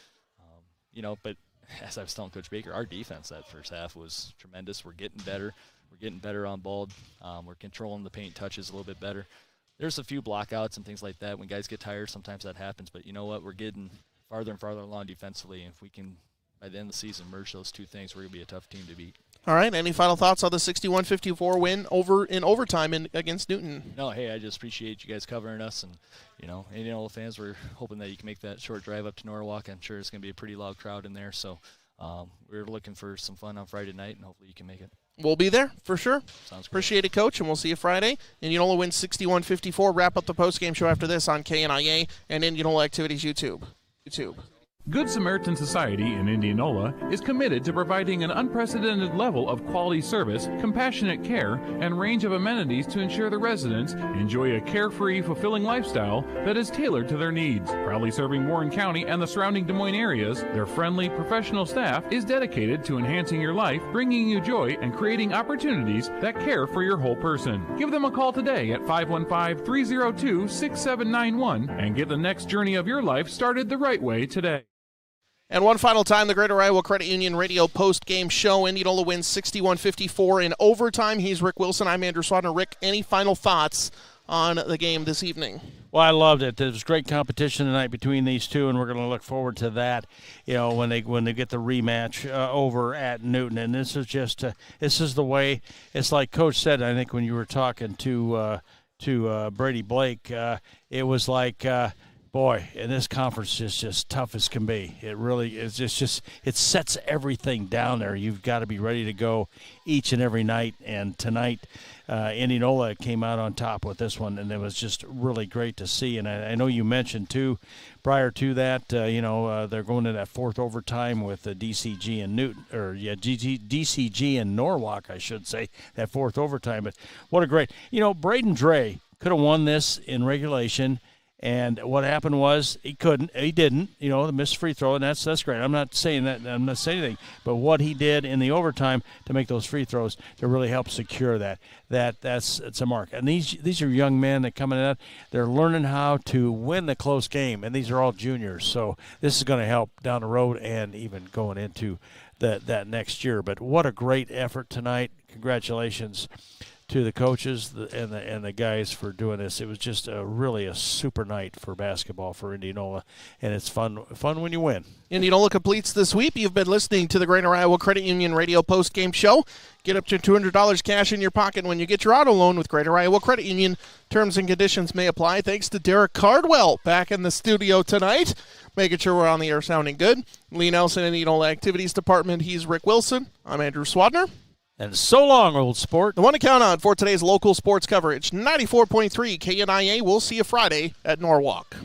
But as I was telling Coach Baker, our defense that first half was tremendous. We're getting better. We're getting better on ball. We're controlling the paint touches a little bit better. There's a few blockouts and things like that. When guys get tired, sometimes that happens. But you know what? We're getting farther and farther along defensively. And if we can, by the end of the season, merge those 2 things, we're going to be a tough team to beat. All right. Any final thoughts on the 61-54 win in overtime against Newton? No, hey, I just appreciate you guys covering us. And, Indianola fans, we're hoping that you can make that short drive up to Norwalk. I'm sure it's going to be a pretty loud crowd in there. So we're looking for some fun on Friday night, and hopefully you can make it. We'll be there for sure. Sounds great. Appreciate it, Coach, and we'll see you Friday. Indianola wins 61-54. Wrap up the postgame show after this on KNIA and Indianola Activities YouTube. Good Samaritan Society in Indianola is committed to providing an unprecedented level of quality service, compassionate care, and range of amenities to ensure the residents enjoy a carefree, fulfilling lifestyle that is tailored to their needs. Proudly serving Warren County and the surrounding Des Moines areas, their friendly, professional staff is dedicated to enhancing your life, bringing you joy, and creating opportunities that care for your whole person. Give them a call today at 515-302-6791 and get the next journey of your life started the right way today. And one final time, the Greater Iowa Credit Union Radio post-game show. Indianola wins 61-54 in overtime. He's Rick Wilson. I'm Andrew Swatner. Rick, any final thoughts on the game this evening? Well, I loved it. There was great competition tonight between these two, and we're going to look forward to that. When they get the rematch over at Newton. And this is just this is the way. It's like Coach said. I think when you were talking to Brady Blake, it was like. Boy, and this conference is just tough as can be. It really is. It sets everything down there. You've got to be ready to go each and every night. And tonight, Indianola came out on top with this one, and it was just really great to see. And I know you mentioned too, prior to that, they're going to that fourth overtime with the DCG and DCG and Norwalk, I should say, that fourth overtime. But what a great, Braden Dre could have won this in regulation. And what happened was he didn't, the missed free throw, and that's great. I'm not saying anything, but what he did in the overtime to make those free throws to really help secure it's a mark. And these are young men that coming in, they're learning how to win the close game, and these are all juniors. So this is going to help down the road and even going into that next year. But what a great effort tonight. Congratulations to the coaches and the guys for doing this. It was just really a super night for basketball for Indianola, and it's fun when you win. Indianola completes the sweep. You've been listening to the Greater Iowa Credit Union Radio post-game show. Get up to $200 cash in your pocket when you get your auto loan with Greater Iowa Credit Union. Terms and conditions may apply. Thanks to Derek Cardwell back in the studio tonight, making sure we're on the air sounding good. Lee Nelson, Indianola Activities Department. He's Rick Wilson. I'm Andrew Swatner. And so long, old sport. The one to count on for today's local sports coverage, 94.3 KNIA. We'll see you Friday at Norwalk.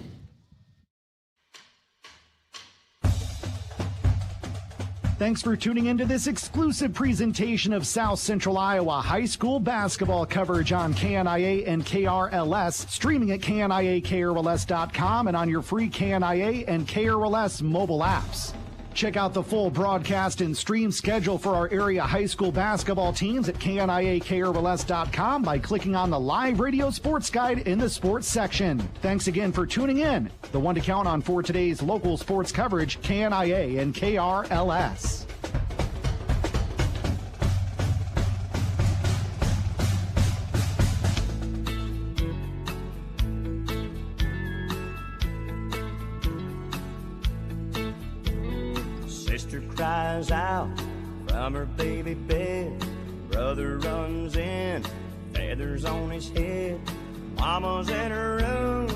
Thanks for tuning into this exclusive presentation of South Central Iowa high school basketball coverage on KNIA and KRLS, streaming at KNIAKRLS.com and on your free KNIA and KRLS mobile apps. Check out the full broadcast and stream schedule for our area high school basketball teams at KNIAKRLS.com by clicking on the live radio sports guide in the sports section. Thanks again for tuning in. The one to count on for today's local sports coverage, KNIA and KRLS. Cries out from her baby bed. Brother runs in, feathers on his head. Mama's in her room